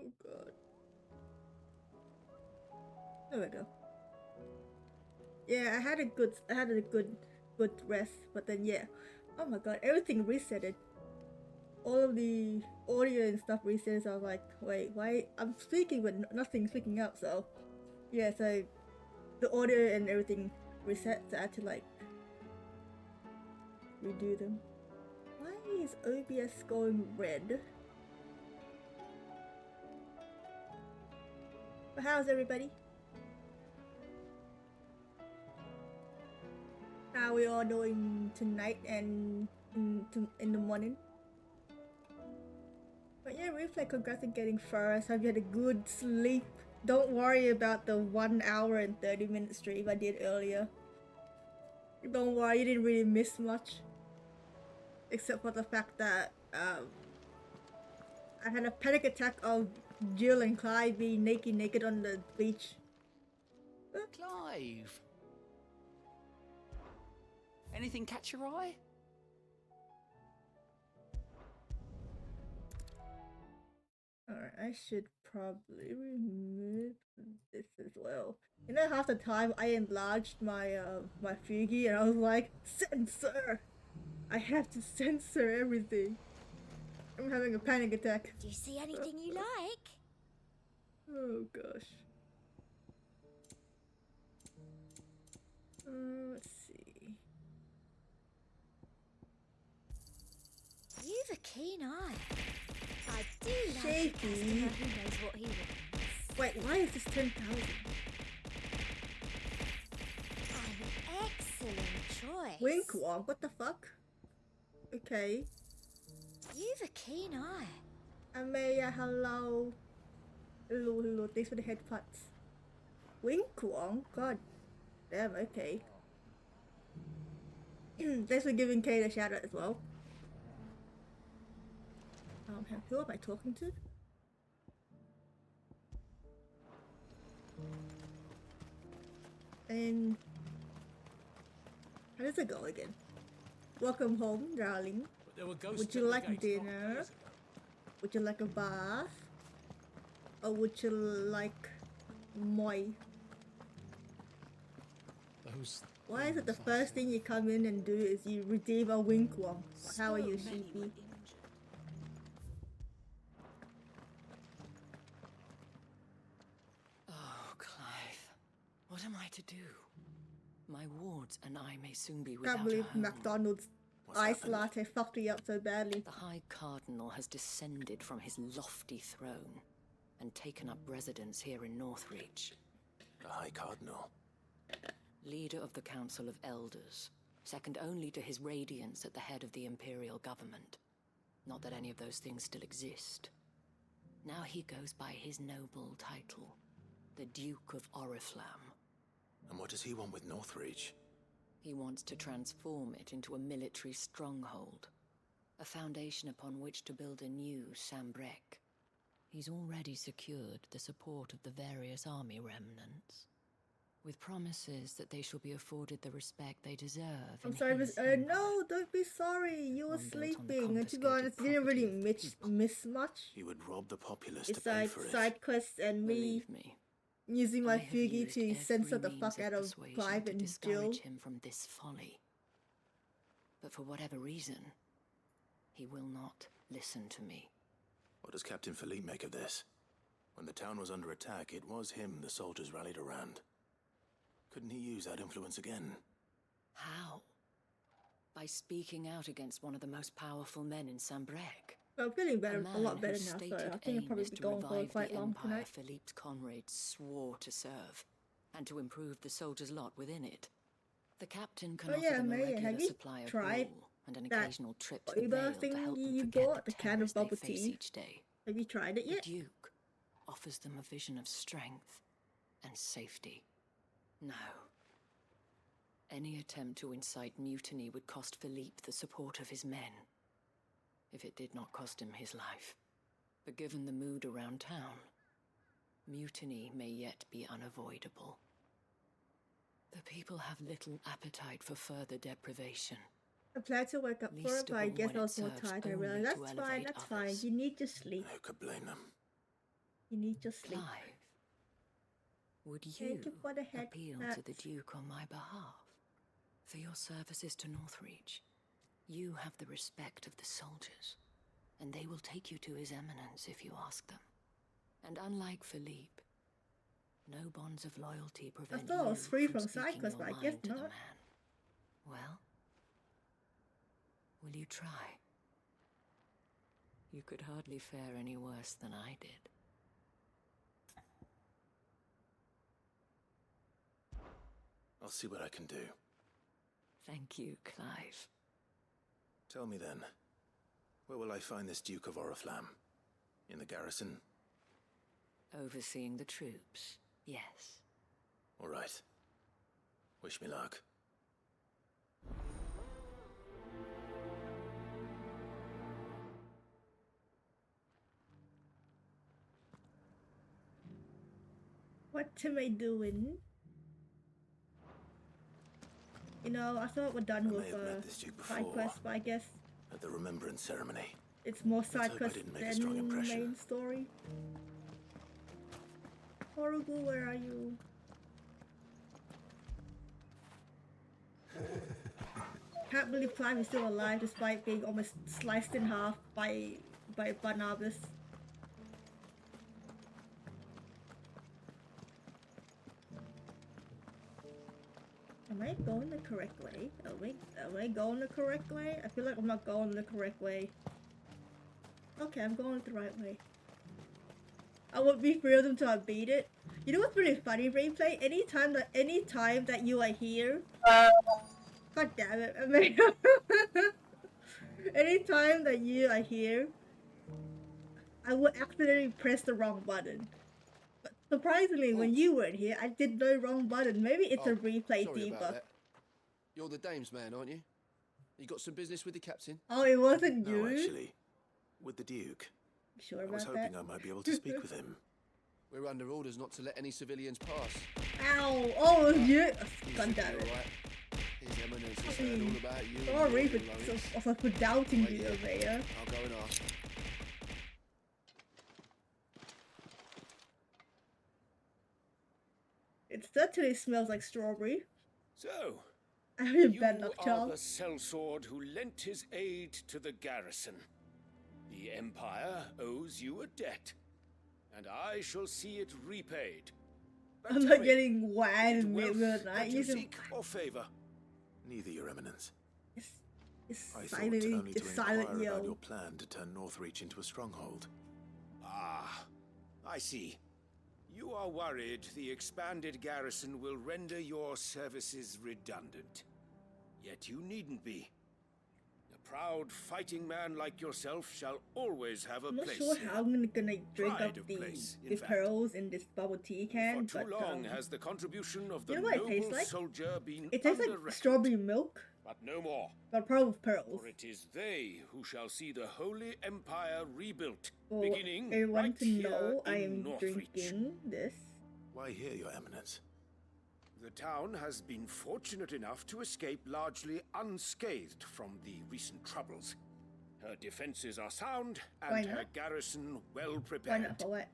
Oh god. There we go. Yeah, I had a good rest, but then yeah. Oh my god, everything resetted. All of the audio and stuff reset, so I was like, wait, why? I'm speaking but nothing's picking up, so yeah, so the audio and everything reset, so I had to like redo them. Why is OBS going red? But how's everybody? How are we all doing tonight and in the morning? But yeah, Reflect, congrats on getting first. Hope you had a good sleep. Don't worry about the 1 hour and 30-minute stream I did earlier. Don't worry, you didn't really miss much. Except for the fact that I had a panic attack of Jill and Clive being naked on the beach. Clive! Anything catch your eye? Alright, I should probably remove this as well. You know, half the time I enlarged my my Fugi and I was like, censor! I have to censor everything. I'm having a panic attack. Do you see anything you like? Oh gosh. Let's see. You've a keen eye. I do like a Shaky. customer who knows what he wants. Wait, why is this 10,000? An excellent choice. Wink Wong, what the fuck? Okay. You've a keen eye. Ameya, hello. Hello, thanks for the head putts. Wink Wong? God damn, okay. Thanks for giving Kate a shout out as well. Who am I talking to? And how does it go again? Welcome home, darling. Would you like dinner? Would you like a bath? Or would you like moi? Why is it the first thing you come in and do is you redeem a wink one? How are you, sheepy? Oh, Clive. What am I to do? My wards and I may soon be Can't without a believe home. McDonald's ice latte fucked you up so badly. The High Cardinal has descended from his lofty throne and taken up residence here in Northreach. The High Cardinal? Leader of the Council of Elders, second only to his Radiance at the head of the Imperial government. Not that any of those things still exist. Now he goes by his noble title, the Duke of Oriflamme. And what does he want with Northreach? He wants to transform it into a military stronghold, a foundation upon which to build a new Sambrek. He's already secured the support of the various army remnants, with promises that they shall be afforded the respect they deserve. I'm sorry, Miss. No, don't be sorry. You were sleeping. And to be honest, you didn't really miss much. He would rob the populace to pay Besides for it. side quests and me using my Fugi to censor the fuck out of Clive and Jill. Him from this folly. But for whatever reason, he will not listen to me. What does Captain Philippe make of this? When the town was under attack, it was him the soldiers rallied around. Couldn't he use that influence again? How? By speaking out against one of the most powerful men in Sambrek. I'm feeling better, a lot better now, so I think I'll probably be going for quite long tonight. Philippe's comrades swore to serve, and to improve the soldiers' lot within it. The captain can offer them a regular supply of gruel and an occasional trip to the Vale to help them forget the terrors they face each day. Have you tried it yet? The Duke offers them a vision of strength and safety. No. Any attempt to incite mutiny would cost Philippe the support of his men, if it did not cost him his life. But given the mood around town, mutiny may yet be unavoidable. The people have little appetite for further deprivation. I planned to wake up for it, but I guess I was more tired. I realized that's fine. You need to sleep. Who could blame them? You need to sleep. Clive, would you Thank you for the head appeal to the nuts. Duke on my behalf? For your services to Northreach, you have the respect of the soldiers, and they will take you to His Eminence if you ask them. And unlike Philippe, no bonds of loyalty prevent thought I you was free from speaking side quests, your but I guess mind to the not. man. Well, will you try? You could hardly fare any worse than I did. I'll see what I can do. Thank you, Clive. Tell me then, where will I find this Duke of Oriflamme? In the garrison? Overseeing the troops, yes. All right. Wish me luck. What am I doing? You know, I thought we're done with side quests, but I guess At the remembrance ceremony. it's more Let's side hope I quests didn't make a strong than impression. main story. Horrible, where are you? Can't believe Clive is still alive despite being almost sliced in half by Barnabas. Am I going the correct way? Am I going the correct way? I feel like I'm not going the correct way. Okay, I'm going the right way. I would be thrilled until I beat it. You know what's really funny, Replay? Anytime that you are here, God damn it, I mean, anytime that you are here, I would accidentally press the wrong button. But surprisingly, when you weren't here, I did no wrong button. Maybe it's a replay sorry about debug. that. You're the dame's man, aren't you? You got some business with the captain? Oh, it wasn't you? No, actually. With the Duke. Sure I was about that? hoping I might be able to speak with him. We're under orders not to let any civilians pass. Ow! Oh, it was you! God damn All it. right. His Eminence has heard all about you. and Sorry your for doubting Wait you, here. Mayor. I'll go and ask. It certainly smells like strawberry. So, I have you bad luck, are child. the sellsword who lent his aid to the garrison. The Empire owes you a debt, and I shall see it repaid. But I'm tell not me, getting wide is it in the wealth middle of the night. that you Using seek or favor? Neither, Your Eminence. it's I thought silently, only to it's silent inquire about yell. your plan to turn Northreach into a stronghold. Ah, I see. You are worried the expanded garrison will render your services redundant. Yet you needn't be. A proud fighting man like yourself shall always have a I'm not place sure here. how I'm gonna drink Pride up of the place, in the fact. pearls in this bubble tea can, For too but long has the contribution of the you know what it noble tastes like? soldier been It tastes like underrated. strawberry milk, But no more, but probably with pearls. for it is they who shall see the Holy Empire rebuilt, For beginning everyone right to here know, I in am Northreach. drinking this. Why here, Your Eminence? The town has been fortunate enough to escape largely unscathed from the recent troubles. Her defenses are sound, Why and her not? garrison well Why prepared. not for what?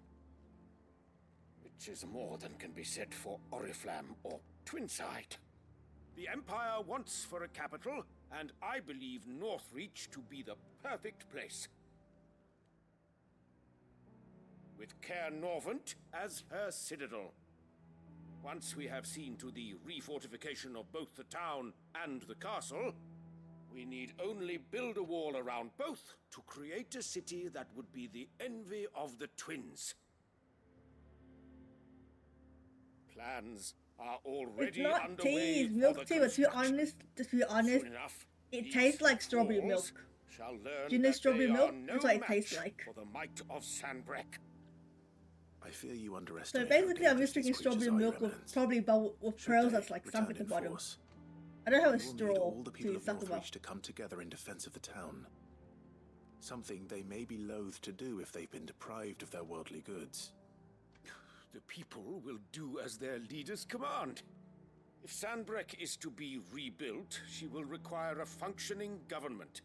Which is more than can be said for Oriflamme or Twinside. The Empire wants for a capital, and I believe Northreach to be the perfect place. With Caer Norvent as her citadel. Once we have seen to the refortification of both the town and the castle, we need only build a wall around both to create a city that would be the envy of the twins. Plans are It's already not underway tea, it's for milk the tea, but construction. to be honest, Soon enough, it these tastes like strawberry fools milk. Shall learn Do you know that strawberry they milk? are no That's what it tastes match like. for the might of Sanbreque. I fear you So underestimate basically, how I'm just dangerous drinking these creatures strawberry are, Your milk with Eminence. probably with Should pearls they that's like return stuck at the in bottom. force, I don't have a we will need straw all the people to of suck them up. Northreach to come together in defense of the town. Something they may be loath to do if they've been deprived of their worldly goods. The people will do as their leaders command. If Sanbreque is to be rebuilt, she will require a functioning government.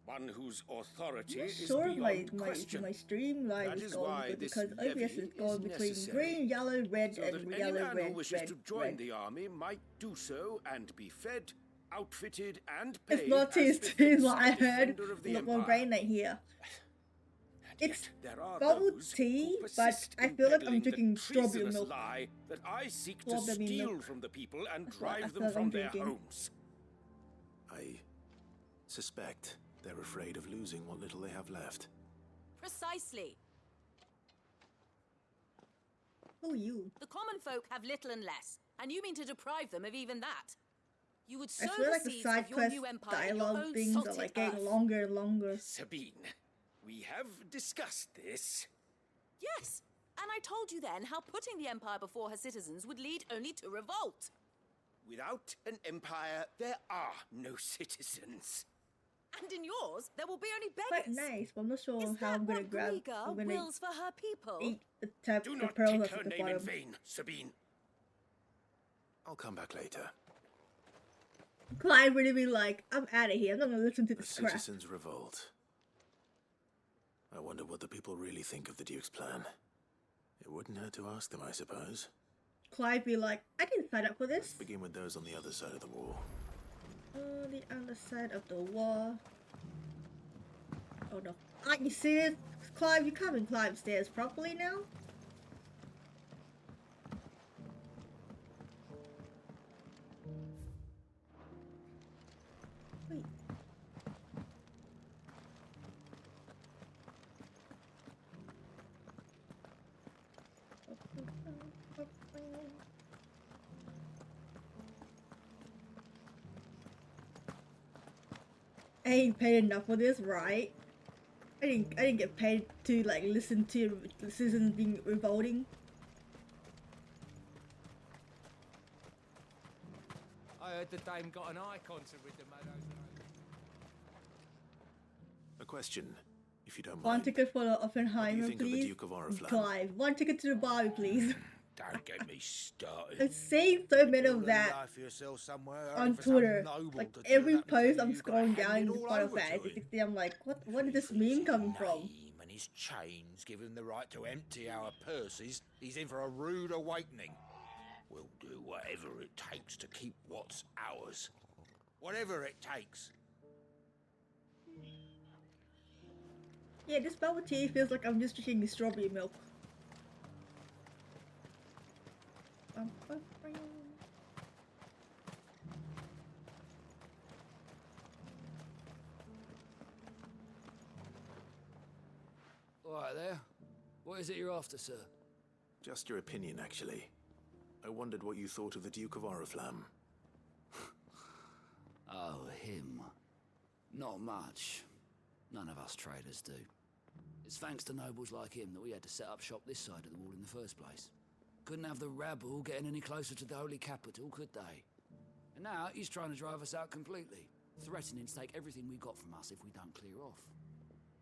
one whose authority I'm not is sure beyond my question. streamline That is is going why good this because OBS levy is going is between necessary, green, yellow, red, so and that any yellow, man red, who wishes red, to join red. the army might do so and be fed, outfitted, and paid It's not as too befits what I a heard. defender of the Look, my empire. brain ain't here. And It's yet there are bubble those tea, who but persist I in feel like I'm peddling the drinking strawberry treasonous milk. lie that I seek to Strawberry steal milk. from the people and That's what I drive feel them like from I'm their drinking. homes. I suspect they're afraid of losing what little they have left. Precisely. Who are you? The common folk have little and less, and you mean to deprive them of even that. You would I sow feel the like the seeds side of your quest new empire in your dialogue own things are salted like getting earth. longer and longer. Sabine, we have discussed this. Yes, and I told you then how putting the empire before her citizens would lead only to revolt. Without an empire, there are no citizens. And in yours, there will be only Quite beggars. nice, but I'm not sure Is how that I'm gonna what grab. Briga I'm gonna wills for her people? eat the Do the not pearls take at her the name in bottom. vain, Sabine. I'll come back later. Clive really be like, I'm out of here. I'm not gonna listen to The this crap. citizens revolt. I wonder what the people really think of the Duke's plan. It wouldn't hurt to ask them, I suppose. Clive be like, I didn't sign up for this. Begin with those on the other side of the wall. The other side of the wall. Oh no. Are you serious? Clive, you can't even climb stairs properly now? Wait. I ain't paid enough for this, right? I didn't get paid to like listen to citizens being revolting. I heard the dame got an icon to rid the meadows. A question, if you don't One mind. ticket for the Oppenheimer, think of the please. Duke of Oriflamme? Clive, one ticket to the Barbie, please. Don't get me started. I've seen so many of that on Twitter. Like every post I'm scrolling down in Final Fantasy 60, I'm like, what did this meme come from? And his chains give him the right to empty our purses. He's in for a rude awakening. We'll do whatever it takes to keep what's ours. Whatever it takes. Yeah, this bubble tea feels like I'm just drinking strawberry milk. All right there. What is it you're after, sir? Just your opinion, actually. I wondered what you thought of the Duke of Oriflamme. Oh, him. Not much. None of us traders do. It's thanks to nobles like him that we had to set up shop this side of the wall in the first place. Couldn't have the rabble getting any closer to the holy capital, could they? And now he's trying to drive us out completely, threatening to take everything we got from us if we don't clear off.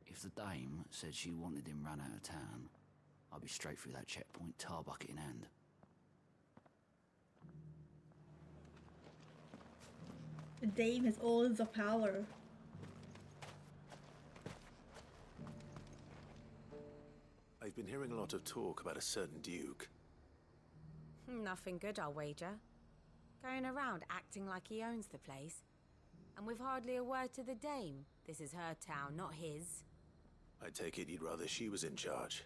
If the dame said she wanted him run out of town, I'd be straight through that checkpoint, tar bucket in hand. The dame has all the power. I've been hearing a lot of talk about a certain Duke. Nothing good, I'll wager. Going around acting like he owns the place. And with hardly a word to the dame. This is her town, not his. I take it you'd rather she was in charge.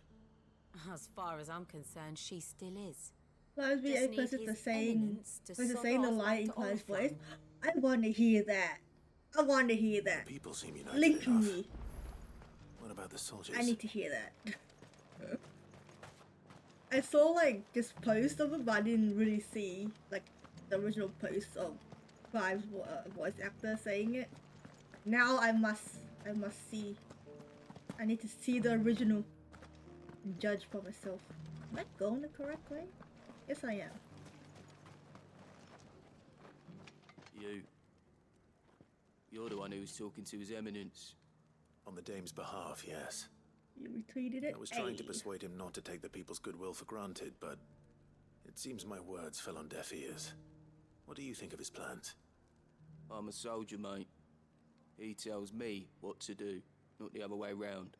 As far as I'm concerned, she still is. Clive's be Just need the his same. eminence to It's the sod same the off line in back to Clive's Oriflamme. voice. I want to hear that. I want to hear that. The people seem united Link enough. me. What about the soldiers? I need to hear that. I saw like this post of it, but I didn't really see like the original post of Clive's voice actor saying it. Now I must see. I need to see the original and judge for myself. Am I going the correct way? Yes, I am. You're the one who was talking to His Eminence. On the dame's behalf, yes. You retweeted it. I was trying to Ayy. persuade him not to take the people's goodwill for granted, but it seems my words fell on deaf ears. What do you think of his plans? I'm a soldier, mate. He tells me what to do, not the other way round.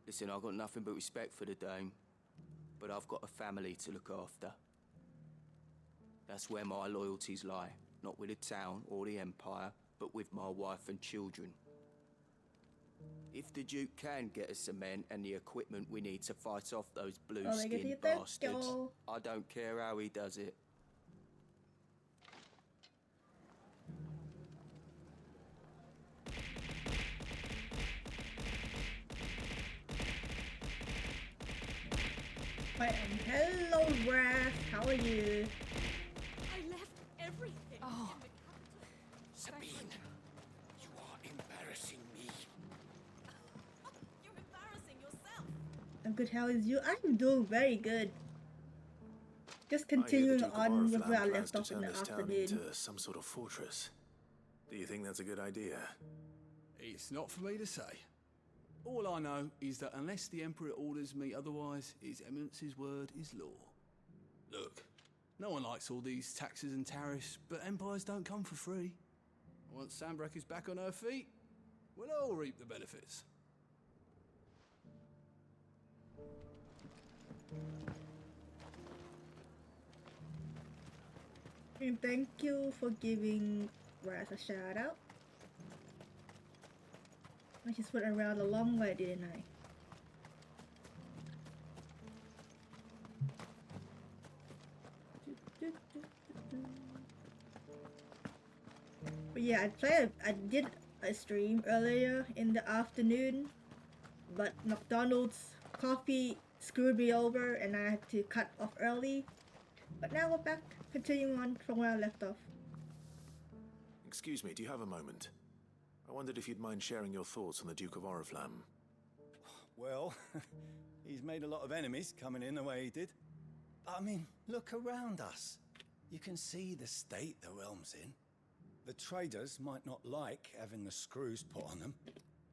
Listen, I've got nothing but respect for the Dame, but I've got a family to look after. That's where my loyalties lie, not with the town or the Empire, but with my wife and children. If the Duke can get us the men and the equipment we need to fight off those blue-skinned bastards, I don't care how he does it. Hello, Wrath. How are you? I left everything. Oh. Sabine, you are embarrassing me. You're embarrassing yourself. I'm good. How is you? I'm doing very good. Just I hear the continuing Duke of on with where I Oriflamme left plans off to in turn the this town afternoon. into some sort of fortress. Do you think that's a good idea? It's not for me to say. All I know is that unless the Emperor orders me otherwise, His Eminence's word is law. Look, no one likes all these taxes and tariffs, but empires don't come for free. Once Sandbreak is back on her feet, we'll all reap the benefits. And thank you for giving Wrath a shout out. I just went around a long way, didn't I? But yeah, I did a stream earlier in the afternoon, but McDonald's coffee screwed me over and I had to cut off early. But now we're back, continuing on from where I left off. Excuse me, do you have a moment? I wondered if you'd mind sharing your thoughts on the Duke of Oriflamme. Well, he's made a lot of enemies coming in the way he did. But I mean, look around us. You can see the state the realm's in. The traders might not like having the screws put on them,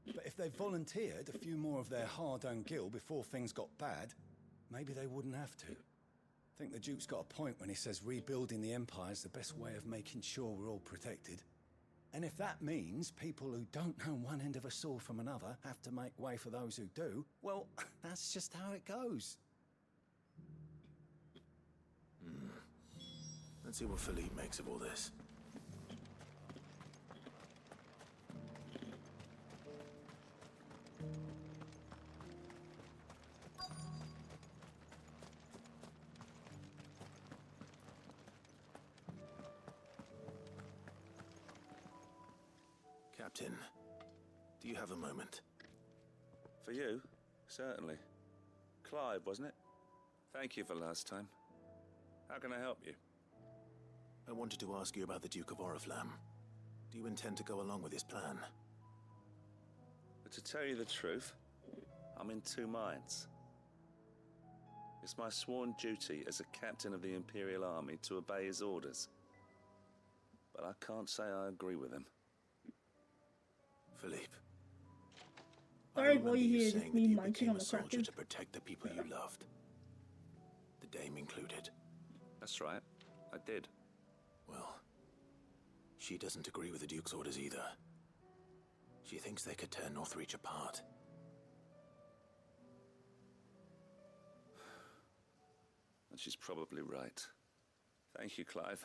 but if they volunteered a few more of their hard-earned gil before things got bad, maybe they wouldn't have to. I think the Duke's got a point when he says rebuilding the Empire's the best way of making sure we're all protected. And if that means people who don't know one end of a sword from another have to make way for those who do, well, that's just how it goes. Let's see what Philippe makes of all this. Captain, do you have a moment? For you? Certainly. Clive, wasn't it? Thank you for last time. How can I help you? I wanted to ask you about the Duke of Oriflamme. Do you intend to go along with his plan? But to tell you the truth, I'm in two minds. It's my sworn duty as a captain of the Imperial Army to obey his orders. But I can't say I agree with him. Philippe. Sorry, I all you hear is saying just that me you munching became on a the soldier crackers. to protect the people you loved. The Dame included. That's right, I did. Well, she doesn't agree with the Duke's orders either. She thinks they could tear Northreach apart. And she's probably right. Thank you, Clive.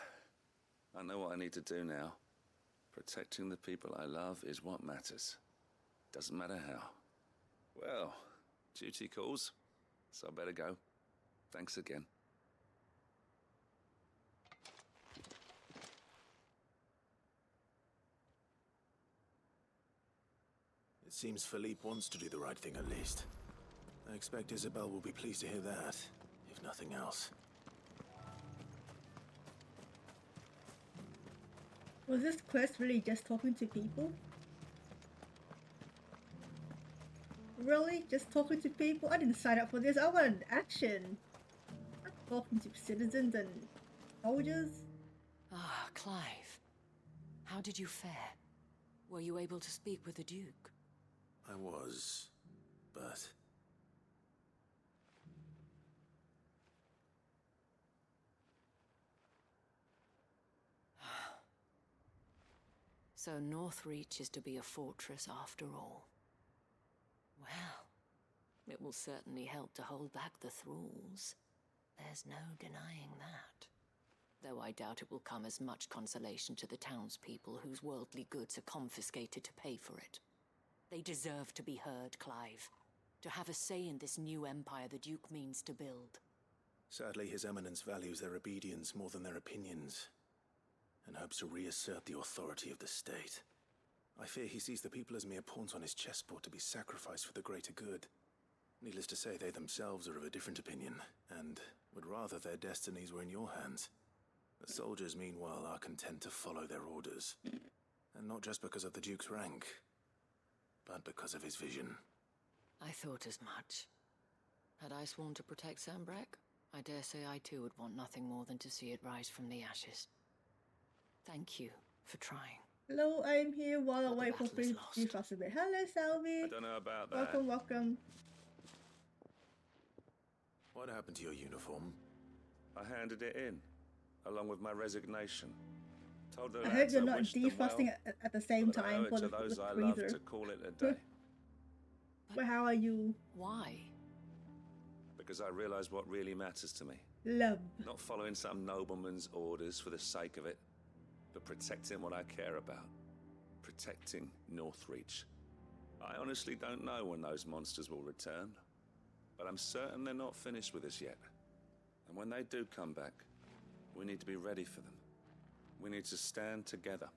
I know what I need to do now. Protecting the people I love is what matters. Doesn't matter how. Well, duty calls, so I better go. Thanks again. It seems Philippe wants to do the right thing at least. I expect Isabel will be pleased to hear that, if nothing else. Was this quest really just talking to people? Really? Just talking to people? I didn't sign up for this. I wanted action. I'm talking to citizens and soldiers. Ah, Clive. How did you fare? Were you able to speak with the Duke? I was, but... So Northreach is to be a fortress after all. Well, it will certainly help to hold back the thralls. There's no denying that. Though I doubt it will come as much consolation to the townspeople whose worldly goods are confiscated to pay for it. They deserve to be heard, Clive. To have a say in this new empire the Duke means to build. Sadly, His Eminence values their obedience more than their opinions, and hopes to reassert the authority of the state. I fear he sees the people as mere pawns on his chessboard to be sacrificed for the greater good. Needless to say, they themselves are of a different opinion, and would rather their destinies were in your hands. The soldiers, meanwhile, are content to follow their orders. And not just because of the Duke's rank, but because of his vision. I thought as much. Had I sworn to protect Sanbreque, I dare say I too would want nothing more than to see it rise from the ashes. Thank you for trying. Hello, I'm here while I wait for free defrost a bit. Hello, Salvi. I don't know about that. Welcome, welcome. What happened to your uniform? I handed it in, along with my resignation. Told the I hope lads you're not wished them defrosting well, at the same but I owe time it for to the those I love freezer. to call it a day. But how are you? Why? Because I realize what really matters to me. Love. Not following some nobleman's orders for the sake of it, but protecting what I care about. Protecting Northreach. I honestly don't know when those monsters will return, but I'm certain they're not finished with us yet. And when they do come back, we need to be ready for them. We need to stand together,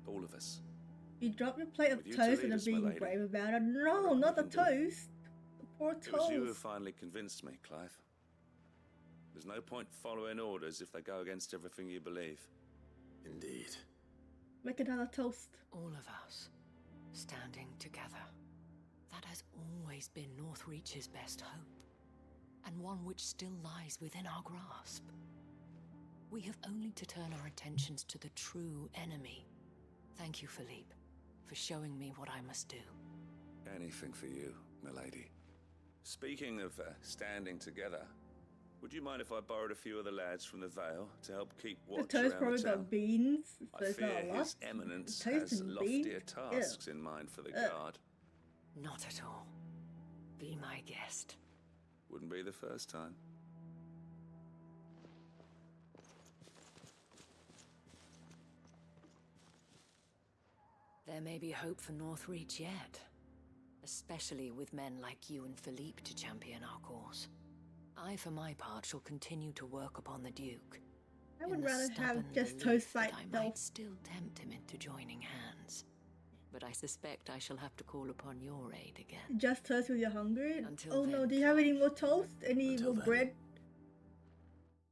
all of us. You dropped your plate of With you toast to and lead are us, my being lady. brave about it. No, not the toast. The poor It was you who toast. finally convinced me, Clive. There's no point following orders if they go against everything you believe. Indeed. Make another toast. All of us, standing together. That has always been Northreach's best hope, and one which still lies within our grasp. We have only to turn our attentions to the true enemy. Thank you, Philippe, for showing me what I must do. Anything for you, milady. Speaking of standing together, would you mind if I borrowed a few of the lads from the Vale to help keep watch The toast around probably the town? got beans, so I it's not fear a lot. His Eminence Toast has and loftier beans? tasks in mind for the guard. Not at all. Be my guest. Wouldn't be the first time. There may be hope for Northreach yet, especially with men like you and Philippe to champion our cause. I, for my part, shall continue to work upon the Duke. I would in the rather have stubborn just belief toast by that I itself. might still tempt him into joining hands. But I suspect I shall have to call upon your aid again. Just toast when you're hungry? Until Oh no, then, do you have any more toast? Any Until more then. bread?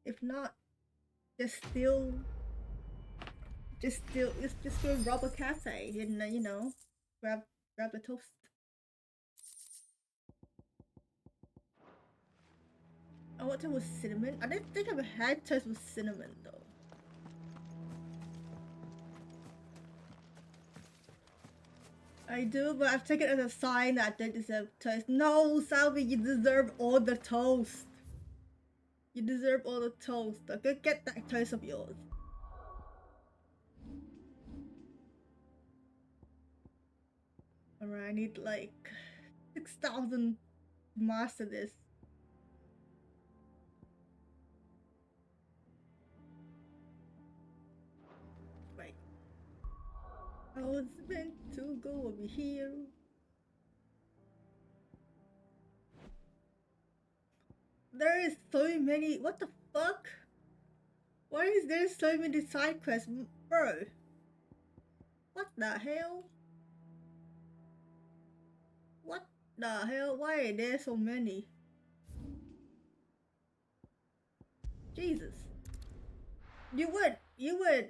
If not, just go rob a cafe and you know, grab the toast. I want to with cinnamon. I don't think I've had toast with cinnamon though. I do, but I've taken it as a sign that I don't deserve toast. No, Salvi, you deserve all the toast. You deserve all the toast. Go get that toast of yours. Alright, I need like 6,000 to master this. Right. I was meant to go over here. There is so many. What the fuck? Why is there so many side quests, bro? What the hell? What the hell? Why are there so many? Jesus. You weren't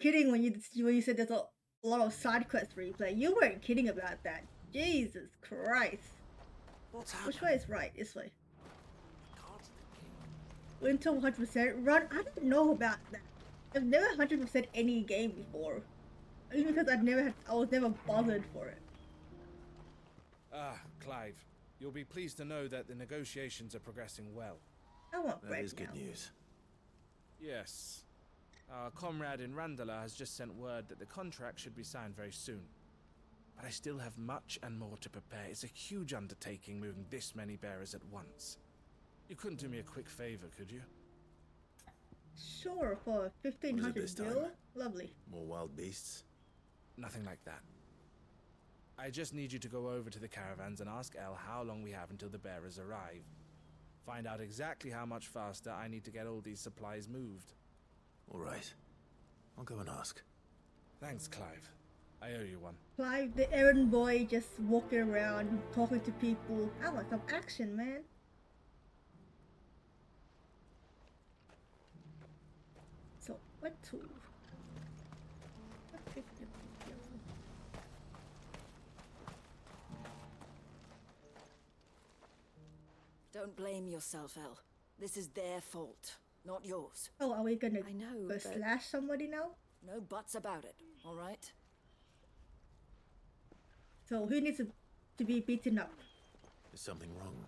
kidding when you said there's a lot of side quests replay. You weren't kidding about that. Jesus Christ. What's happening? Which way is right? This way. Wynter 100% run. I don't know about that. I've never 100% any game before. Only because I was never bothered for it. Ah, Clive. You'll be pleased to know that the negotiations are progressing well. I want That bread is good now. news. Yes. Our comrade in Randala has just sent word that the contract should be signed very soon. But I still have much and more to prepare. It's a huge undertaking moving this many bearers at once. You couldn't do me a quick favor, could you? Sure, for 1500 this time? gil. Lovely. More wild beasts? Nothing like that. I just need you to go over to the caravans and ask El how long we have until the bearers arrive. Find out exactly how much faster I need to get all these supplies moved. All right. I'll go and ask. Thanks, Clive. I owe you one. Clive, the errand boy, just walking around, talking to people. I want some action, man. So, what tool? Don't blame yourself, El. This is their fault, not yours. Oh, are we gonna I know, go but slash somebody now? no buts about it, all right? So, who needs to be beaten up? Is something wrong?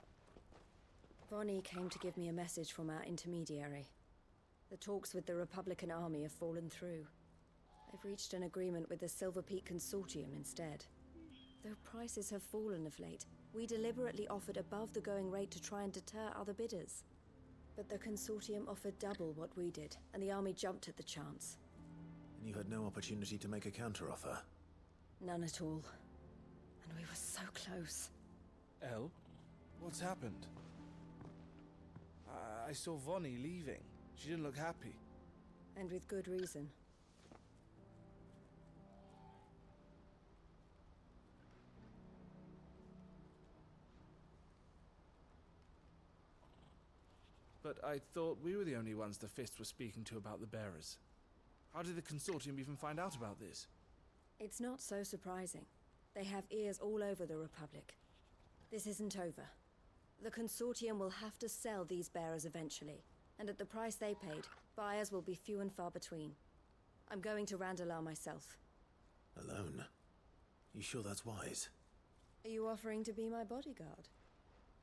Vonnie came to give me a message from our intermediary. The talks with the Republican army have fallen through. They've reached an agreement with the Silver Peak Consortium instead. Though prices have fallen of late, we deliberately offered above the going rate to try and deter other bidders. But the Consortium offered double what we did, and the army jumped at the chance. And you had no opportunity to make a counteroffer? None at all. And we were so close. El, what's happened? I saw Vonnie leaving. She didn't look happy. And with good reason. But I thought we were the only ones the Fist were speaking to about the bearers. How did the Consortium even find out about this? It's not so surprising. They have ears all over the Republic. This isn't over. The Consortium will have to sell these bearers eventually, and at the price they paid, buyers will be few and far between. I'm going to Randalar myself. Alone? You sure that's wise? Are you offering to be my bodyguard?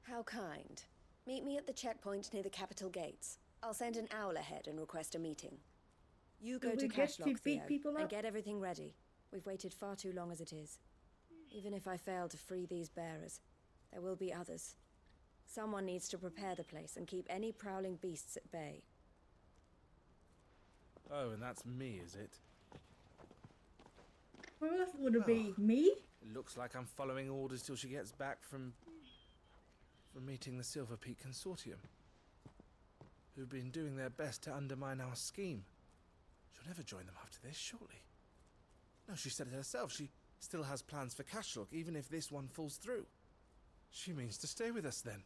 How kind. Meet me at the checkpoint near the capital gates. I'll send an owl ahead and request a meeting. You go to Cashlock, Theo, and get everything ready. We've waited far too long as it is. Even if I fail to free these bearers, there will be others. Someone needs to prepare the place and keep any prowling beasts at bay. Oh, and that's me, is it? Who else would it be? Me? It looks like I'm following orders till she gets back from meeting the Silver Peak Consortium, who've been doing their best to undermine our scheme. She'll never join them after this, surely. No, she said it herself. She still has plans for Cashlock, even if this one falls through. She means to stay with us then.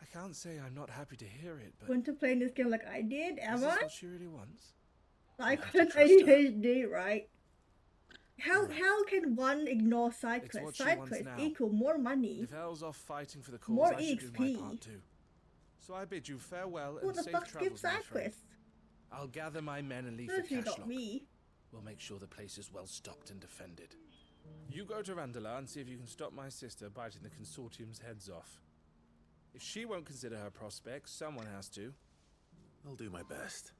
I can't say I'm not happy to hear it, but... Want to play this game like I did, am Is I? this what she really wants? I couldn't ADHD, right? How can one ignore side It's quests? what she Side wants quests now. equal more money. If El's off fighting for the cause, More I should do my EXP. part too. So I bid you farewell Who and the safe fuck travels, skips my side friend. quests? I'll gather my men and leave for Certainly not Cashlock. me. We'll make sure the place is well stocked and defended. You go to Randalar and see if you can stop my sister biting the Consortium's heads off. If she won't consider her prospects, someone has to. I'll do my best.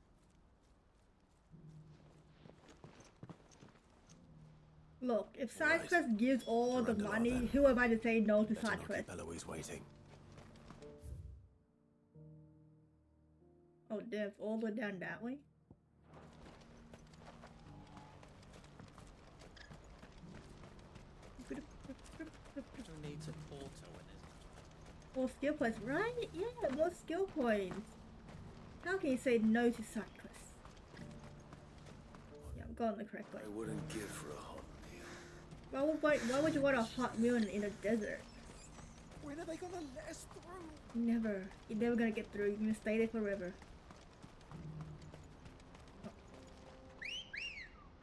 Look, if side Right. quest gives all the Randalar, money, then. who am I to say no to Better side not quest? keep Eloise waiting. Oh, Dev, all the way down that way? Who needs a portal in it? More skill points, right? Yeah, more skill points. How can you say no to side quests? Yeah, I'm going the correct way. I wouldn't give for a hot meal. Why would you want a hot meal in a desert? When are they gonna let us through? Never. You're never gonna get through. You're gonna stay there forever.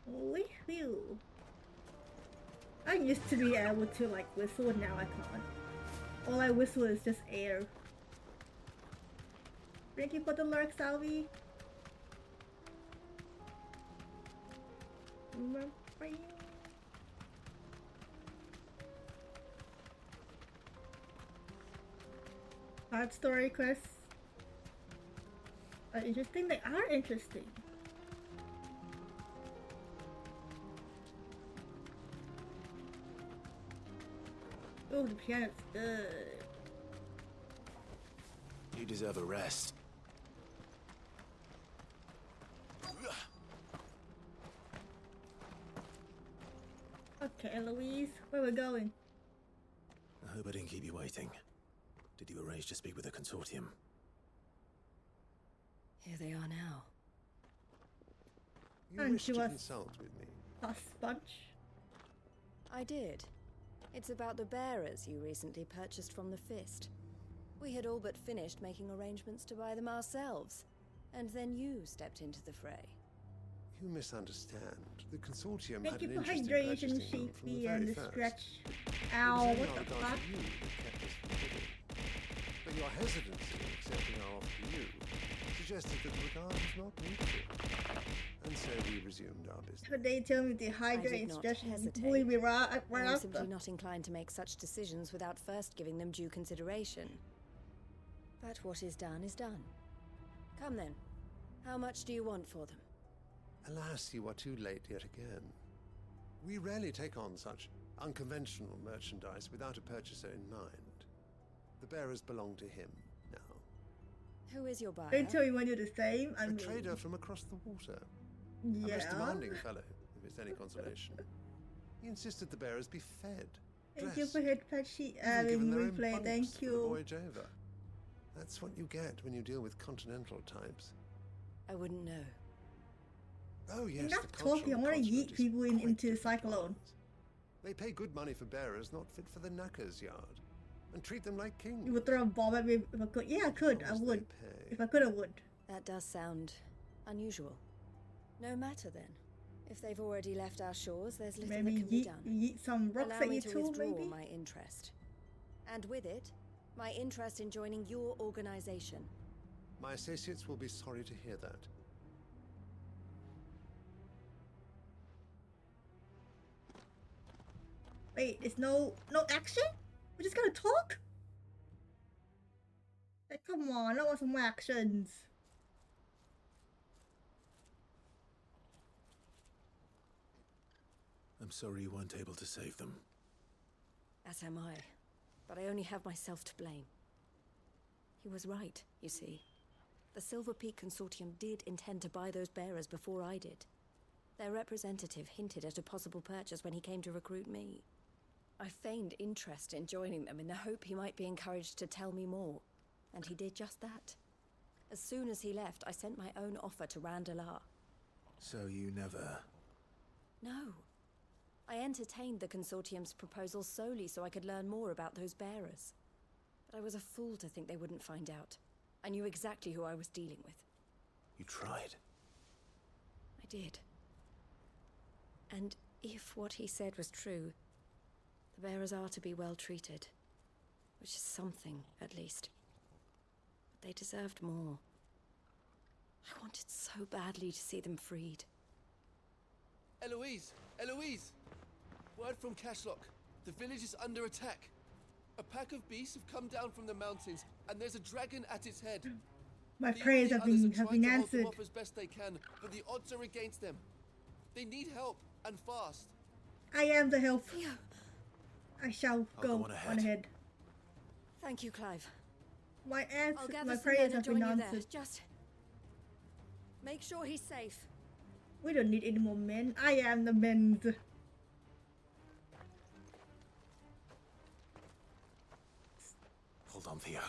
Holy phew. I used to be able to like whistle, and now I can't. All I whistle is just air. Thank you for the lurk, Salvi. Hard story quests are interesting. They are interesting. Oh, the piano's good. You deserve a rest. Okay, Eloise, where we going? I hope I didn't keep you waiting. Did you arrange to speak with the consortium? Here they are now. You wish to consult with me? A sponge? I did. It's about the bearers you recently purchased from the Fist. We had all but finished making arrangements to buy them ourselves, and then you stepped into the fray. You misunderstand. The consortium Thank had you an for interest in hydration, purchasing them from the Sheepy, very and the first. stretch. It Ow, was only what our the regard fuck? for you that kept us forbidden. But your hesitancy in accepting our offer to you suggested that the regard was not mutual. And so we resumed our business. But they tell me to I hydrate did and not stretch and hesitate. bully me right I am after. simply not inclined to make such decisions without first giving them due consideration. But what is done is done. Come then. How much do you want for them? Alas, you are too late yet again. We rarely take on such unconventional merchandise without a purchaser in mind. The bearers belong to him now. Who is your buyer? Don't tell me when you're the same. I A mean, trader from across the water. yeah. A most demanding fellow, if it's any consolation. He insisted the bearers be fed, Thank dressed, you for head patchy even given their own replay. bunks Thank for the you. voyage over. That's what you get when you deal with continental types. I wouldn't know. Oh yes, Enough the culture talking. I on the want to continent yeet is people quite into different Cyclone. to ours. They pay good money for bearers not fit for the knacker's yard, and treat them like kings. You would throw a bomb at me if I could. Yeah, I could. I would. If I could, I would. That does sound unusual. No matter then. If they've already left our shores, there's little Maybe that can be done. yeet some rocks Allow at me you to too, withdraw maybe? my interest. And with it, my interest in joining your organization. My associates will be sorry to hear that. Wait, it's no action? We're just gonna talk? Like, come on, I want some more actions. I'm sorry you weren't able to save them. As am I. But I only have myself to blame. He was right, you see. The Silver Peak Consortium did intend to buy those bearers before I did. Their representative hinted at a possible purchase when he came to recruit me. I feigned interest in joining them in the hope he might be encouraged to tell me more, and he did just that. As soon as he left, I sent my own offer to Randalar. So you never... No. I entertained the Consortium's proposal solely so I could learn more about those bearers. But I was a fool to think they wouldn't find out. I knew exactly who I was dealing with. You tried. I did. And if what he said was true, the bearers are to be well treated. Which is something, at least. But they deserved more. I wanted so badly to see them freed. Eloise! Eloise! Word from Cashlock. The village is under attack. A pack of beasts have come down from the mountains, and there's a dragon at its head. My The prayers only have others been are trying to hold answered. them off as best they can, but the odds are against them. They need help, and fast. I am the help. I shall go on ahead. Thank you, Clive. My I'll gather my some prayers men and have join been you there. answered. Just make sure he's safe. We don't need any more men. I am the men. Hold on, Theo.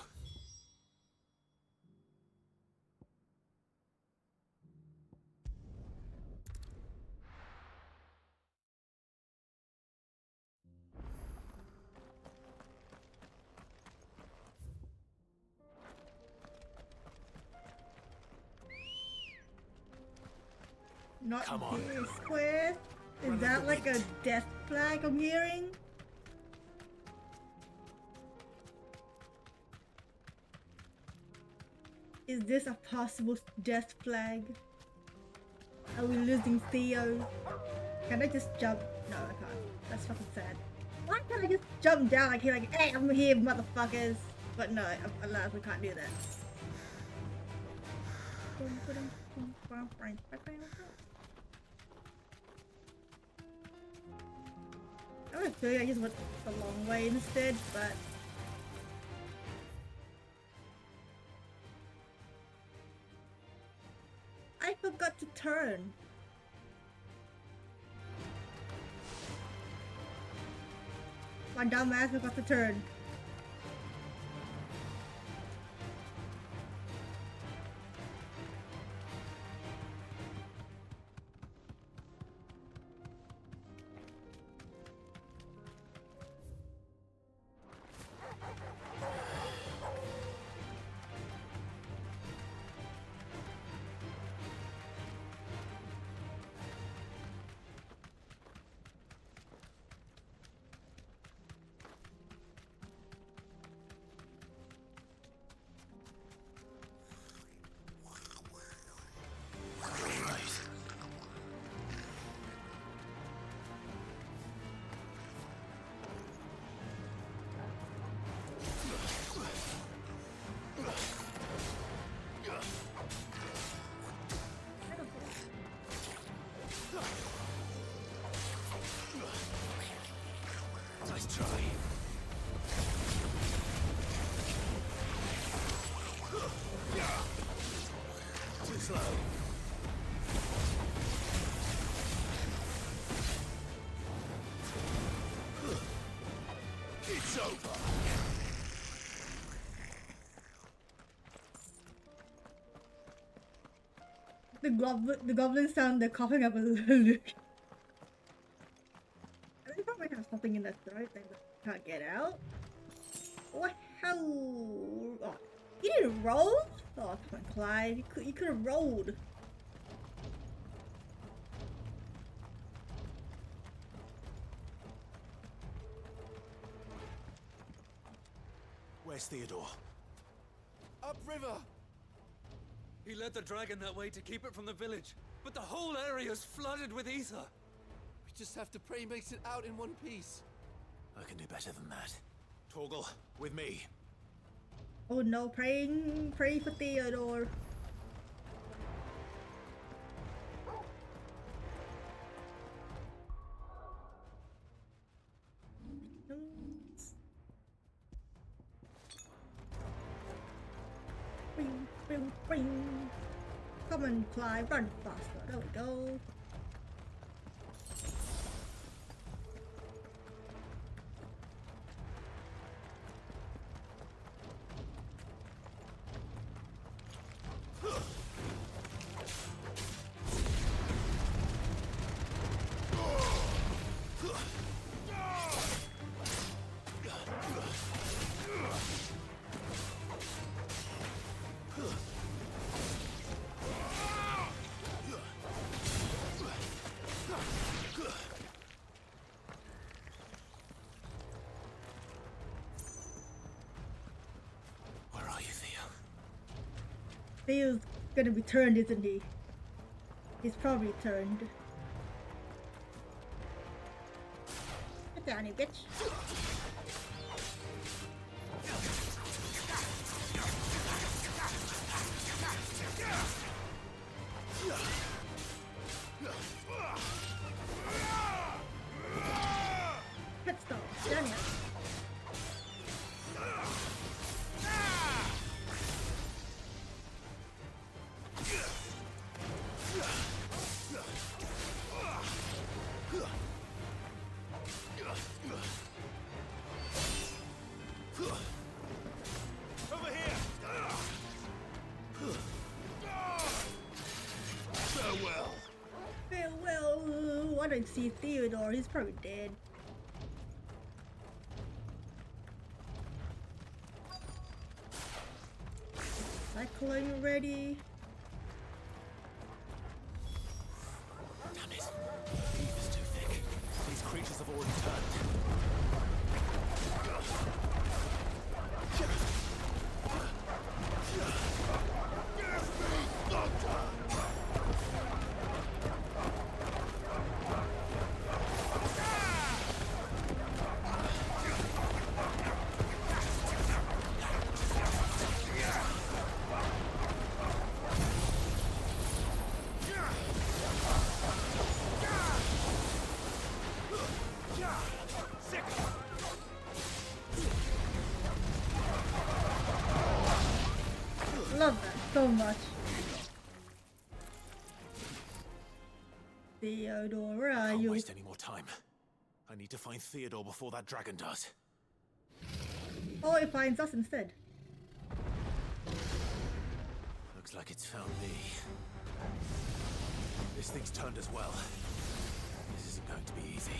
Not Come on. this square. Is that like a death flag I'm hearing? Is this a possible death flag? Are we losing Theo? Can I just jump? No, I can't. That's fucking sad. Why can't I just jump down like hey, I'm here, motherfuckers? But no, alas, we can't do that. I was feeling I just went the long way instead, but I forgot to turn. My dumb ass forgot to turn. Nice try. Too slow. It's over. The goblins sound they're coughing up a little. They probably have something in their throat they can't get out. What? How? Oh, you didn't roll? Oh, come on, Clive. You could have rolled. Where's Theodore? Upriver! He led the dragon that way to keep it from the village, but the whole area's flooded with ether. We just have to pray he makes it out in one piece. I can do better than that. Torgal, with me. Oh no, pray for Theodore. Bing, bing, bing. Come on, Clive, run faster. There we go. Theo's gonna be turned, isn't he? He's probably turned. Get down, you bitch. Headstone, damn it. Farewell. I don't see Theodore. He's probably dead. Cycling ready. Damn it. The heat is too thick. These creatures have already turned. love that so much. Theodore, where are you? Can't waste any more time. I need to find Theodore before that dragon does. Oh, it finds us instead. Looks like it's found me. This thing's turned as well. This isn't going to be easy.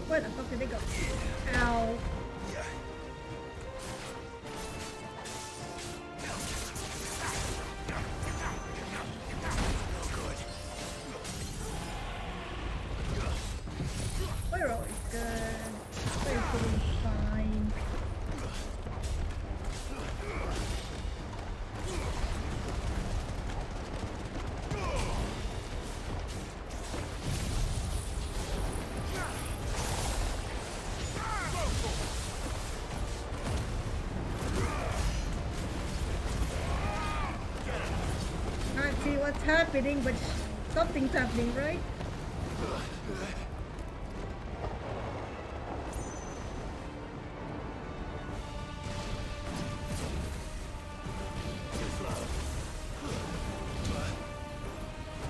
Where the fuck did they go? Ow. We're always good. We're doing fine. Can't see what's happening, but something's happening, right?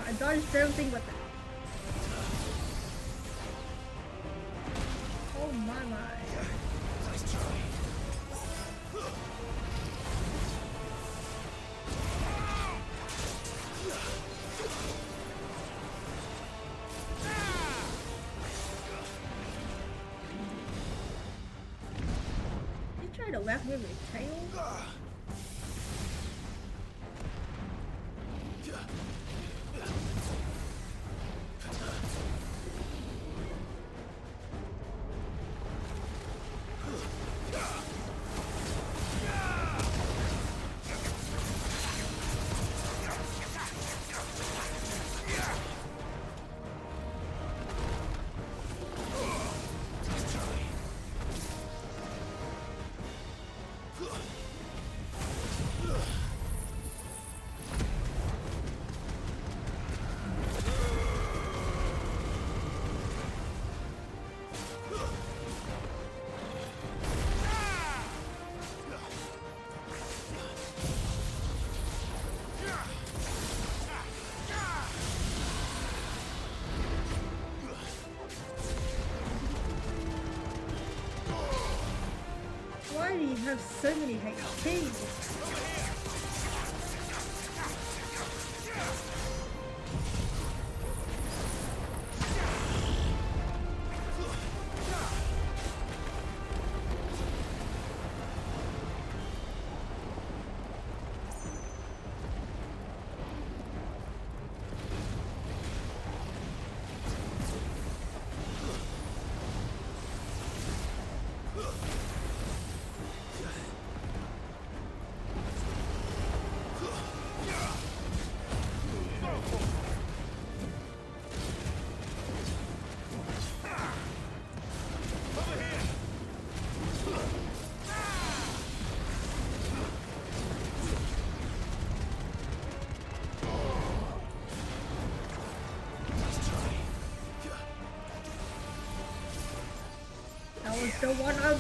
I dodged everything but that. Oh my. Nice try. You try to whack me with a tail? Why do you have so many HPs?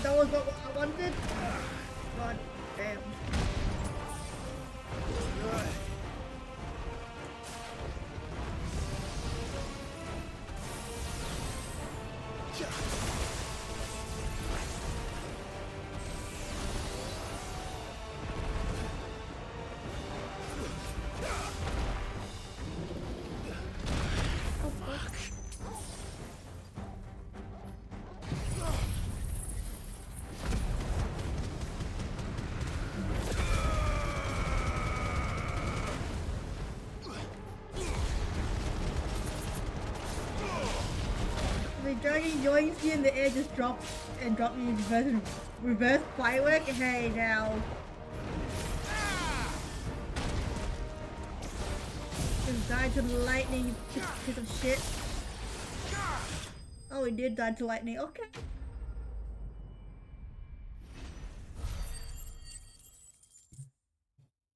That was what I wanted. God damn. dragon yoinks you in the air, just drop you in reverse firework. Hey now. Just died to the lightning, you piece of shit. Oh, he did die to lightning. Okay.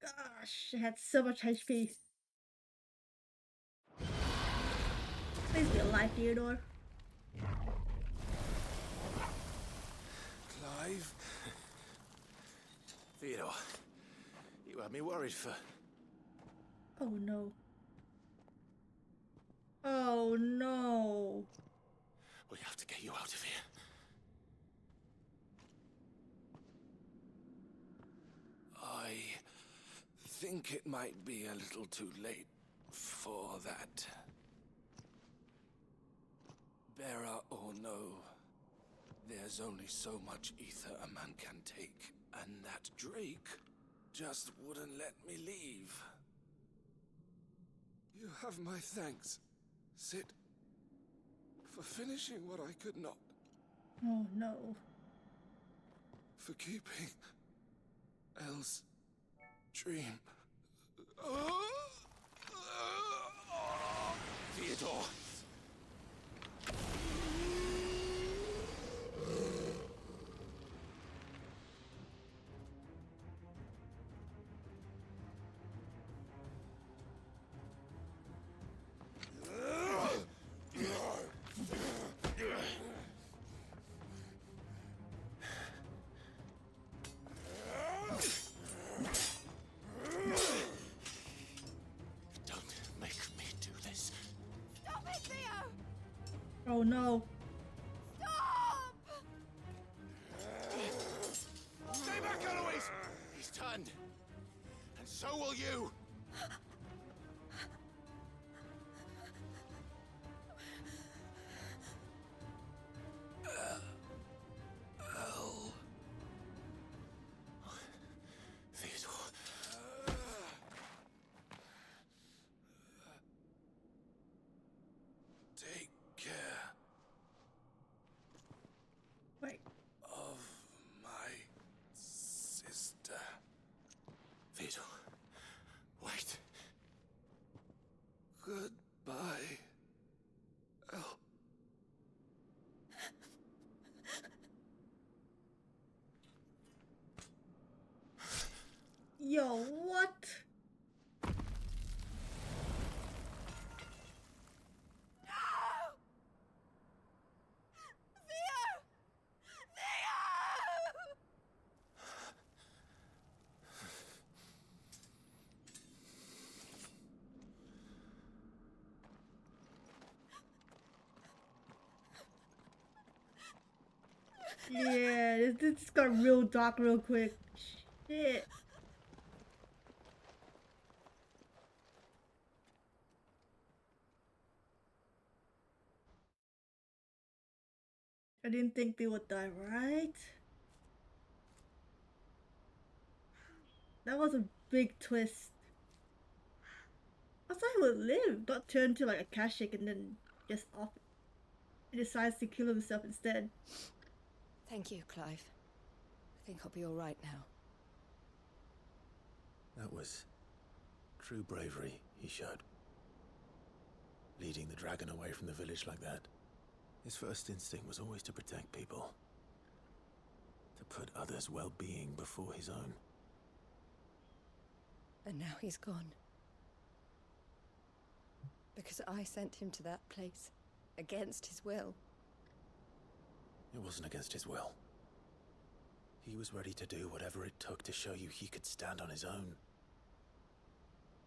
Gosh, I had so much HP. Please be alive, Theodore. Clive? Theodore, you had me worried for... Oh no. Oh no. We have to get you out of here. I think it might be a little too late for that. Bearer or no, there's only so much ether a man can take, and that Drake just wouldn't let me leave. You have my thanks, Sid, for finishing what I could not. Oh no. For keeping Elle's dream. Theodore! Oh no. Stop! Stay back, Eloise! He's turned. And so will you! Goodbye, Elle. Yo, what? Yeah, this got real dark real quick. Shit. I didn't think they would die, right? That was a big twist. I thought he would live, not turn to like a Kashik and then just off. He decides to kill himself instead. Thank you, Clive. I think I'll be all right now. That was true bravery he showed. Leading the dragon away from the village like that. His first instinct was always to protect people. To put others' well-being before his own. And now he's gone. Because I sent him to that place, against his will. It wasn't against his will. He was ready to do whatever it took to show you he could stand on his own.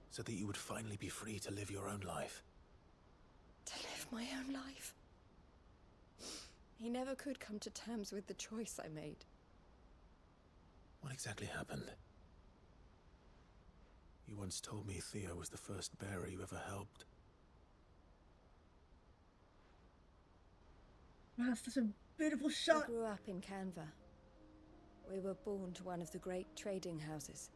So that you would finally be free to live your own life. To live my own life? He never could come to terms with the choice I made. What exactly happened? You once told me Theo was the first bearer you ever helped. Wow, such a beautiful shot. We grew up in Canva. We were born to one of the great trading houses.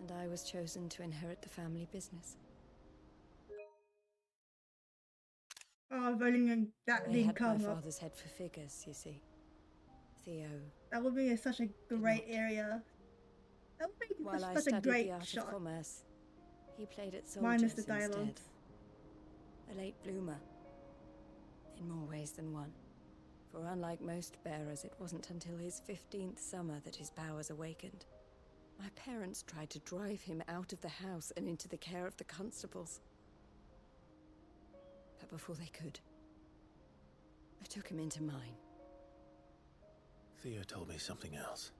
And I was chosen to inherit the family business. Oh, voting that I didn't had my come up. father's head for figures, you see. Theo. That would be such a great area. That would be While I such a studied great the art shot. of commerce, he played at Minus soldiers the dialogue. instead. A late bloomer. In more ways than one. For unlike most bearers, it wasn't until his 15th summer that his powers awakened. My parents tried to drive him out of the house and into the care of the constables. But before they could, I took him into mine. Theo told me something else.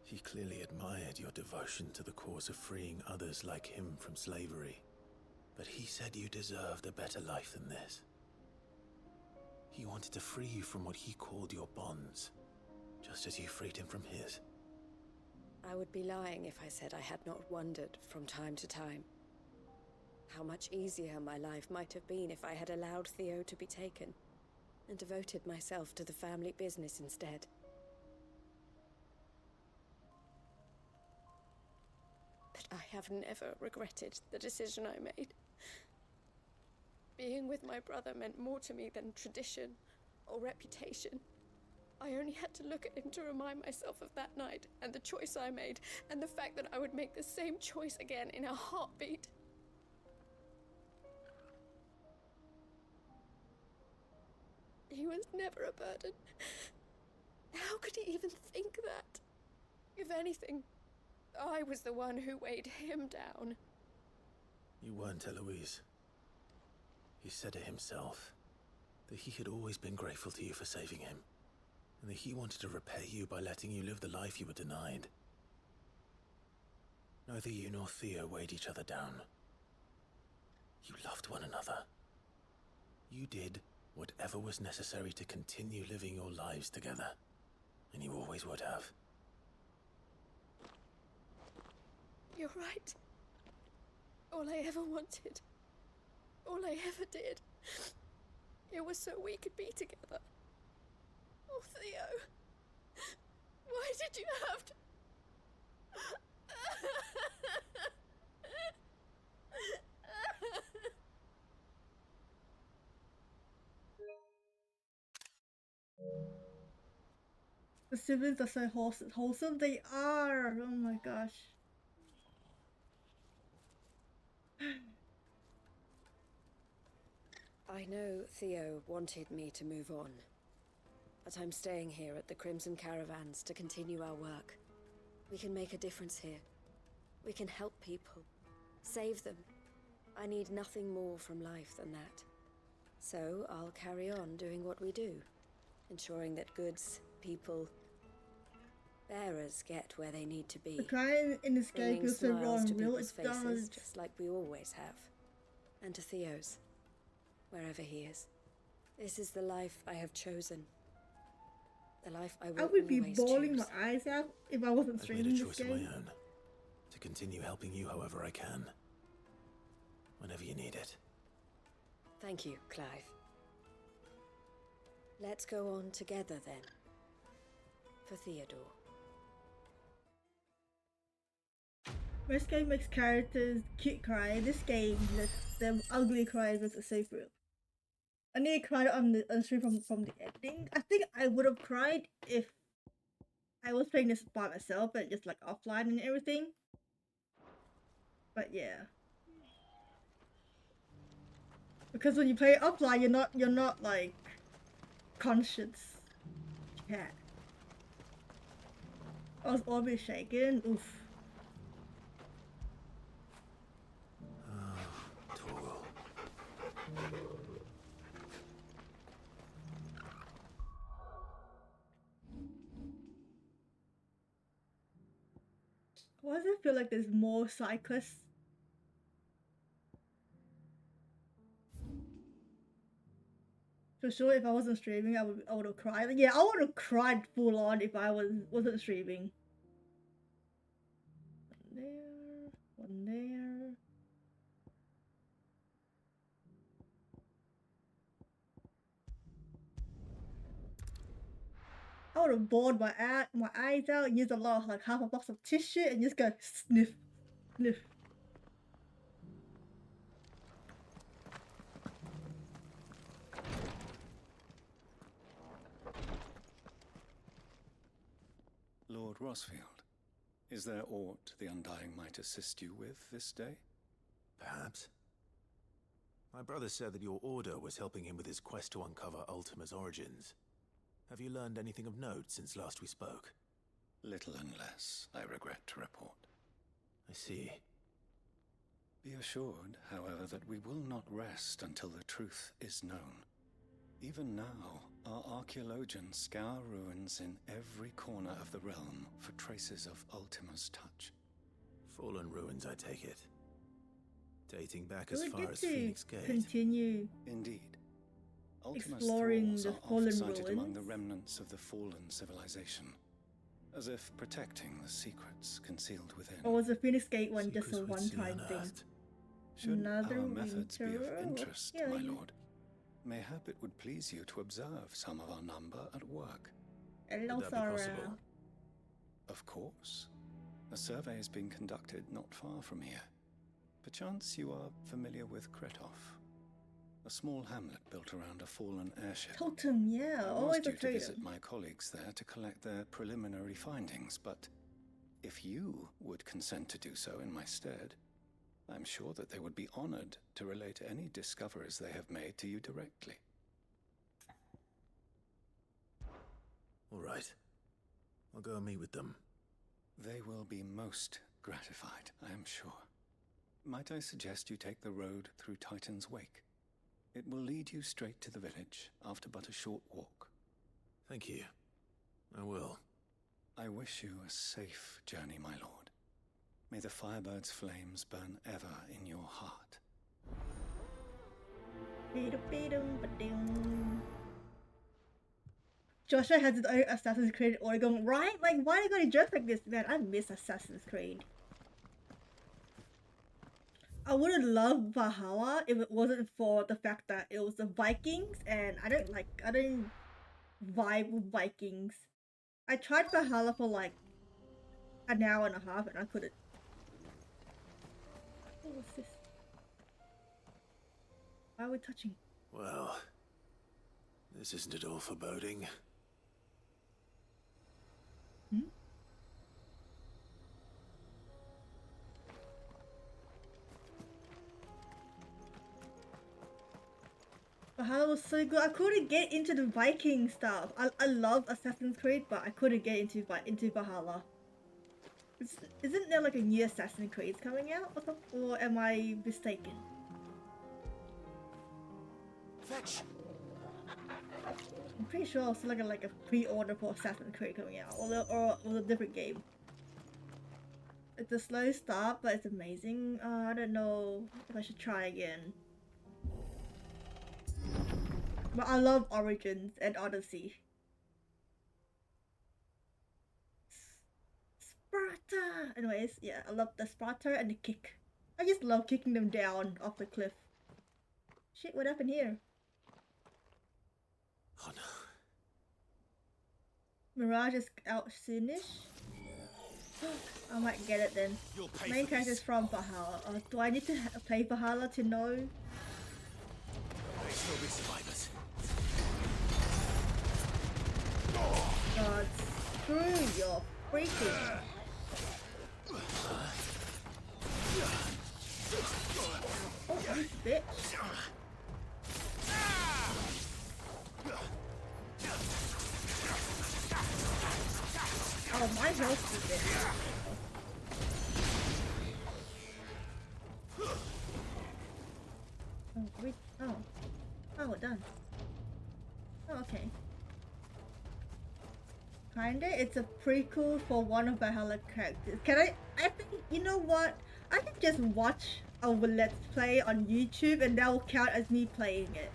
He clearly admired your devotion to the cause of freeing others like him from slavery. But he said you deserved a better life than this. He wanted to free you from what he called your bonds, just as you freed him from his. I would be lying if I said I had not wondered from time to time how much easier my life might have been if I had allowed Theo to be taken and devoted myself to the family business instead. But I have never regretted the decision I made. Being with my brother meant more to me than tradition or reputation. I only had to look at him to remind myself of that night and the choice I made and the fact that I would make the same choice again in a heartbeat. He was never a burden. How could he even think that? If anything, I was the one who weighed him down. You weren't, Eloise. He said it himself, that he had always been grateful to you for saving him, and that he wanted to repay you by letting you live the life you were denied. Neither you nor Theo weighed each other down. You loved one another. You did whatever was necessary to continue living your lives together, and you always would have. You're right. All I ever wanted, all I ever did, it was so we could be together. Oh, Theo, why did you have to... The siblings are so wholesome. They are. Oh my gosh. I know Theo wanted me to move on, but I'm staying here at the Crimson Caravans to continue our work. We can make a difference here. We can help people, save them. I need nothing more from life than that. So I'll carry on doing what we do, ensuring that goods, people, bearers get where they need to be. The crying in this game feels so wrong. To Real, people's it does. faces, just like we always have. And to Theo's, wherever he is. This is the life I have chosen. The life I will I would be always bawling choose. my eyes out if I wasn't I've made streaming a this choice of game. my own, to continue helping you however I can, whenever you need it. Thank you, Clive. Let's go on together then. For Theodore. Most game makes characters cute cry. This game lets them ugly cry with a safe room. I need to cry on the stream from the ending. I think I would have cried if I was playing this by myself, but just like offline and everything. But yeah. Because when you play it offline, you're not like conscious. Yeah. I was always shaking. Oof. Why does it feel like there's more side quests? For sure, if I wasn't streaming, I would have cried. Yeah, I would have cried full on if I wasn't streaming. One there. I would have bawled my eyes out, use a lot of like half a box of tissue, and just go sniff, sniff. Lord Rosfield. Is there aught the Undying might assist you with this day? Perhaps. My brother said that your order was helping him with his quest to uncover Ultima's origins. Have you learned anything of note since last we spoke? Little and less, I regret to report. I see. Be assured, however, that we will not rest until the truth is known. Even now, our archaeologians scour ruins in every corner of the realm for traces of Ultima's touch. Fallen ruins, I take it. Dating back Do as we far get as to Phoenix Gate. continue Indeed. Ultima's exploring thralls the are fallen oft-sighted among ruins? the remnants of the fallen civilization, as if protecting the secrets concealed within. Or was the Phoenix Gate one just a Secrets we'd see one-time thing? unearthed. Should Another our methods be of winter interest, of my healing. lord, mayhap it would please you to observe some of our number at work. Hello, Would that be Sarah. possible? Of course. A survey is being conducted not far from here. Perchance you are familiar with Kretov, a small hamlet built around a fallen airship. Totem, yeah, I was always a due to totem. visit my colleagues there to collect their preliminary findings, but if you would consent to do so in my stead, I'm sure that they would be honored to relate any discoveries they have made to you directly. All right. I'll go and meet with them. They will be most gratified, I am sure. Might I suggest you take the road through Titan's Wake? It will lead you straight to the village after but a short walk. Thank you. I will. I wish you a safe journey, my lord. May the Firebird's flames burn ever in your heart. Joshua has his own Assassin's Creed Oregon, right? Like, why are you gonna dress like this, man? I miss Assassin's Creed. I would have loved Valhalla if it wasn't for the fact that it was the Vikings, and I don't vibe with Vikings. I tried Valhalla for like an hour and a half and I couldn't. What's this? Why are we touching? Well, this isn't at all foreboding. Hmm? Valhalla was so good. I couldn't get into the Viking stuff. I love Assassin's Creed, but I couldn't get into Valhalla. Isn't there like a new Assassin's Creed coming out or something? Or am I mistaken? Fetch! I'm pretty sure I was like a pre-order for Assassin's Creed coming out, or a different game. It's a slow start, but it's amazing. I don't know if I should try again. But I love Origins and Odyssey. Sparta! Anyways, yeah, I love the Sparta and the kick. I just love kicking them down off the cliff. Shit, what happened here? Oh no. Mirage is out soonish. I might get it then. Main character is from Valhalla. Do I need to play Valhalla to know? They will be survivors. God, screw your freaking. Oh, you bitch. Oh, my health is there. Oh, wait. Oh. Oh, we're done. Oh, okay. Kinda. It's a prequel for one of Valhalla characters. I think, you know what? I can just watch a Let's Play on YouTube and that will count as me playing it.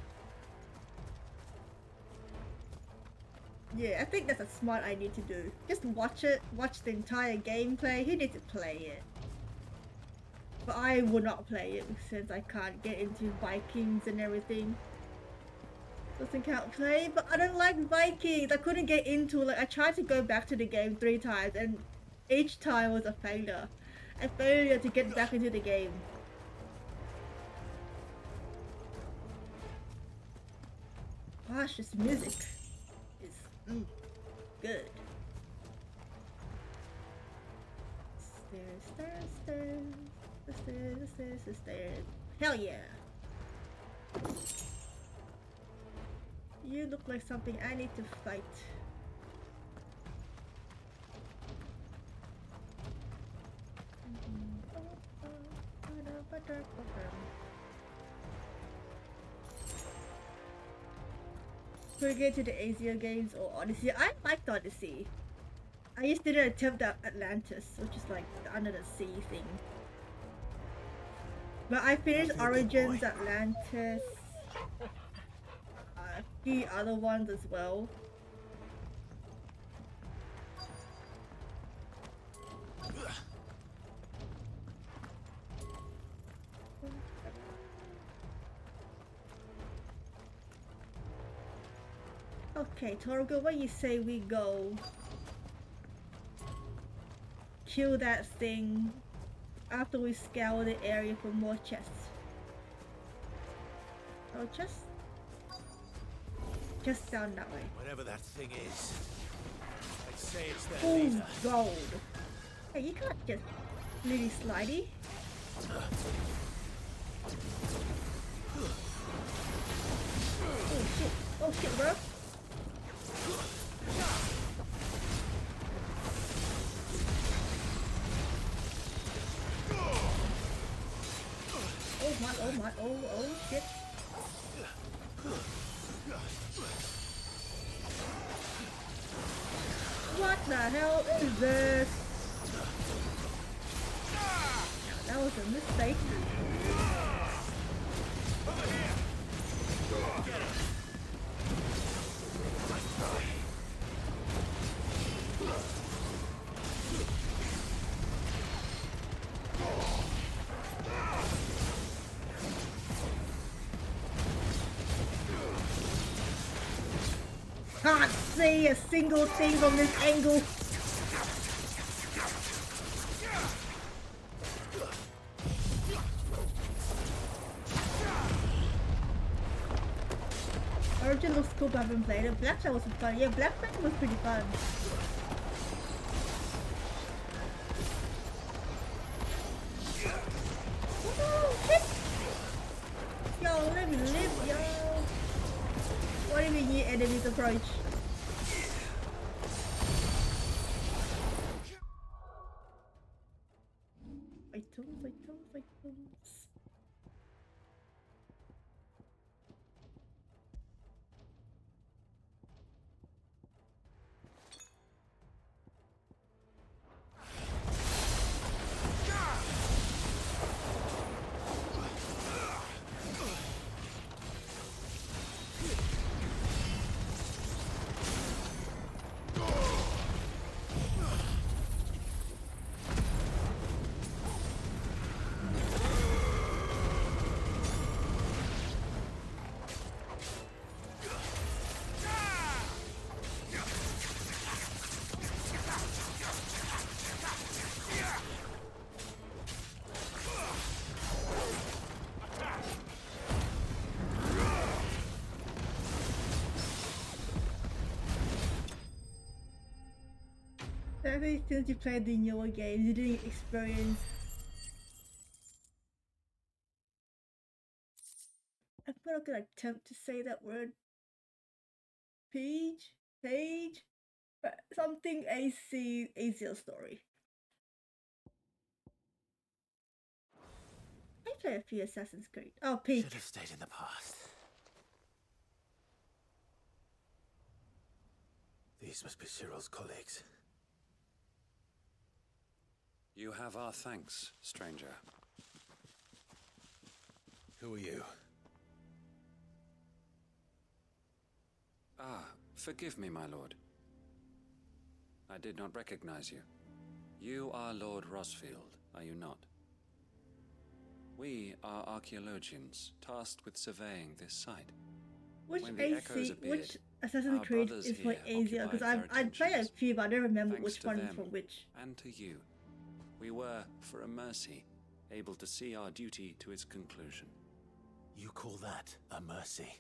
Yeah, I think that's a smart idea to do. Just watch it, watch the entire gameplay. Who needs to play it? But I will not play it since I can't get into Vikings and everything. Doesn't count play, but I don't like Vikings. I couldn't get into it. Like, I tried to go back to the game 3 times and each time was a failure. A failure to get back into the game. Gosh, this music is good. Stairs. Hell yeah! You look like something I need to fight. Should we get to the Asia games or Odyssey? I liked Odyssey. I just didn't attempt Atlantis, which is like the under the sea thing. But I finished Origins, Atlantis, a few other ones as well. Okay, Torgo, what you say we go kill that thing after we scour the area for more chests? Oh, just down that way. Whatever that thing is, I'd say it's their Ooh, leader. gold. Hey, you can't just really slidey. Oh shit, bro. Oh shit. What the hell is this? That was a mistake. Can't see a single thing from this angle. Origin looks cool, but I haven't played it. Black Flag was fun. Yeah, Black Flag was pretty fun. Oh shit! Yo, let me live, yo. What do you mean you enemies approach? Items. I think since you played the newer games, you didn't experience. I'm not gonna attempt to say that word. Page, but something Asia story. I played a few Assassin's Creed. Oh, Peak. Should have stayed in the past. These must be Cyril's colleagues. You have our thanks, stranger. Who are you? Ah, forgive me, my lord. I did not recognize you. You are Lord Rosfield, are you not? We are archaeologians, tasked with surveying this site. Which Assassin's Creed is for Asia? Because I'd played a few, but I don't remember which one is from which. And to you. We were, for a mercy, able to see our duty to its conclusion. You call that a mercy?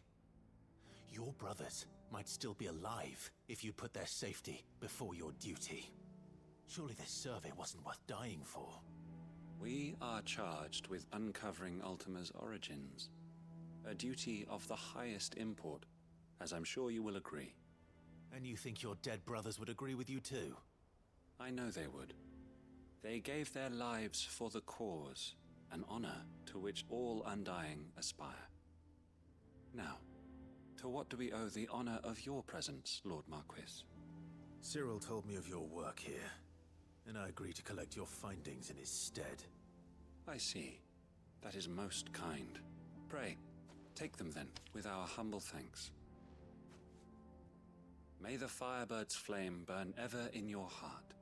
Your brothers might still be alive if you put their safety before your duty. Surely this survey wasn't worth dying for. We are charged with uncovering Ultima's origins. A duty of the highest import, as I'm sure you will agree. And you think your dead brothers would agree with you too? I know they would. They gave their lives for the cause, an honor to which all Undying aspire. Now, to what do we owe the honor of your presence, Lord Marquis? Cyril told me of your work here, and I agreed to collect your findings in his stead. I see. That is most kind. Pray, take them then, with our humble thanks. May the Firebird's flame burn ever in your heart,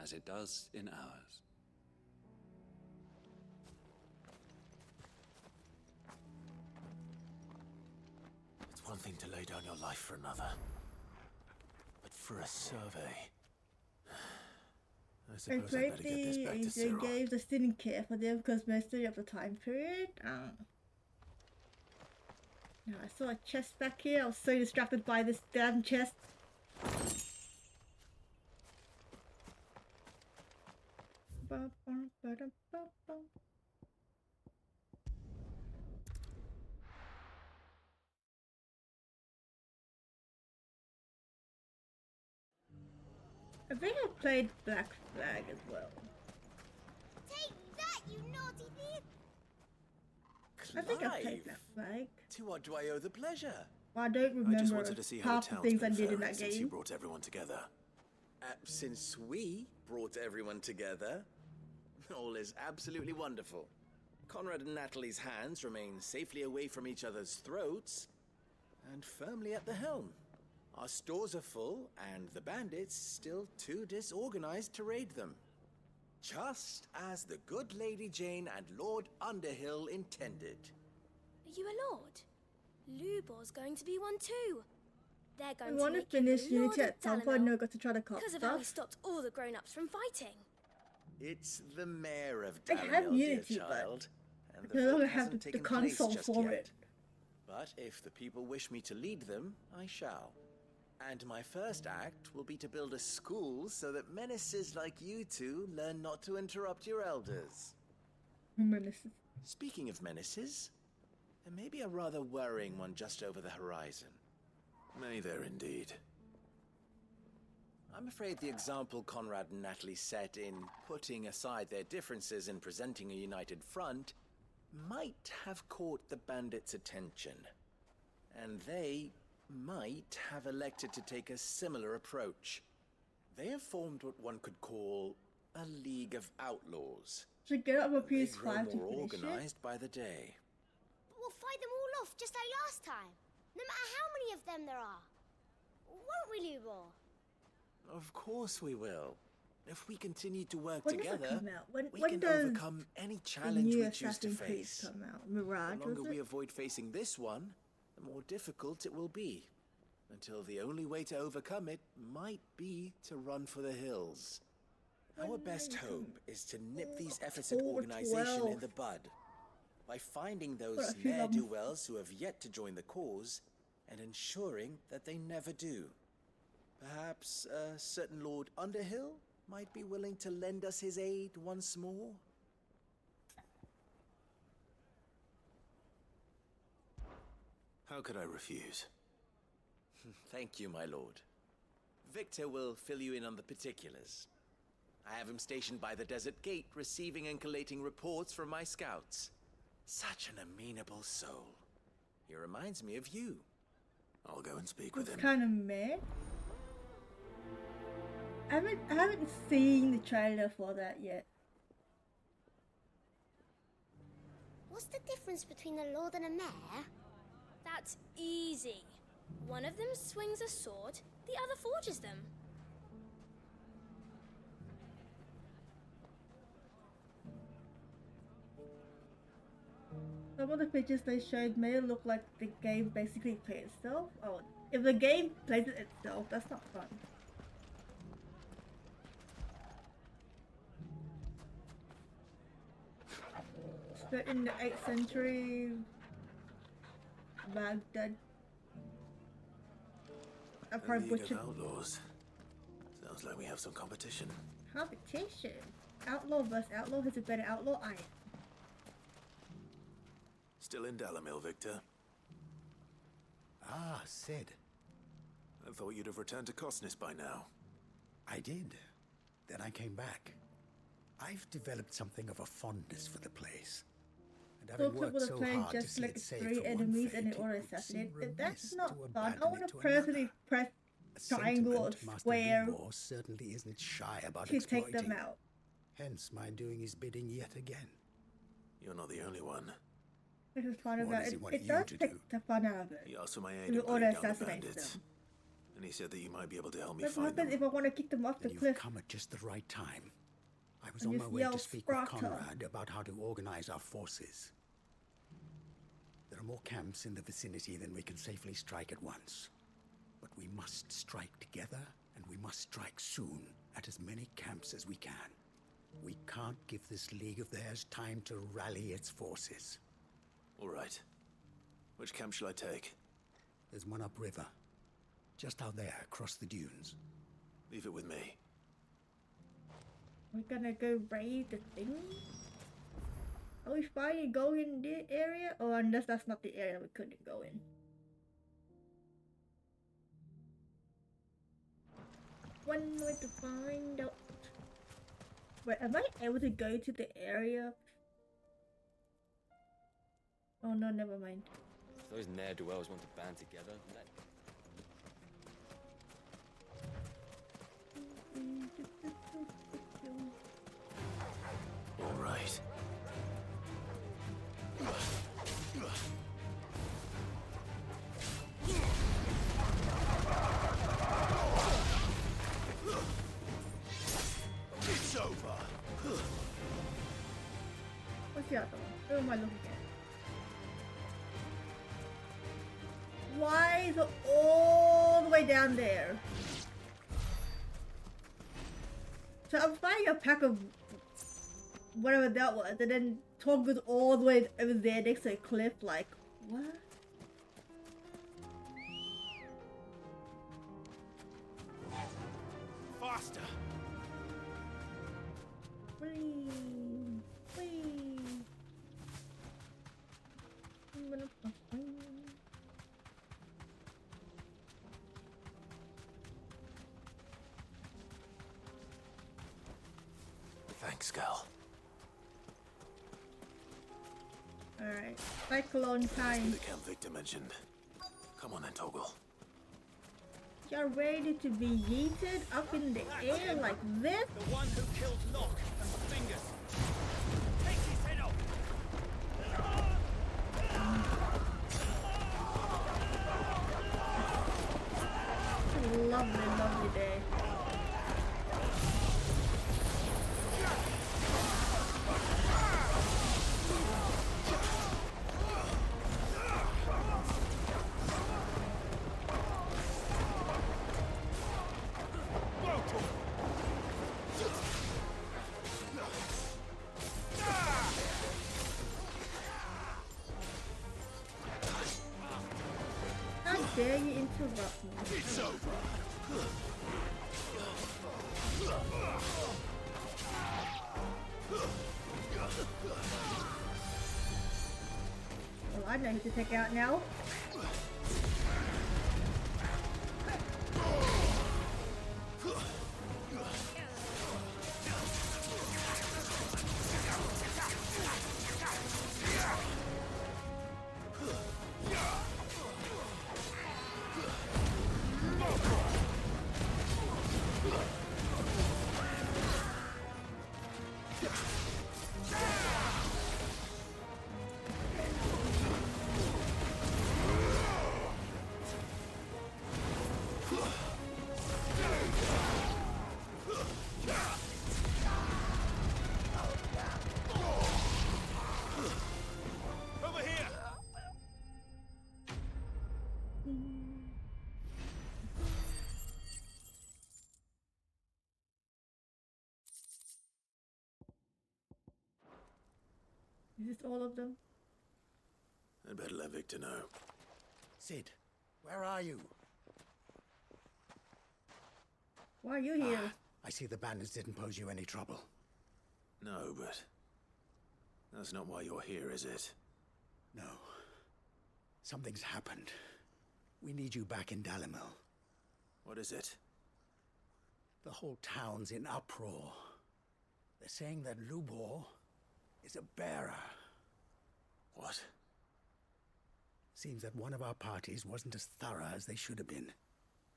as it does in ours. It's one thing to lay down your life for another, but for a survey... I suppose I better get this back to Cyril. Games just didn't care for them because mostly of the time period. Now I saw a chest back here. I was so distracted by this damn chest. I think I played Black Flag as well. Take that, you naughty thief! I think I played Black Flag. To what do I owe the pleasure? Well, I don't remember I just wanted to see how half the the town's things I been did in faring that since you game. brought everyone together. Since we brought everyone together, all is absolutely wonderful. Conrad and Natalie's hands remain safely away from each other's throats and firmly at the helm. Our stores are full, and the bandits still too disorganized to raid them. Just as the good Lady Jane and Lord Underhill intended. Are you a lord? Lubor's going to be one too. They're I going to want to make him finish the Lord Unity of at some point. Dalamel No, got to try to cop because of how he stuff. stopped all the grown-ups from fighting. It's the mayor of I have Dalamel, dear Unity, child, and I no longer vote have hasn't the taken place console just for yet. it. But if the people wish me to lead them, I shall. And my first act will be to build a school so that menaces like you two learn not to interrupt your elders. Menaces. Speaking of menaces, there may be a rather worrying one just over the horizon. May there indeed. I'm afraid the example Conrad and Natalie set in putting aside their differences and presenting a united front might have caught the bandits' attention. And they might have elected to take a similar approach. They have formed what one could call a League of Outlaws. Should get up a They PS5 grow to more finish it. organized by the day. But we'll fight them all off just like last time. No matter how many of them there are. Won't we, Lubor? Of course we will. If we continue to work When does it together, come out? When we can does overcome any the challenge new we choose to Assassin's Creed face. come out? Mirage, The longer was we it? avoid facing this one, the more difficult it will be. Until the only way to overcome it might be to run for the hills. Our best hope is to nip these efforts at October organization 12th. in the bud. By finding Got those a few months. ne'er-do-wells who have yet to join the cause, and ensuring that they never do. Perhaps a certain Lord Underhill might be willing to lend us his aid once more? How could I refuse? Thank you, my lord. Victor will fill you in on the particulars. I have him stationed by the desert gate, receiving and collating reports from my scouts. Such an amenable soul. He reminds me of you. I'll go and speak with It's him. kind of meh. I haven't seen the trailer for that yet. What's the difference between a lord and a mayor? That's easy. One of them swings a sword, the other forges them. Some of the pictures they showed may look like the game basically plays itself. Oh, if the game plays it itself, that's not fun. Set in the 8th century Baghdad. I A probably League of butchered. Outlaws. Sounds like we have some competition. Competition. Outlaw vs. outlaw. Who's a better outlaw? I am. Still in Dalamil, Victor? Ah, Sid. I thought you'd have returned to Cosnis by now. I did. Then I came back. I've developed something of a fondness for the place. And having worked so hard to see it safe for one enemies fate, and or it would assassinate. seem That's remiss not to fun. abandon I want it to to personally press A triangle or sentiment square Master Lumor certainly isn't shy about to take exploiting. them out. Hence my doing his bidding yet again. You're not the only one. This is fun What about does he it. want It you does to take the fun out of it. He asked for my aid If in you putting auto down the assassinate bandits. them. And he said that you might be able to help me What find happens them. if I want to kick them off the Then cliff? you've come at just the right time. I was And on just my way yell to speak with Sparta. Conrad about how to organize our forces. There are more camps in the vicinity than we can safely strike at once. But we must strike together, and we must strike soon at as many camps as we can. We can't give this league of theirs time to rally its forces. All right. Which camp shall I take? There's one upriver. Just out there, across the dunes. Leave it with me. We're gonna go raid the thing? Are we finally going in this area? Or unless that's not the area we couldn't go in. One way to find out. Wait, am I able to go to the area? Oh no, never mind. If those ne'er-do-wells want to band together, let All right. It's over. What's the other one? Who am I looking at? Why is it all the way down there? So I'm finding a pack of whatever that was, and then Tom goes all the way over there next to a cliff, like, what? Faster. Whee! Whee! Thanks, Gal. Alright, cyclone time. The camp Victor mentioned. Come on then, Toggle. You're ready to be yeeted up in the air like this? The one who killed Locke and Fingers. Take his head off. Lovely, lovely day. How dare you interrupt me? It's over. Well, I know who to take out now. Over here. Is this all of them? I'd better let Victor know. Sid, where are you? Why are you here? I see the bandits didn't pose you any trouble. No, but that's not why you're here, is it? No. Something's happened. We need you back in Dalimil. What is it? The whole town's in uproar. They're saying that Lubor is a bearer. What? Seems that one of our parties wasn't as thorough as they should have been.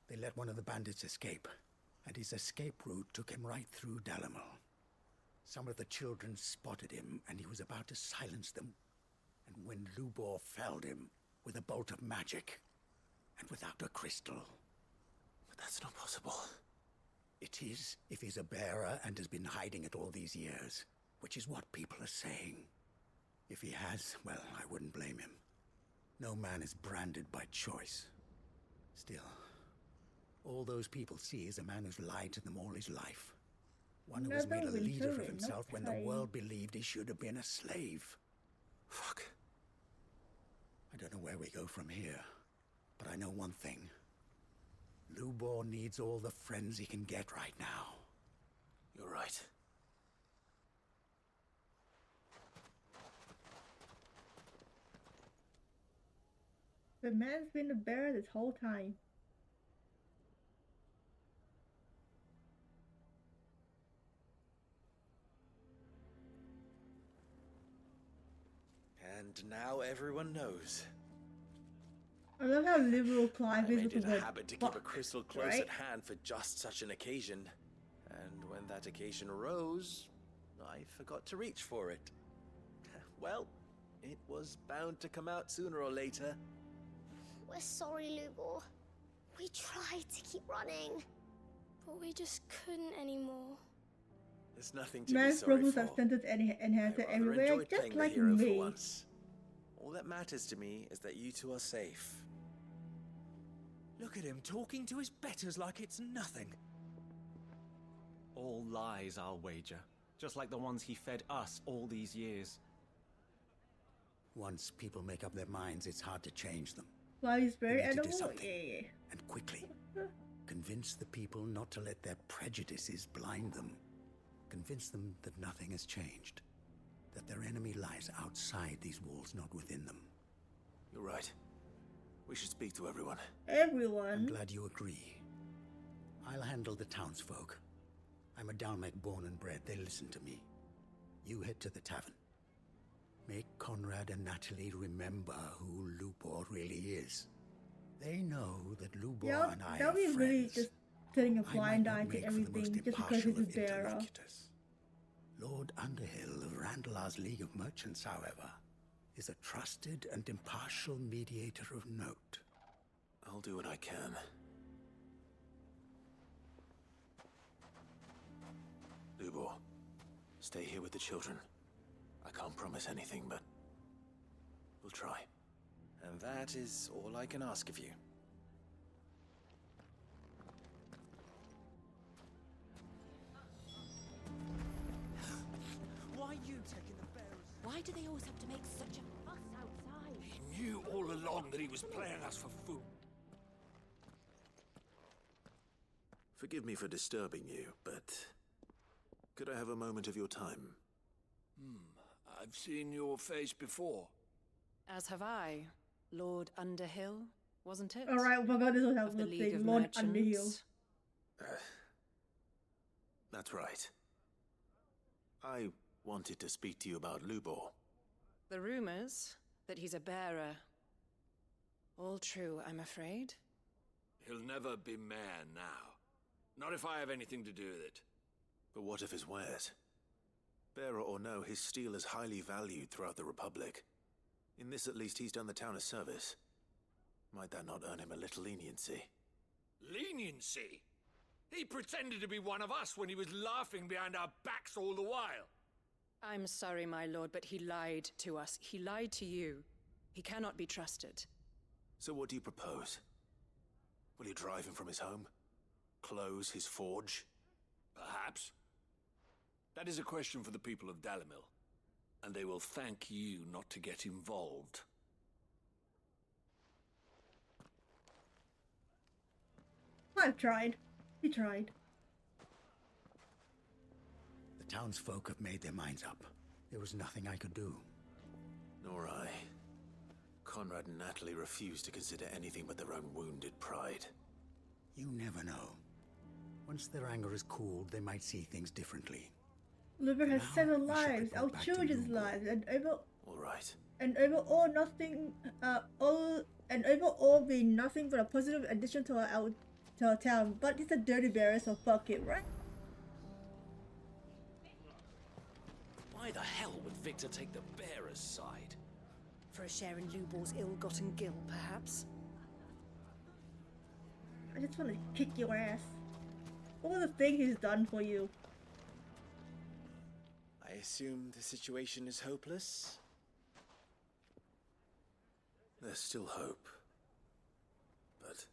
They let one of the bandits escape, and his escape route took him right through Dalimil. Some of the children spotted him, and he was about to silence them. And when Lubor felled him with a bolt of magic, and without a crystal. But that's not possible. It is, if he's a bearer and has been hiding it all these years, which is what people are saying. If he has, well, I wouldn't blame him. No man is branded by choice. Still, all those people see is a man who's lied to them all his life. One who was made a leader of himself when the world believed he should have been a slave. Fuck. I don't know where we go from here, but I know one thing. Lubor needs all the friends he can get right now. You're right. The man's been a bear this whole time. And now everyone knows. I love how liberal Clive is I with made the it a word habit to fuck, keep a crystal close right? at hand for just such an occasion. And when that occasion arose, I forgot to reach for it. Well, it was bound to come out sooner or later. We're sorry, Lubor. We tried to keep running, but we just couldn't anymore. There's nothing to be Man's sorry problems for. are centered and enhanced I everywhere, enjoyed just playing the like hero me. for once. All that matters to me is that you two are safe. Look at him talking to his betters like it's nothing. All lies, I'll wager. Just like the ones he fed us all these years. Once people make up their minds, it's hard to change them. Clive is very We need to do animal. something. Yeah. And quickly. Convince the people not to let their prejudices blind them. Convince them that nothing has changed. That their enemy lies outside these walls, not within them. You're right. We should speak to everyone. Everyone. I'm glad you agree. I'll handle the townsfolk. I'm a Dalmek born and bred. They listen to me. You head to the tavern. Make Conrad and Natalie remember who Lubor really is. They know that Lubor and I are that was really friends. just turning a I blind might eye not to make for the most everything just because impartial he's a of bearer. interlocutors. Lord Underhill of Randalar's League of Merchants, however, is a trusted and impartial mediator of note. I'll do what I can. Lubor, stay here with the children. I can't promise anything, but we'll try. And that is all I can ask of you. Why are you taking the bearers? Why do they always have to make such a fuss outside? He knew all along that he was playing us for food. Forgive me for disturbing you, but could I have a moment of your time? I've seen your face before. As have I. Lord Underhill, wasn't it? Alright, oh my god, this was Of the helpful League thing. of Lord Underhill. Merchants. That's right. I wanted to speak to you about Lubor. The rumors that he's a bearer. All true, I'm afraid. He'll never be mayor now. Not if I have anything to do with it. But what of his wares? Bearer or no, his steel is highly valued throughout the Republic. In this, at least, he's done the town a service. Might that not earn him a little leniency? Leniency? He pretended to be one of us when he was laughing behind our backs all the while. I'm sorry, my lord, but he lied to us. He lied to you. He cannot be trusted. So what do you propose? Will you drive him from his home? Close his forge? Perhaps. That is a question for the people of Dalimil. And they will thank you not to get involved. I've tried. He tried. The townsfolk have made their minds up. There was nothing I could do. Nor I. Conrad and Natalie refused to consider anything but their own wounded pride. You never know. Once their anger is cooled, they might see things differently. Luber has 7 lives, our children's lives, and over. All right. And overall, nothing. Overall, being nothing but a positive addition to our town. But it's a dirty bear, so fuck it, right? Why the hell would Victor take the bearer's side? For a share in Lubor's ill-gotten gil, perhaps? I just want to kick your ass. All the things he's done for you. I assume the situation is hopeless? There's still hope. But...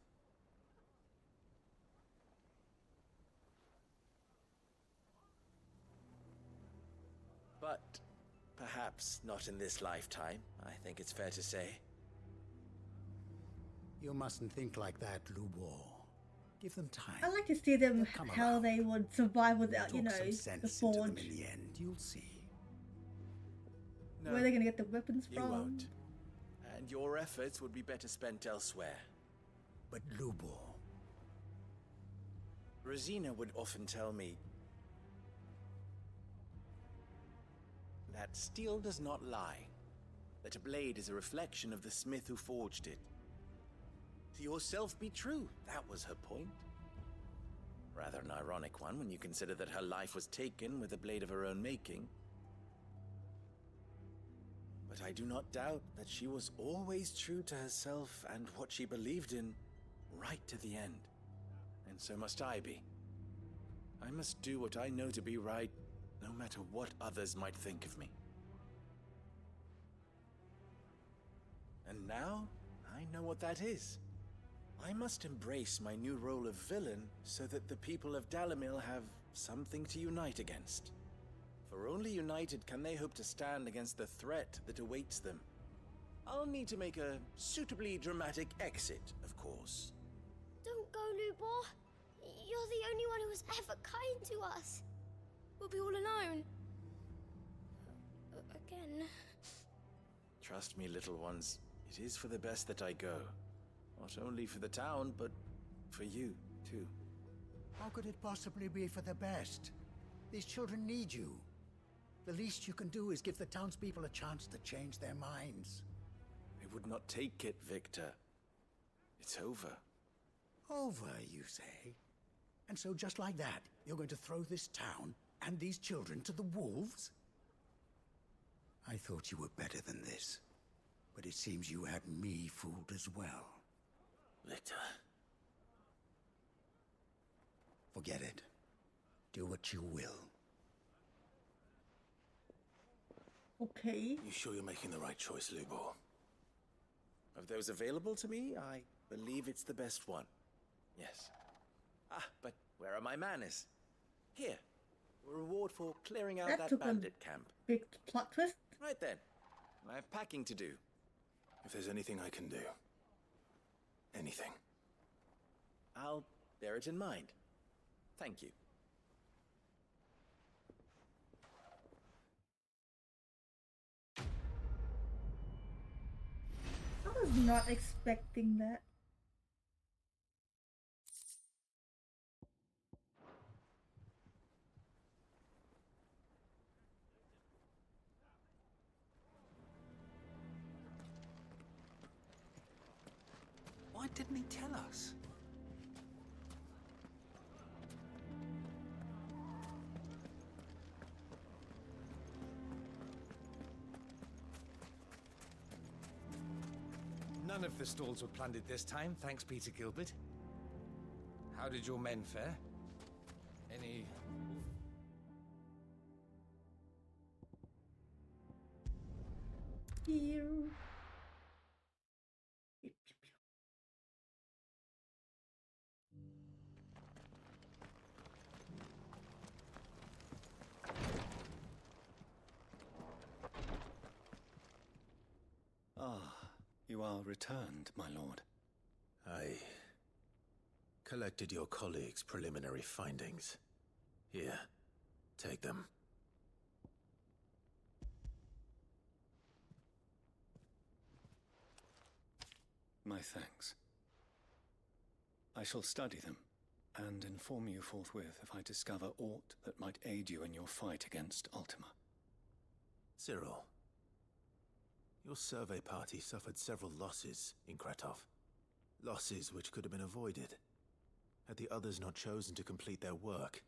But perhaps not in this lifetime, I think it's fair to say. You mustn't think like that, Lubor. Give them time. I like to see them how they would survive without, you know, the forge. In the end, you'll see. No, where are they gonna get the weapons from? You won't. And your efforts would be better spent elsewhere. But Lubor... Rosina would often tell me that steel does not lie, that a blade is a reflection of the smith who forged it. To yourself be true, that was her point. Rather an ironic one when you consider that her life was taken with a blade of her own making. But I do not doubt that she was always true to herself and what she believed in, right to the end. And so must I be. I must do what I know to be right, no matter what others might think of me. And now, I know what that is. I must embrace my new role of villain so that the people of Dalamil have something to unite against. For only united can they hope to stand against the threat that awaits them. I'll need to make a suitably dramatic exit, of course. Don't go, Lubor. You're the only one who was ever kind to us. We'll be all alone. Again. Trust me, little ones. It is for the best that I go. Not only for the town, but for you, too. How could it possibly be for the best? These children need you. The least you can do is give the townspeople a chance to change their minds. I would not take it, Victor. It's over. Over, you say? And so just like that, you're going to throw this town and these children to the wolves? I thought you were better than this. But it seems you had me fooled as well. Victor. Forget it. Do what you will. Okay. You sure you're making the right choice, Lubor? Of those available to me, I believe it's the best one. Yes. Ah, but where are my manners? Here. A reward for clearing out that bandit camp. Big plot twist. Right then. I have packing to do. If there's anything I can do. Anything. I'll bear it in mind. Thank you. I was not expecting that. Why didn't he tell us? None of the stalls were plundered this time, thanks Peter Gilbert. How did your men fare? Any... Here. You are returned, my lord. I collected your colleagues' preliminary findings. Here, take them. My thanks. I shall study them, and inform you forthwith if I discover aught that might aid you in your fight against Ultima. Cyril, your survey party suffered several losses in Kretov. Losses which could have been avoided, had the others not chosen to complete their work,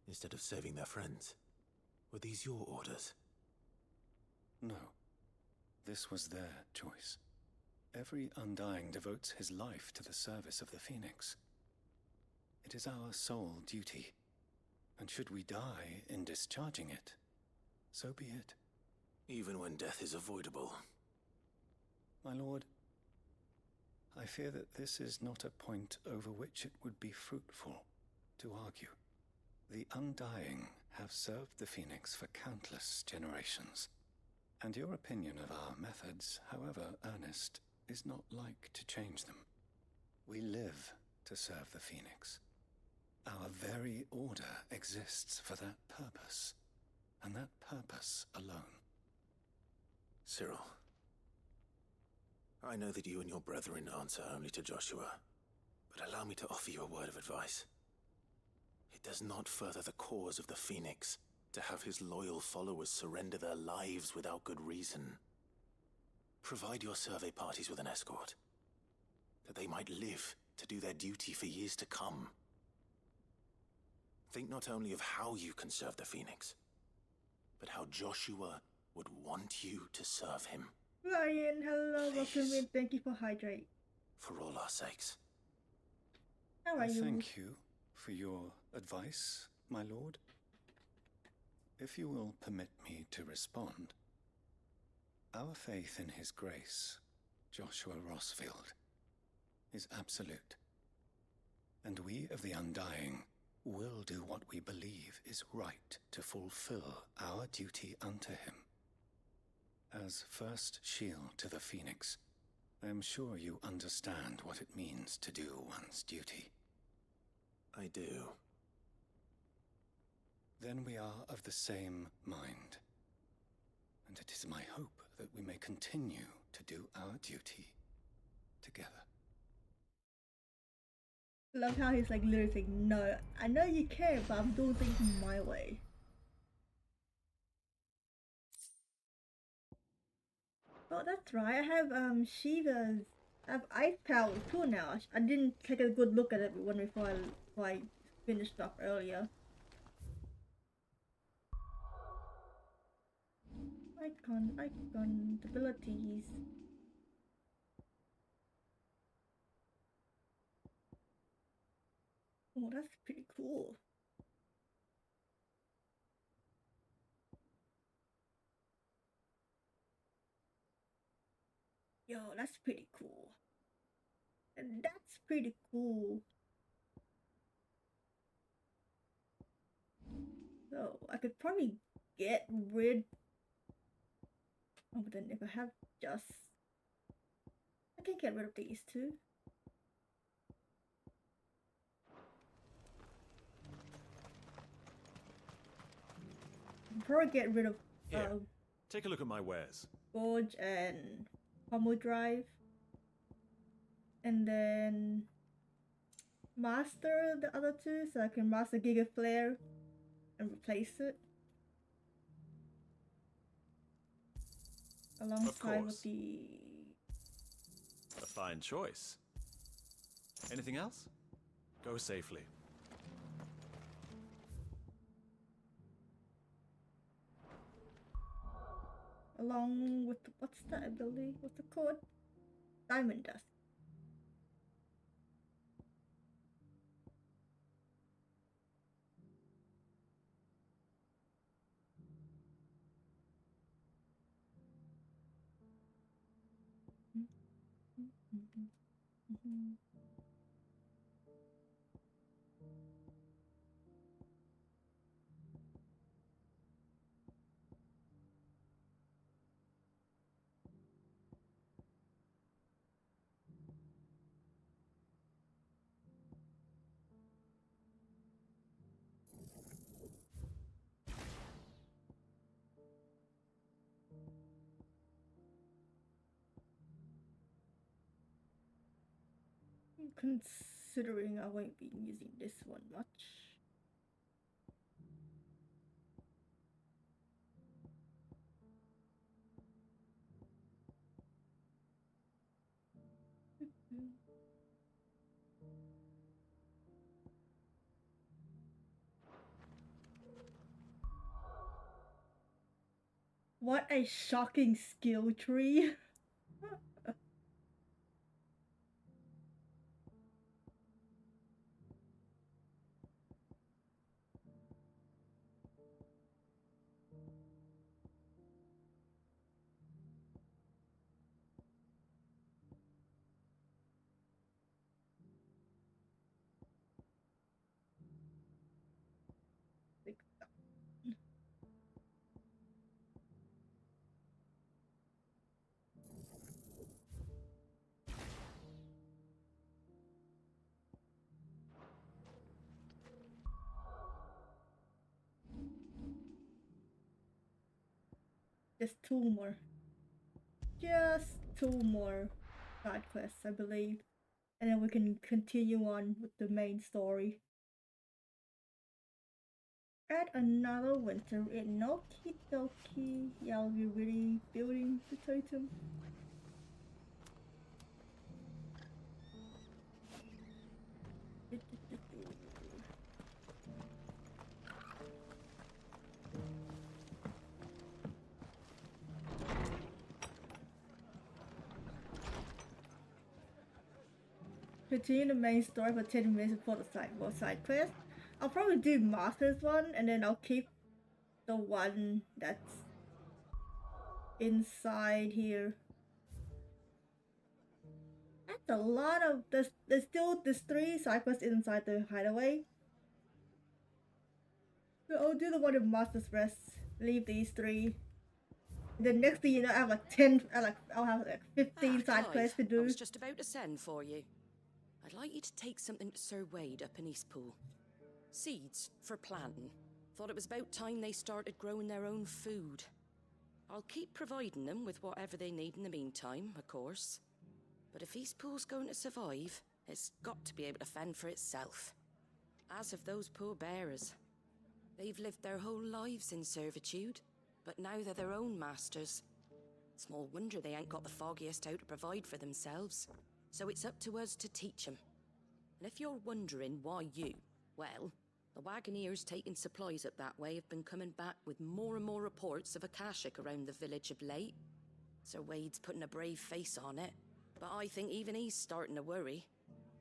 instead of saving their friends. Were these your orders? No. This was their choice. Every Undying devotes his life to the service of the Phoenix. It is our sole duty, and should we die in discharging it, so be it. Even when death is avoidable. My lord, I fear that this is not a point over which it would be fruitful to argue. The Undying have served the Phoenix for countless generations, and your opinion of our methods, however earnest, is not like to change them. We live to serve the Phoenix. Our very order exists for that purpose, and that purpose alone. Cyril, I know that you and your brethren answer only to Joshua, but allow me to offer you a word of advice. It does not further the cause of the Phoenix to have his loyal followers surrender their lives without good reason. Provide your survey parties with an escort, that they might live to do their duty for years to come. Think not only of how you can serve the Phoenix, but how Joshua would want you to serve him. Ryan, hello, welcome in. Thank you for hydrate. For all our sakes. How are I you? thank you for your advice, my lord. If you will permit me to respond, our faith in his grace, Joshua Rosfield, is absolute. And we of the Undying will do what we believe is right to fulfill our duty unto him. As first shield to the Phoenix, I am sure you understand what it means to do one's duty. I do. Then we are of the same mind. And it is my hope that we may continue to do our duty together. Love how he's like literally saying, no, I know you care, but I'm doing things my way. Oh, that's right. I have Shiva's. I have ice power too now. I didn't take a good look at it before I finished off earlier. Icon abilities. Oh, that's pretty cool. Yo, that's pretty cool. And that's pretty cool. So, I could probably get rid... Oh, but then if I have just... I can get rid of these two. Probably get rid of... Take a look at my wares. Forge and Pommel Drive. And then... Master the other two, so I can master Giga Flare and replace it. Alongside with the... A fine choice. Anything else? Go safely. Along with... What's that ability? What's it called? Diamond Dust. considering I won't be using this one much. What a shocking skill tree. Just two more side quests, I believe, and then we can continue on with the main story. Add another winter in Okie dokie. Yeah, I'll be really building the totem. Continue the main story for 10 minutes before the side quest. I'll probably do Master's one, and then I'll keep the one that's inside here. That's a lot of there's still 3 side quests inside the hideaway. So I'll do the one in Master's Rest. Leave these 3. The next thing you know, I have like 10. I'll have like 15 side quests to do. I was just about to send for you. I'd like you to take something to Sir Wade up in Eastpool. Seeds for planting. Thought it was about time they started growing their own food. I'll keep providing them with whatever they need in the meantime, of course. But if Eastpool's going to survive, it's got to be able to fend for itself. As of those poor bearers. They've lived their whole lives in servitude, but now they're their own masters. Small wonder they ain't got the foggiest how to provide for themselves. So it's up to us to teach them. And if you're wondering why well, the wagoneers taking supplies up that way have been coming back with more and more reports of Akashic around the village of late. Sir Wade's putting a brave face on it, but I think even he's starting to worry.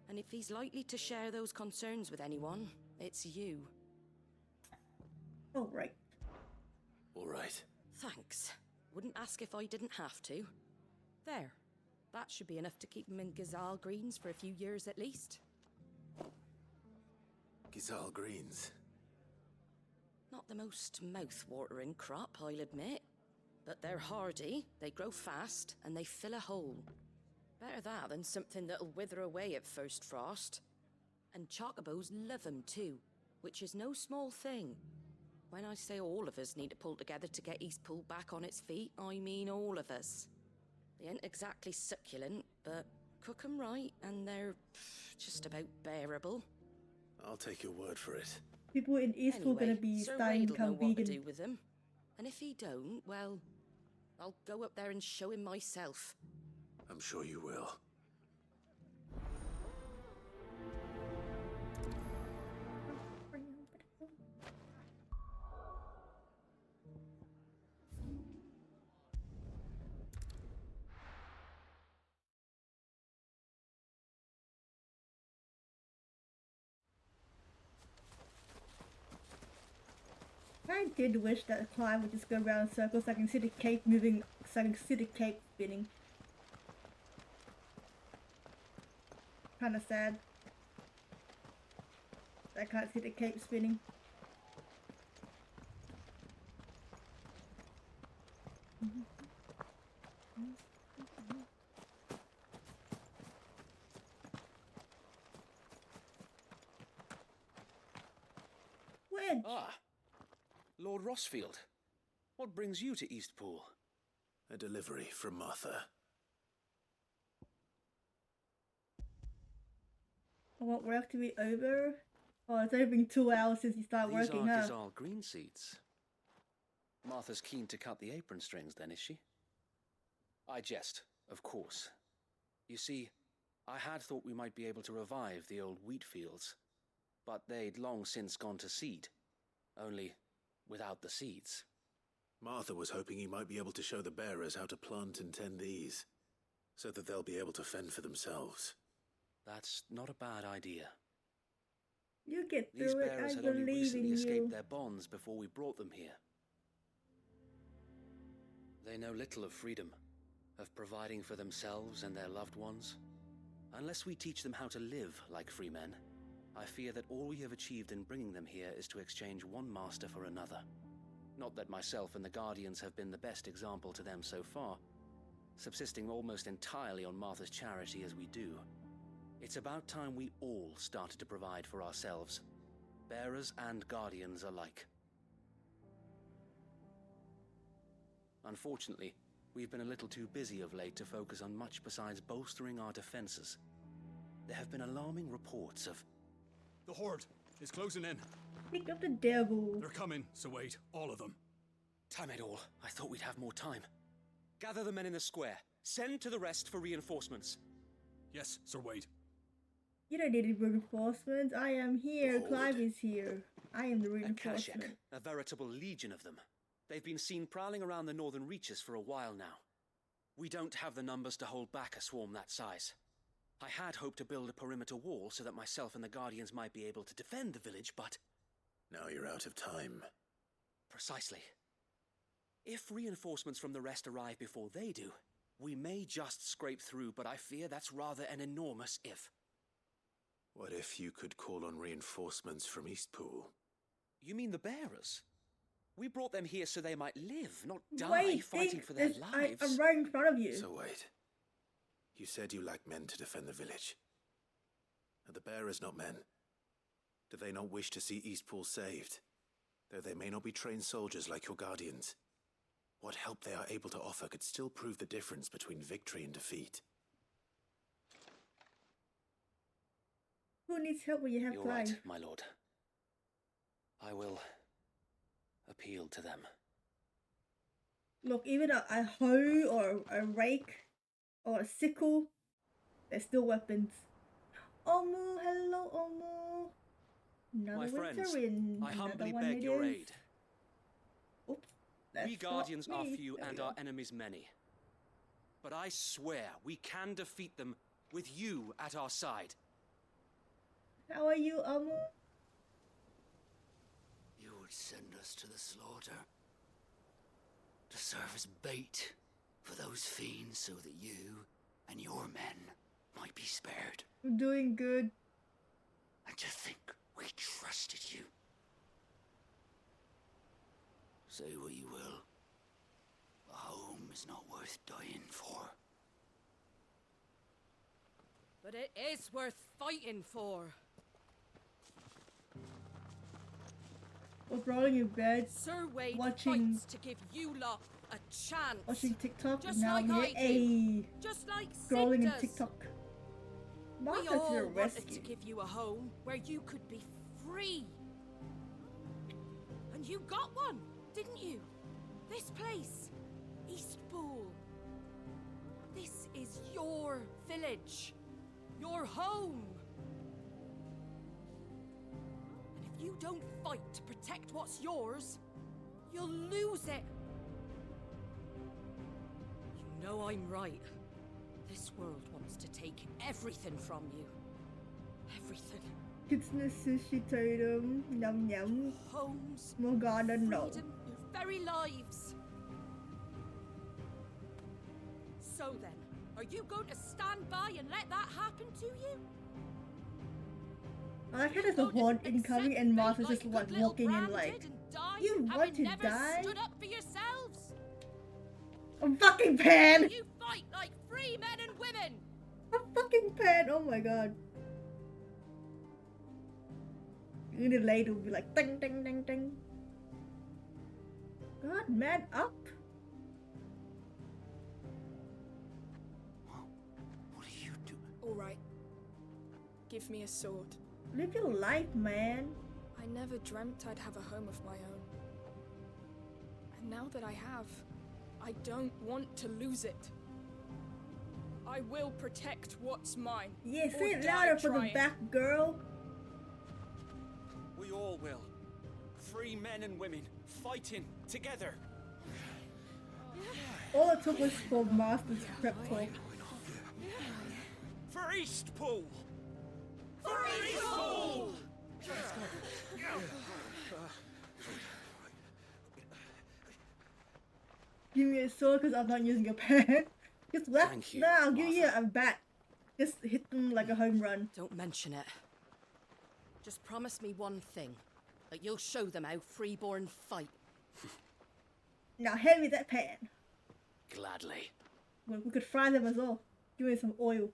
And if he's likely to share those concerns with anyone, it's you. All right. All right. Thanks. Wouldn't ask if I didn't have to. There. That should be enough to keep him in Gazal Greens for a few years at least. Gazal Greens? Not the most mouth-watering crop, I'll admit. But they're hardy, they grow fast, and they fill a hole. Better that than something that'll wither away at first frost. And chocobos love 'em too, which is no small thing. When I say all of us need to pull together to get Eastpool back on its feet, I mean all of us. They ain't exactly succulent, but cook 'em right, and they're just about bearable. I'll take your word for it. People in Eastpool Anyway, gonna be Sir starting Wade to will know become what to vegan. do with them. And if he don't, well, I'll go up there and show him myself. I'm sure you will. I did wish that Clive would just go around in circles so I can see the cape moving, so I can see the cape spinning. Kinda sad. I can't see the cape spinning. Wedge! Ah, Lord Rosfield. What brings you to Eastpool? A delivery from Martha. I want work to be over. Oh, it's only been 2 hours since you started working, huh? These are Gizal green seeds. Martha's keen to cut the apron strings then, is she? I jest, of course. You see, I had thought we might be able to revive the old wheat fields, but they'd long since gone to seed, only without the seeds. Martha was hoping you might be able to show the bearers how to plant and tend these, so that they'll be able to fend for themselves. That's not a bad idea. You get These through it, bearers I had only believe recently in escaped you. their bonds before we brought them here. They know little of freedom, of providing for themselves and their loved ones. Unless we teach them how to live like free men, I fear that all we have achieved in bringing them here is to exchange one master for another. Not that myself and the Guardians have been the best example to them so far, subsisting almost entirely on Martha's charity as we do. It's about time we all started to provide for ourselves, bearers and Guardians alike. Unfortunately, we've been a little too busy of late to focus on much besides bolstering our defenses. There have been alarming reports of... The Horde is closing in. Pick up the devil. They're coming, so wait, all of them. Damn it all, I thought we'd have more time. Gather the men in the square. Send to the rest for reinforcements. Yes, Sir Wade. You don't need reinforcements. I am here. Clive is here. I am the reinforcement. A veritable legion of them. They've been seen prowling around the northern reaches for a while now. We don't have the numbers to hold back a swarm that size. I had hoped to build a perimeter wall so that myself and the Guardians might be able to defend the village, but... Now you're out of time. Precisely. If reinforcements from the rest arrive before they do, we may just scrape through, but I fear that's rather an enormous if. What if you could call on reinforcements from Eastpool? You mean the bearers? We brought them here so they might live, not die fighting for their lives. I'm right in front of you. So wait. You said you lack men to defend the village. Are the bearers not men? Do they not wish to see Eastpool saved? Though they may not be trained soldiers like your Guardians. What help they are able to offer could still prove the difference between victory and defeat. Who needs help when you have You're Clive? right, my lord. I will appeal to them. Look, even a hoe or a rake or a sickle, they're still weapons. Omu, hello Omu. Another My friends, Winterin. I humbly Another beg your aid. Oops, We Guardians are few There and we our go. enemies many. But I swear we can defeat them with you at our side. How are you, Omu? You would send us to the slaughter, to serve as bait for those fiends so that you and your men might be spared. I'm doing good. And to think we trusted you. Say what you will, a home is not worth dying for. But it is worth fighting for. Was rolling in bed, Sir Wade watching fights to give you lot a chance. watching TikTok, Just and now like I'm I here, did. Just like scrolling Sid in does. TikTok. We Martha to all the wanted rescue. to give you a home where you could be free. And you got one, didn't you? This place, Eastpool. This is your village, your home. And if you don't fight to protect what's yours, you'll lose it. You know I'm right. This world wants to take everything from you. Everything. Kitsune sushi totem, yum yum. Homes, Morgana, no. freedom, your very lives. So then, are you going to stand by and let that happen to you? I like how there's a horde incoming and Martha's just like walking in like, you want to never die? stood up for yourselves? A fucking pan! You fight like free men and women! A fucking pan! Oh my god. And then later will be like, ding ding ding ding. God, man up! What are you doing? Alright. give me a sword. Live your life, man. I never dreamt I'd have a home of my own. And now that I have, I don't want to lose it. I will protect what's mine. Yeah, say it louder for the back, girl. We all will. Free men and women, fighting together. All it took was for Master's prep talk. For Eastpool! For Eastpool! Give me a sword because I'm not using a pen. Just left. Thank you, No, I'll give you a bat. Just hit them like a home run. Don't mention it. Just promise me one thing. That you'll show them how freeborn fight. Now hand me that pan. Gladly. Well, we could fry them as well. Give me some oil.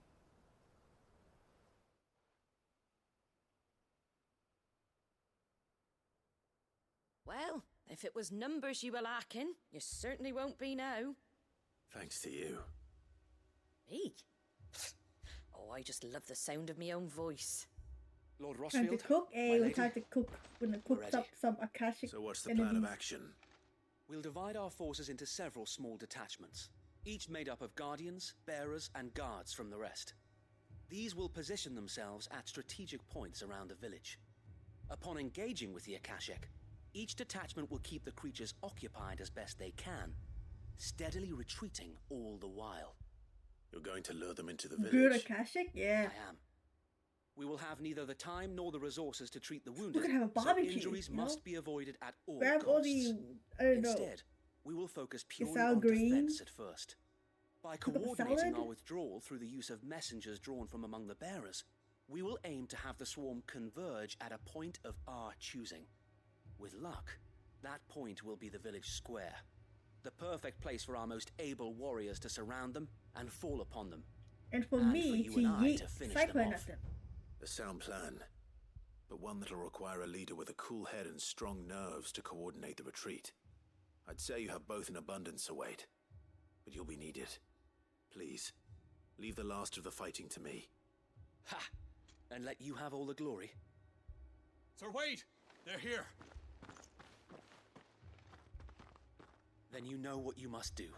Well, if it was numbers you were lacking, you certainly won't be now. Thanks to you. Me? Oh, I just love the sound of my own voice. Lord Time to Rosfield, cook? my We're lady, trying to cook. We're gonna cook ready. up some Akashic. So what's the plan of enemies. action? we'll divide our forces into several small detachments, each made up of guardians, bearers, and guards from the rest. These will position themselves at strategic points around the village. Upon engaging with the Akashic, each detachment will keep the creatures occupied as best they can, steadily retreating all the while. You're going to lure them into the village? Good Akashic? Yeah. I am. We will have neither the time nor the resources to treat the We wounded, could have a barbecue, so injuries you know? must be avoided at all Grab costs. all the, I don't know. Instead, we will focus purely sour on green. defense at first. By Cook up a coordinating salad. our withdrawal through the use of messengers drawn from among the bearers, we will aim to have the swarm converge at a point of our choosing. With luck, that point will be the village square, the perfect place for our most able warriors to surround them and fall upon them. And for And me for you to and I yeet to finish cyclone them at off. them. A sound plan, but one that'll require a leader with a cool head and strong nerves to coordinate the retreat. I'd say you have both in abundance, Await, but you'll be needed. Please, leave the last of the fighting to me. Ha! And let you have all the glory. Sir Wade! They're here! Then you know what you must do.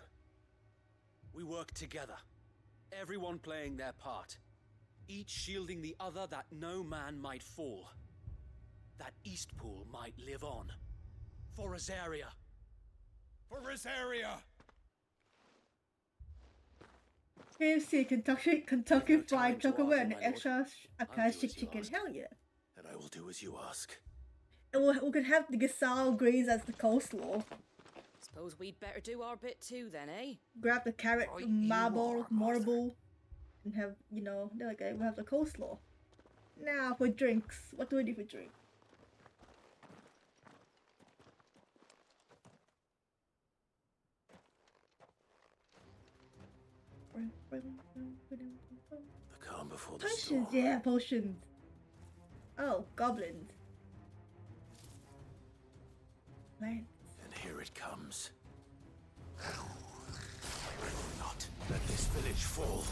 We work together, everyone playing their part, each shielding the other that no man might fall, that Eastpool might live on. For Rosaria! For Rosaria! KFC, Kentucky Fried to Chocolate, argue, and my lord. extra I'll do Akashic as you chicken. ask. Hell yeah. And I will do as you ask. And we could have the sour greens as the coleslaw. Suppose we'd better do our bit too then, eh? Grab the carrot, Right marble, and have, you know, like we have the coleslaw. Now for drinks. What do we do for drink? The calm before the Potions, storm. yeah, potions. Oh, goblins. Man. And here it comes. I will not let this village fall.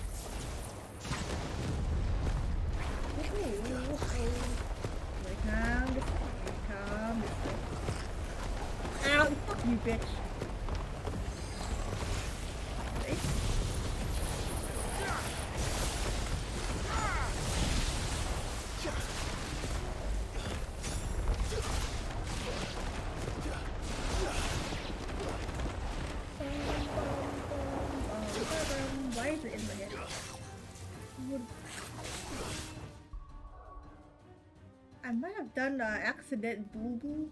Come. Ow, fuck you, bitch. Okay. Why is it in my head? I might have done accident boo-boo.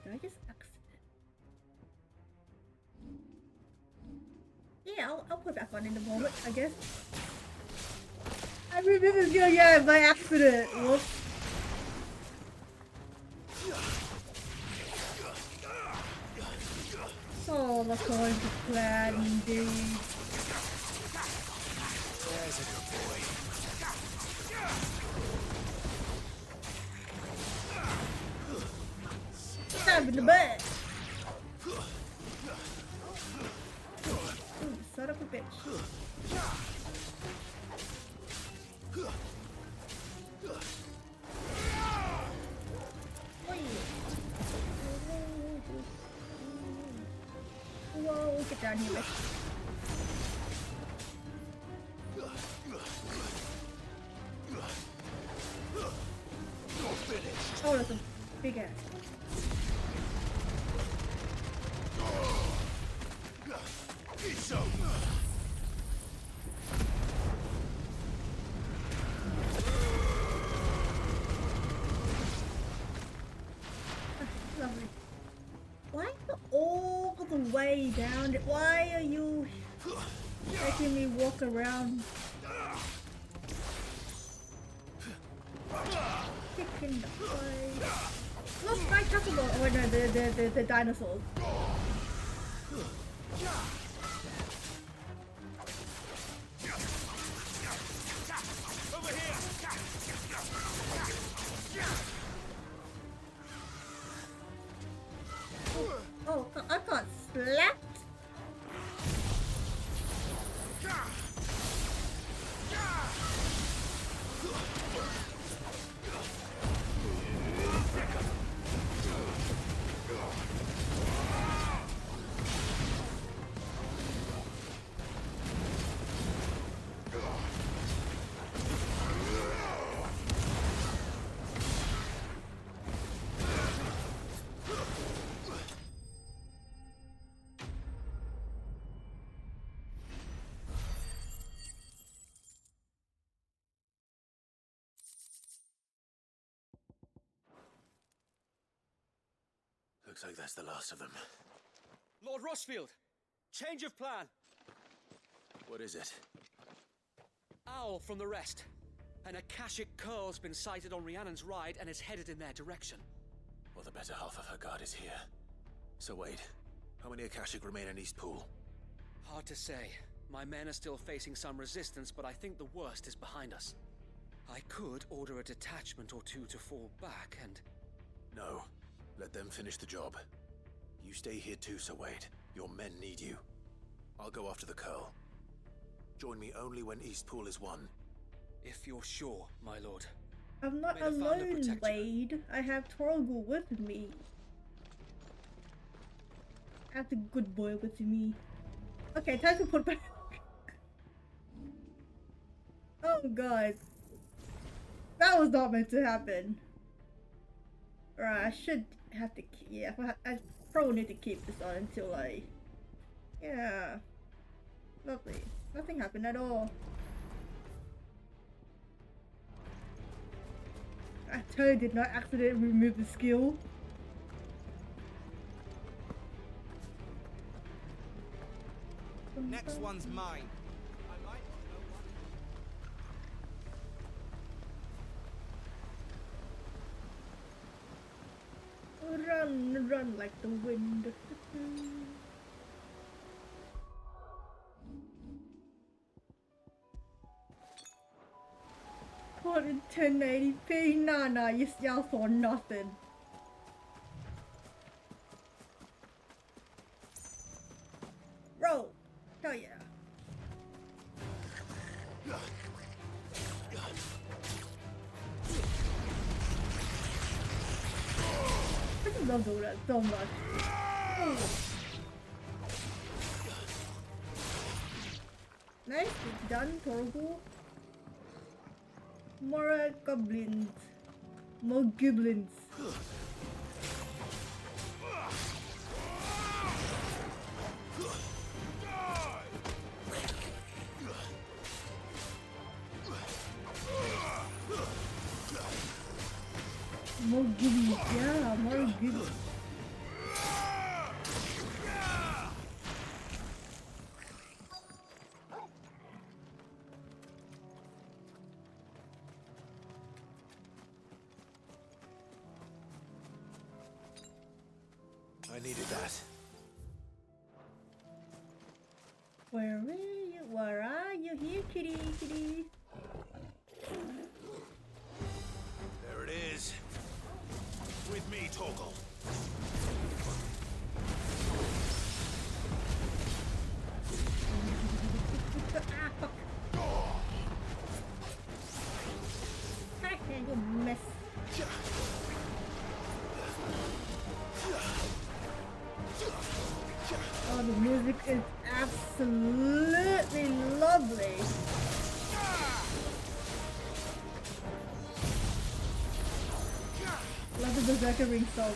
Did I just accident? Yeah, I'll put it back on in a moment, I guess. I remember doing it by accident. Whoops. So much going to plan, dude. There's a good boy. Stab in the butt. bitch. Whoa, get down here, bitch. Oh, that's a big ass. Lovely. Why all the way down? Why are you making me walk around? Kicking the way. Look, my castle. Oh no, the dinosaurs. Oh, I got slapped. Looks like that's the last of them. Lord Rosfield! Change of plan! What is it? Owl from the rest. An Akashic curl's been sighted on Rhiannon's ride and is headed in their direction. Well, the better half of her guard is here. So wait, how many Akashic remain in East Pool? Hard to say. My men are still facing some resistance, but I think the worst is behind us. I could order a detachment or two to fall back and... No. Let them finish the job. You stay here too, Sir Wade. Your men need you. I'll go after the Curl. Join me only when East Pool is won. If you're sure, my lord. I'm not alone, Wade. I have Torgal with me. I have the good boy with me. Okay, time to put back. Oh god. That was not meant to happen. Right, I should have to keep, yeah, I probably need to keep this on until I, yeah, lovely, nothing happened at all. I totally did not accidentally remove the skill. Next one's mine. Run, run like the wind. 1080p? Nah, y'all saw nothing. Roll! Hell yeah. I just love doing that so much. Nice, it's done, Torgal. More goblins. More goblins. More goblins, yeah, more goblins. I needed that. Where are you? Where are you? Here, kitty, kitty. There it is. With me, Torgal. music is absolutely lovely. Love the berserker ring so much.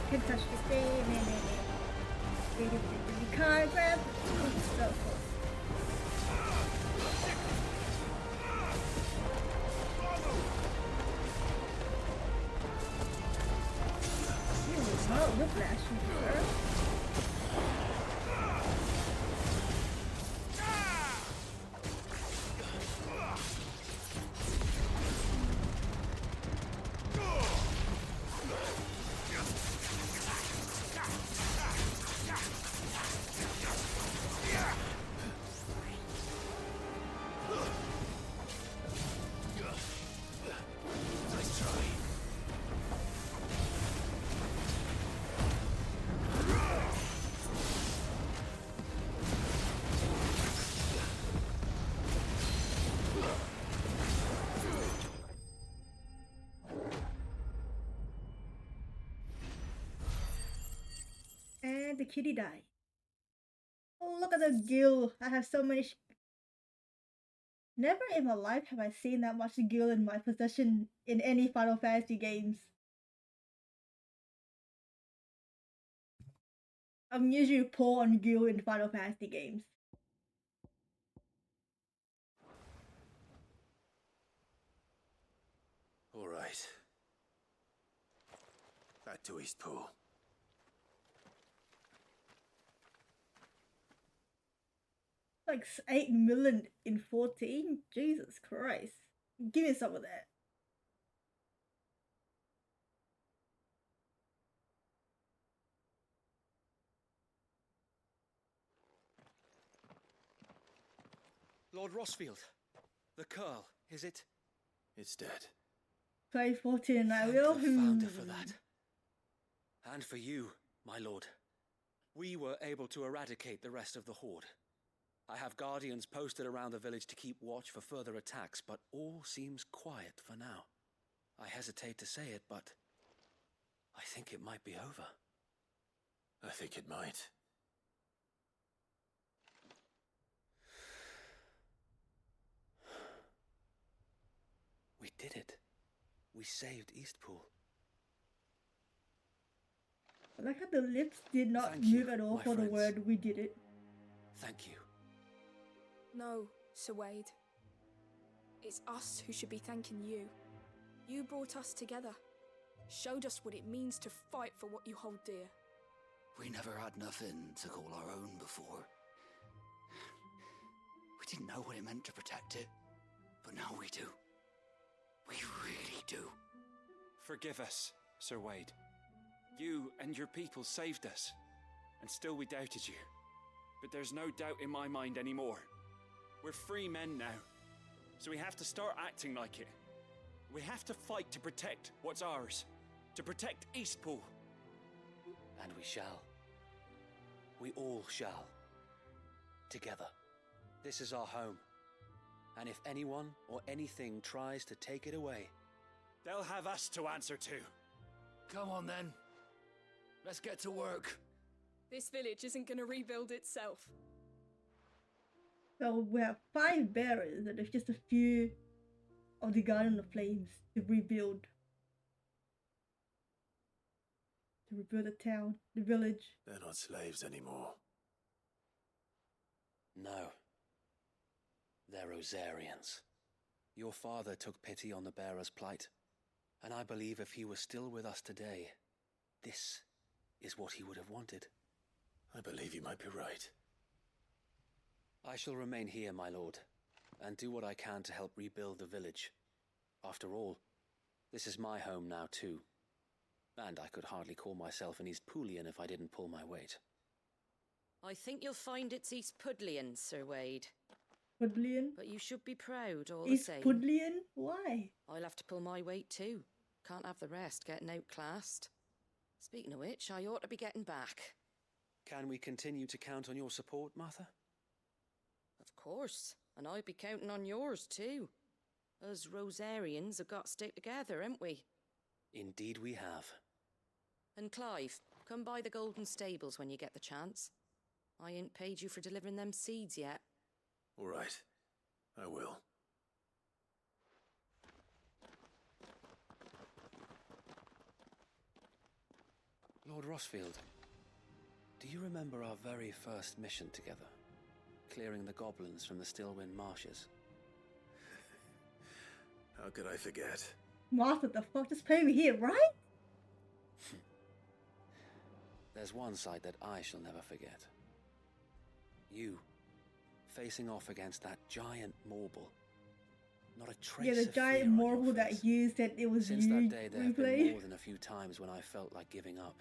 Can touch this thing, you can't grab. So cool. Oh, whiplash from her. And the kitty died. Oh, look at the gil. I have so many. Never in my life have I seen that much gil in my possession in any Final Fantasy games. I'm usually poor on gil in Final Fantasy games. All right. Back to Eastpool. Like 8 million in 14? Jesus Christ. Give me some of that. Lord Rosfield, the Curl, is it? It's dead. Play 14 and I Thank will. the Founder for that. And for you, my lord. We were able to eradicate the rest of the Horde. I have guardians posted around the village to keep watch for further attacks, but all seems quiet for now. I hesitate to say it, but I think it might be over. I think it might. We did it. We saved Eastpool. I like how the lips did not Thank move you, at all my for friends. the word "we did it." Thank you. No, Sir Wade. It's us who should be thanking you. You brought us together. Showed us what it means to fight for what you hold dear. We never had nothing to call our own before. We didn't know what it meant to protect it, but now we do. We really do. Forgive us, Sir Wade. You and your people saved us, and still we doubted you. But there's no doubt in my mind anymore. We're free men now, so we have to start acting like it. We have to fight to protect what's ours, to protect Eastpool. And we shall. We all shall. Together. This is our home. And if anyone or anything tries to take it away, they'll have us to answer to. Come on then. Let's get to work. This village isn't going to rebuild itself. So we have 5 bearers and there's just a few of the Guardian of Flames to rebuild. To rebuild the town, the village. They're not slaves anymore. no. They're Rosarians. Your father took pity on the bearer's plight, and I believe if he were still with us today, this is what he would have wanted. I believe you might be right. I shall remain here, my lord, and do what I can to help rebuild the village. After all, this is my home now too, and I could hardly call myself an Eastpoolian if I didn't pull my weight. I think you'll find it's Eastpudlian, Sir Wade. Pudlian? But you should be proud all Is the same. Pudlian? Why? I'll have to pull my weight too. Can't have the rest getting outclassed. Speaking of which, I ought to be getting back. Can we continue to count on your support, Martha? Of course, and I'd be counting on yours too. Us Rosarians have got to stick together, haven't we? Indeed we have. And Clive, come by the Golden Stables when you get the chance. I ain't paid you for delivering them seeds yet. All right, I will. Lord Rosfield, do you remember our very first mission together? Clearing the goblins from the Stillwind marshes? How could I forget? Martha, the fuck? Just pay me here, right? There's one sight that I shall never forget. You, facing off against that giant marble. Not a trace of the giant fear on marble your that face. used that it was Since that day, there have been replay. more than a few times when I felt like giving up.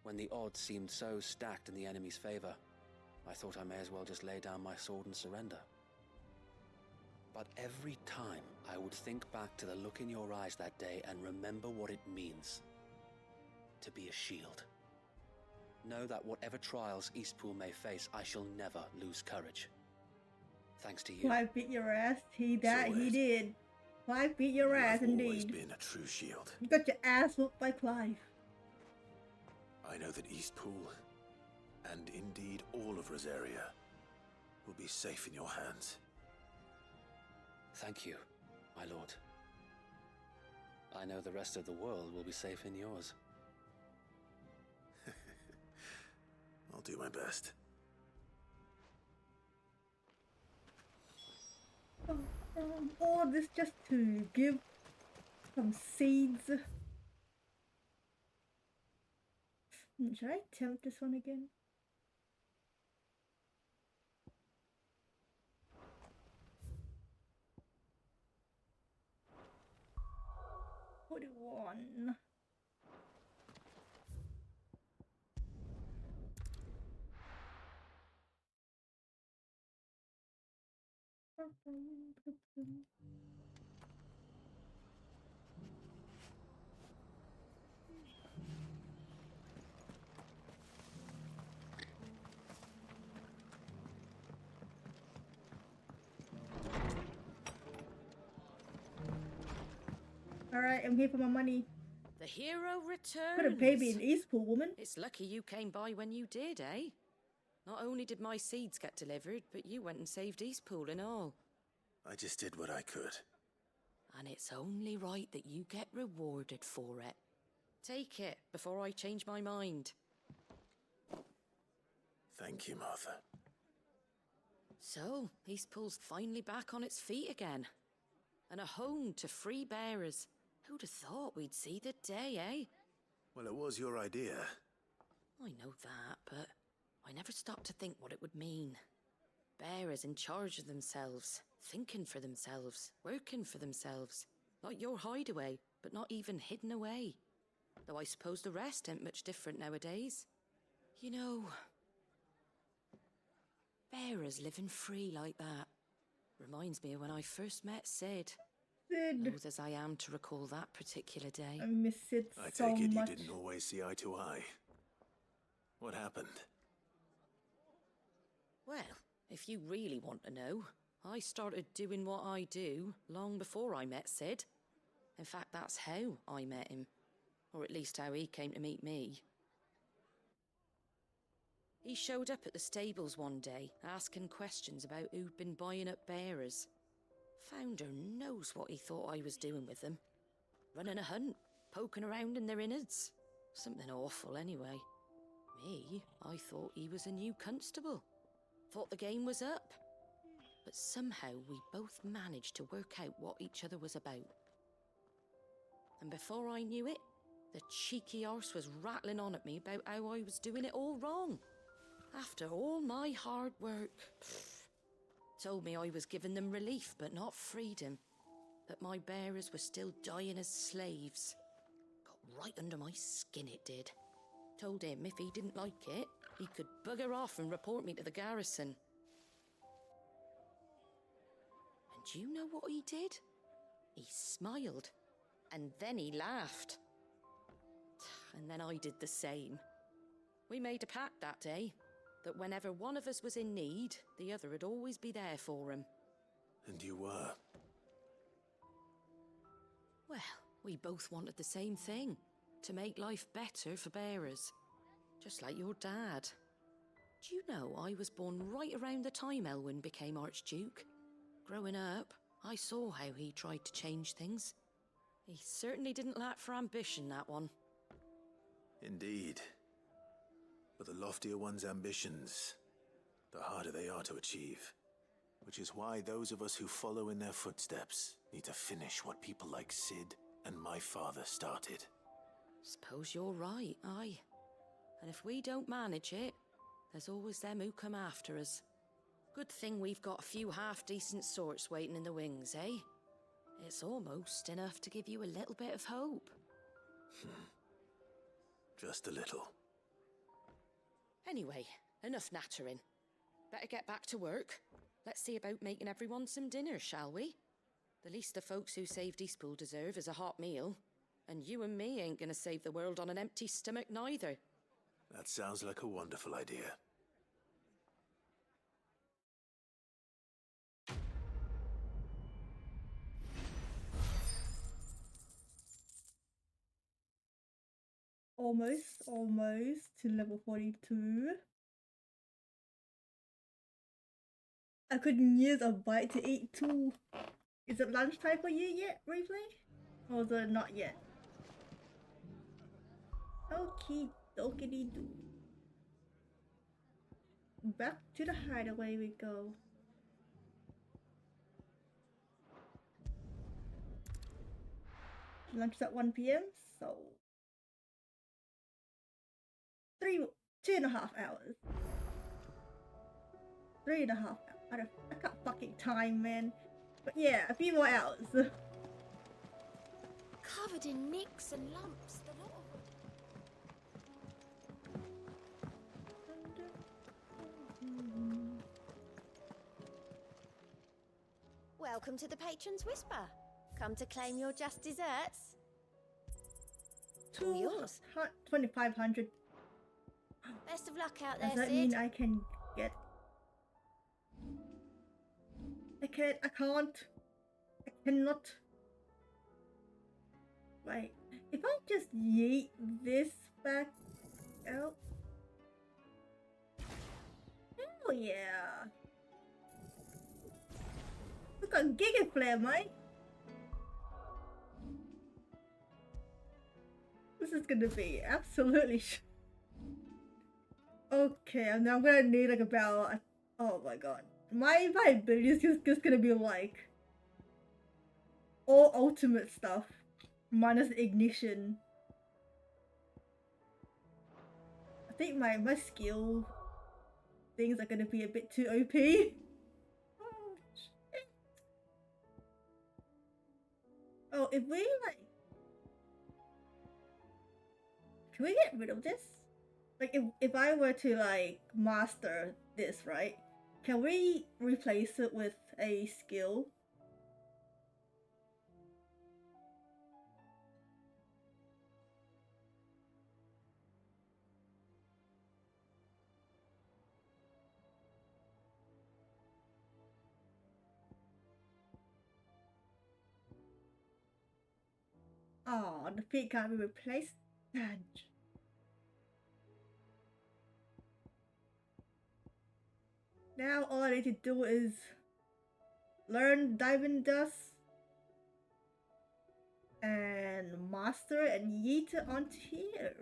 When the odds seemed so stacked in the enemy's favor, I thought I may as well just lay down my sword and surrender. But every time I would think back to the look in your eyes that day and remember what it means to be a shield. Know that whatever trials Eastpool may face, I shall never lose courage. Thanks to you. Clive beat your ass. He did. Clive beat your ass I've always indeed. been a true shield. You got your ass whooped by Clive. I know that Eastpool, and indeed all of Rosaria, will be safe in your hands. Thank you, my lord. I know the rest of the world will be safe in yours. I'll do my best. All this just to give some seeds. Should I attempt this one again? $41. Alright, I'm here for my money. The hero returns. Put a baby in Eastpool, woman. It's lucky you came by when you did, eh? Not only did my seeds get delivered, but you went and saved Eastpool and all. I just did what I could. And it's only right that you get rewarded for it. Take it before I change my mind. Thank you, Martha. So, Eastpool's finally back on its feet again. And a home to free bearers. Who'd have thought we'd see the day, eh? Well, it was your idea. I know that, but I never stopped to think what it would mean. Bearers in charge of themselves, thinking for themselves, working for themselves. Like your hideaway, but not even hidden away. Though I suppose the rest ain't much different nowadays. You know, bearers living free like that reminds me of when I first met Sid. Sid. Old as I am to recall that particular day. I miss Sid I so take it much. you didn't always see eye to eye. What happened? Well, if you really want to know, I started doing what I do long before I met Sid. In fact, that's how I met him. Or at least how he came to meet me. He showed up at the stables one day, asking questions about who'd been buying up bearers. Founder knows what he thought I was doing with them. Running a hunt, poking around in their innards. Something awful anyway. Me, I thought he was a new constable. Thought the game was up. But somehow we both managed to work out what each other was about. And before I knew it, the cheeky arse was rattling on at me about how I was doing it all wrong. After all my hard work. Told me I was giving them relief, but not freedom. That my bearers were still dying as slaves. Got right under my skin, it did. Told him if he didn't like it, he could bugger off and report me to the garrison. Do you know what he did? He smiled, and then he laughed. And then I did the same. We made a pact that day, that whenever one of us was in need, the other would always be there for him. And you were? Well, we both wanted the same thing, to make life better for bearers. Just like your dad. Do you know I was born right around the time Elwyn became Archduke? Growing up, I saw how he tried to change things. He certainly didn't lack for ambition, that one. Indeed. But the loftier one's ambitions, the harder they are to achieve. Which is why those of us who follow in their footsteps need to finish what people like Sid and my father started. Suppose you're right, aye. And if we don't manage it, there's always them who come after us. Good thing we've got a few half-decent sorts waiting in the wings, eh? It's almost enough to give you a little bit of hope. Just a little. Anyway, enough nattering. Better get back to work. Let's see about making everyone some dinner, shall we? The least the folks who saved Eastpool deserve is a hot meal. And you and me ain't gonna save the world on an empty stomach neither. That sounds like a wonderful idea. Almost to level 42. I couldn't use a bite to eat too. Is it lunchtime for you yet, replay? Or is it not yet? Okie dokie doo. Back to the hideaway we go. Lunch is at 1 PM, so 2.5 hours. 3.5 hours. I got fucking time, man. But yeah, a few more hours. Covered in nicks and lumps, the lot of them. Welcome to the Patron's Whisper. Come to claim your just desserts. All yours. 2,500. Best of luck out there, Does that Sid. mean I can get... I cannot. Wait, if I just yeet this back out. Hell yeah. Look at Giga Flare, mate. This is gonna be absolutely okay, and I'm gonna need like about... Oh my god. My ability is just gonna be like all ultimate stuff minus ignition. I think my skill things are gonna be a bit too OP. Oh shit. Oh, if we like... Can we get rid of this? Like if I were to like master this, right? Can we replace it with a skill? Oh, the feet can't be replaced. Damn. Now all I need to do is learn Diamond Dust and master it and yeet it onto here.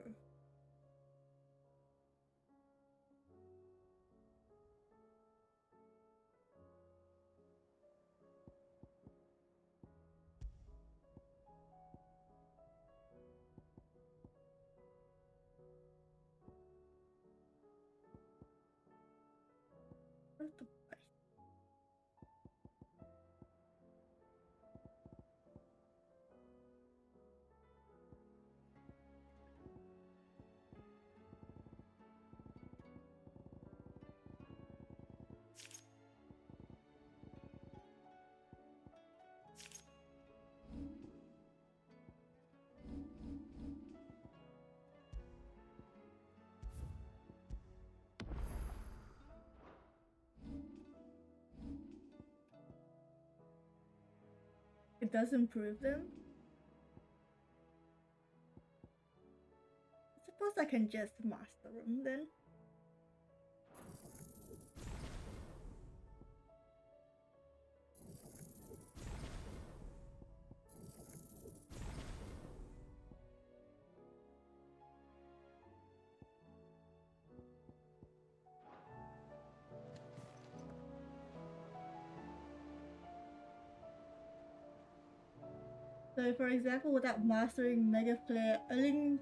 Where's the price? does improve them. I suppose I can just master them then. So for example, without mastering Mega Flare, Erling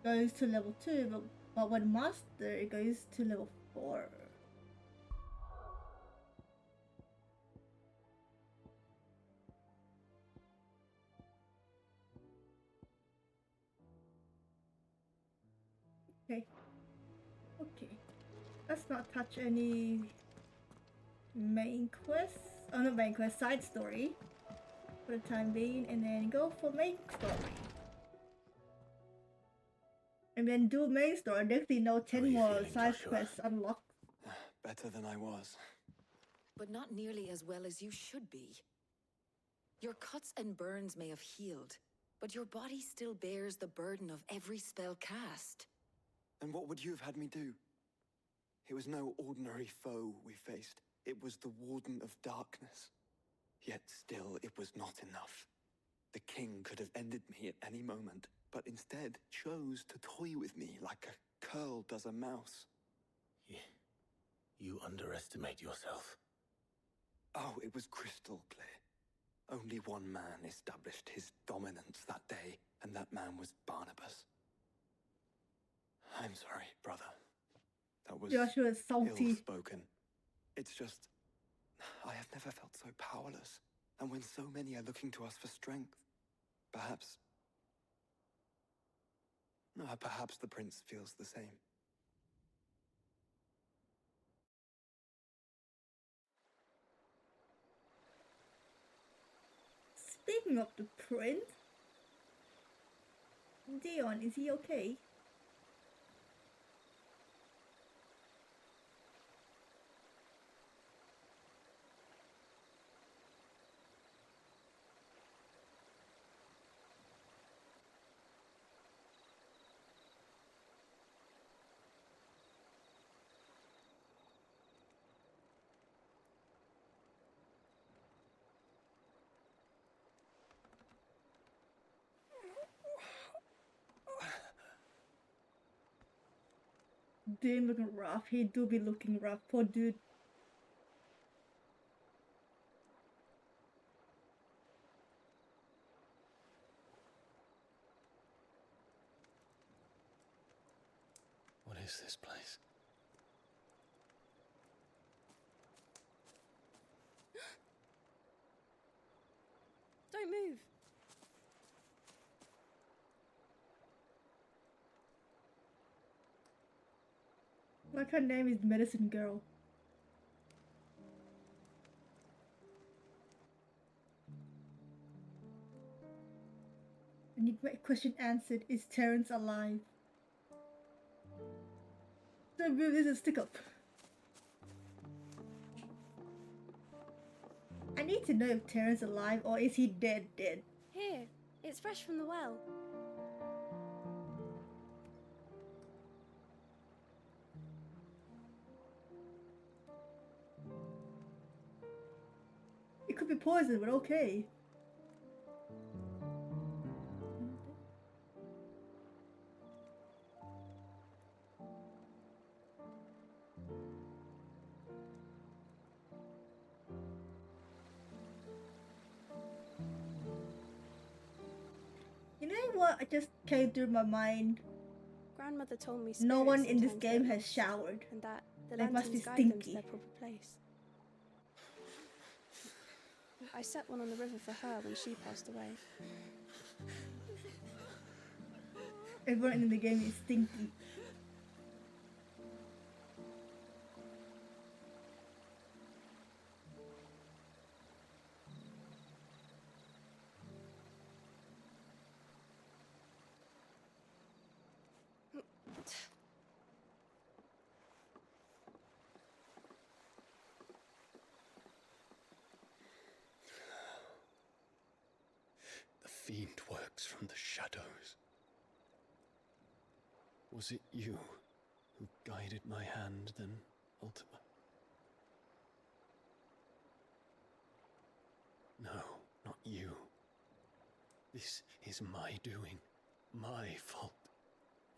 goes to level 2, but when master, it goes to level 4. Okay. Okay. Let's not touch any main quests. Oh, not main quest, side story. For the time being, and then go for main story. And then do main story. Next thing you know, 10 more side quests unlocked. Better than I was. But not nearly as well as you should be. Your cuts and burns may have healed, but your body still bears the burden of every spell cast. And what would you have had me do? It was no ordinary foe we faced. It was the Warden of Darkness. Yet still, it was not enough. The king could have ended me at any moment, but instead chose to toy with me like a curl does a mouse. You underestimate yourself. Oh, it was crystal clear. Only one man established his dominance that day, and that man was Barnabas. I'm sorry, brother. That was Joshua is salty. ill-spoken. It's just, I have never felt so powerless. And when so many are looking to us for strength, perhaps the prince feels the same. Speaking of the prince, Dion, is he okay? Dion looking rough. He do be looking rough. Poor dude. What is this place? Don't move. Like her name is Medicine Girl. Enigma question answered. Is Terrence alive? So move is a stick up. I need to know if Terrence is alive or is he dead? Here, it's fresh from the well. It could be poison, but okay. You know what? I just came through my mind. Grandmother told me No one spirits in this sometimes game get has lost, showered. and that the They must be lanterns guide them to stinky. their proper place. I set one on the river for her when she passed away. Everyone in the game is stinky. fiend works from the shadows. Was it you who guided my hand then, Ultima? No, not you. This is my doing, my fault,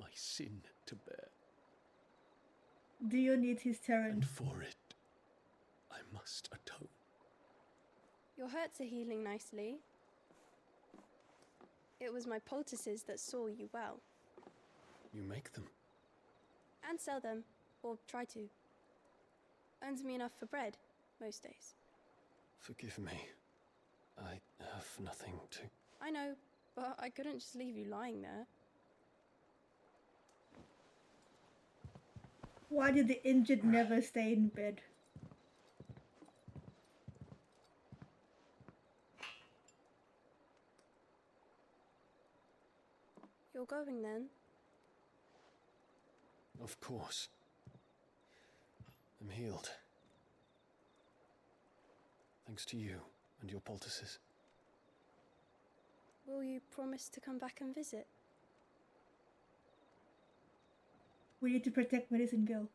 my sin to bear. Do you need his Terran? And for it, I must atone. Your hurts are healing nicely. It was my poultices that saw you well. You make them? And sell them, or try to. Earns me enough for bread, most days. Forgive me. I have nothing to... I know, but I couldn't just leave you lying there. Why did the injured never stay in bed? You're going then? Of course. I'm healed. Thanks to you and your poultices. Will you promise to come back and visit? We need to protect Medicine Girl.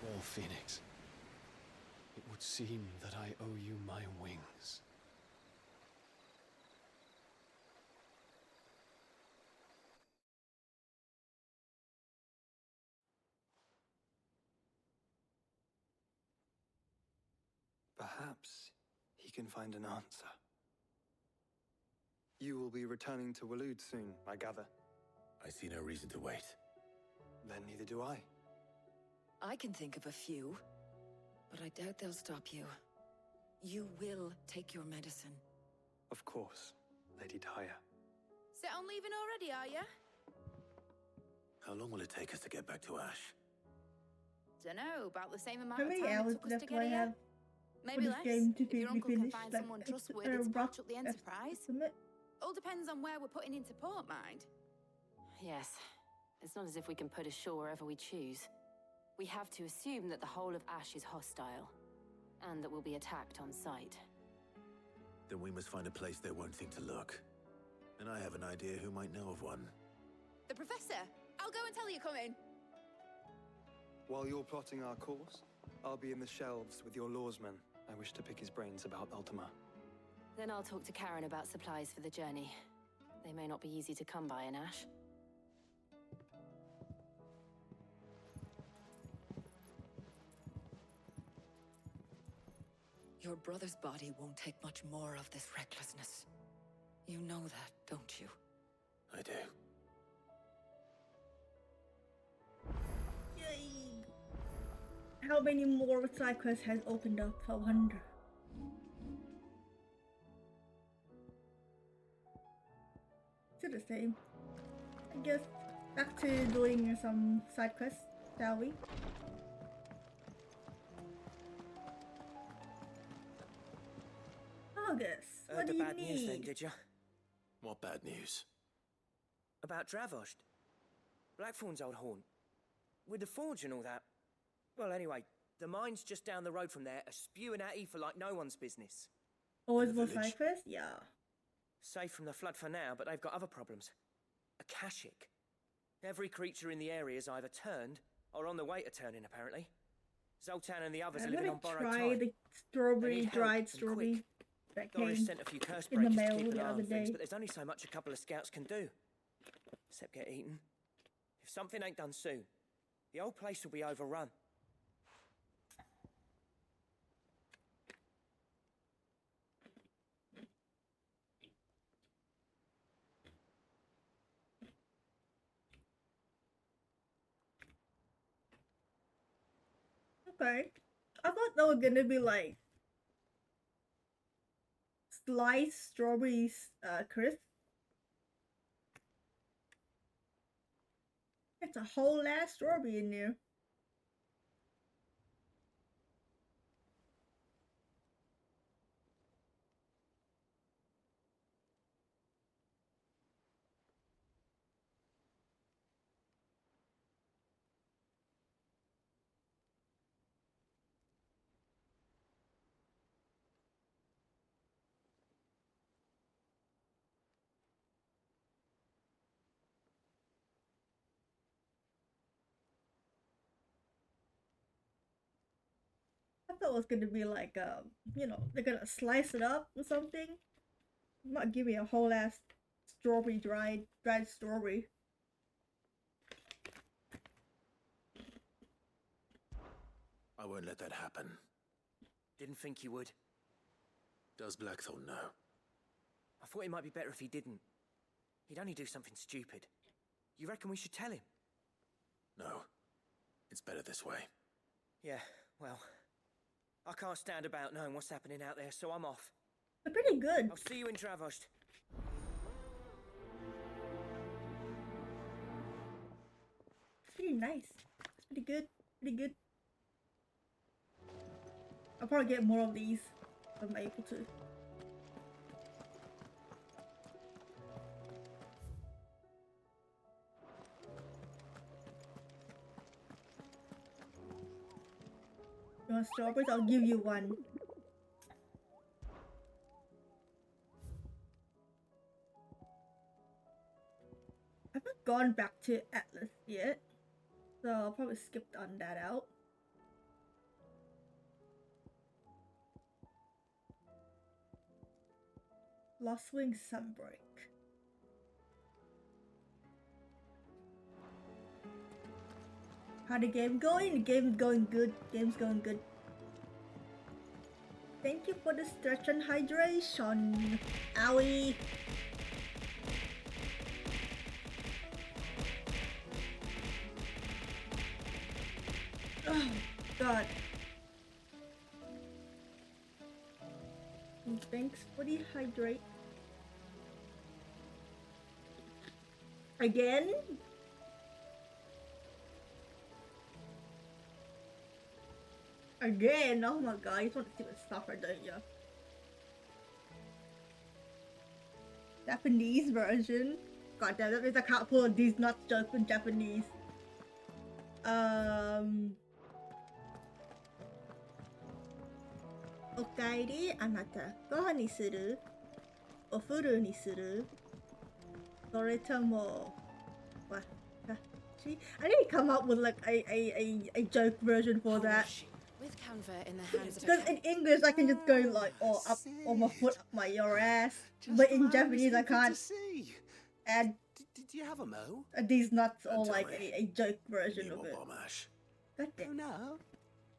Well, Phoenix, it would seem that I owe you my wings. Perhaps he can find an answer. You will be returning to Waloed soon, I gather. I see no reason to wait. Then neither do I. I can think of a few, but I doubt they'll stop you. You will take your medicine. Of course, Lady Daya. Set on leaving already, are ya? How long will it take us to get back to Ash? Dunno, about the same amount How of many time it hours took us left to do get I here. have Maybe for this less, game to if be your uncle can finished? find Like, someone a trustworthy to rough patch up the Enterprise. estimate? All depends on where we're putting into port, mind. Yes. It's not as if we can put ashore wherever we choose. We have to assume that the whole of Ash is hostile, and that we'll be attacked on sight. Then we must find a place they won't think to look. And I have an idea who might know of one. The Professor! I'll go and tell you coming. While you're plotting our course, I'll be in the shelves with your lawsman. I wish to pick his brains about Ultima. Then I'll talk to Karen about supplies for the journey. They may not be easy to come by in Ash. Your brother's body won't take much more of this recklessness. You know that, don't you? I do. Yay! How many more side quests has opened up? I wonder. Still the same. I guess back to doing some side quests, shall we? August, what do the you bad news then, need? did you? What bad news? About Dravost. Blackthorn's old haunt. With the forge and all that. Well, anyway, the mine's just down the road from there, are spewing out ether like no one's business. Always more side quests? Yeah. Safe from the flood for now, but they've got other problems. Akashic. Every creature in the area is either turned or on the way to turning, apparently. Zoltan and the others are living on borrowed time. Try the strawberry, dried strawberry that Doris came sent a few curse in the breakers mail to keep an the eye other on things, day. but there's only so much a couple of scouts can do. Except get eaten. If something ain't done soon, the old place will be overrun. Okay. I thought they were gonna be like sliced strawberries crisp. It's a whole ass strawberry in there. I thought it was gonna be like, you know, they're gonna slice it up or something. Not give me a whole ass strawberry, dried strawberry. I won't let that happen. Didn't think you would. Does Blackthorn know? I thought it might be better if he didn't. He'd only do something stupid. You reckon we should tell him? No. It's better this way. Yeah, well, I can't stand about knowing what's happening out there, so I'm off. They're pretty good. I'll see you in Dravost. It's pretty nice. It's pretty good. Pretty good. I'll probably get more of these if I'm able to. You want strawberries? I'll give you one. I haven't gone back to Atlas yet, so I'll probably skip on that out. Lost Wing Sunbreak. How the game going? The game's going good. Game's going good. Thank you for the stretch and hydration. Owie. Oh god. And thanks for the hydrate. Again? Again? Oh my god, you just want to see what suffer, don't you? Japanese version? God damn, that means I can't pull these nuts jokes in Japanese. Okaeri, anata. Gohan ni suru? Ofuru ni suru? Soretomo. What? I need to come up with like a joke version for that. With Canva in the hands of Because in English I can just go like, oh, up on my foot, up my your ass. But in Japanese I can't. And did you have a mo? These nuts are like a joke version of it. God damn. Oh no,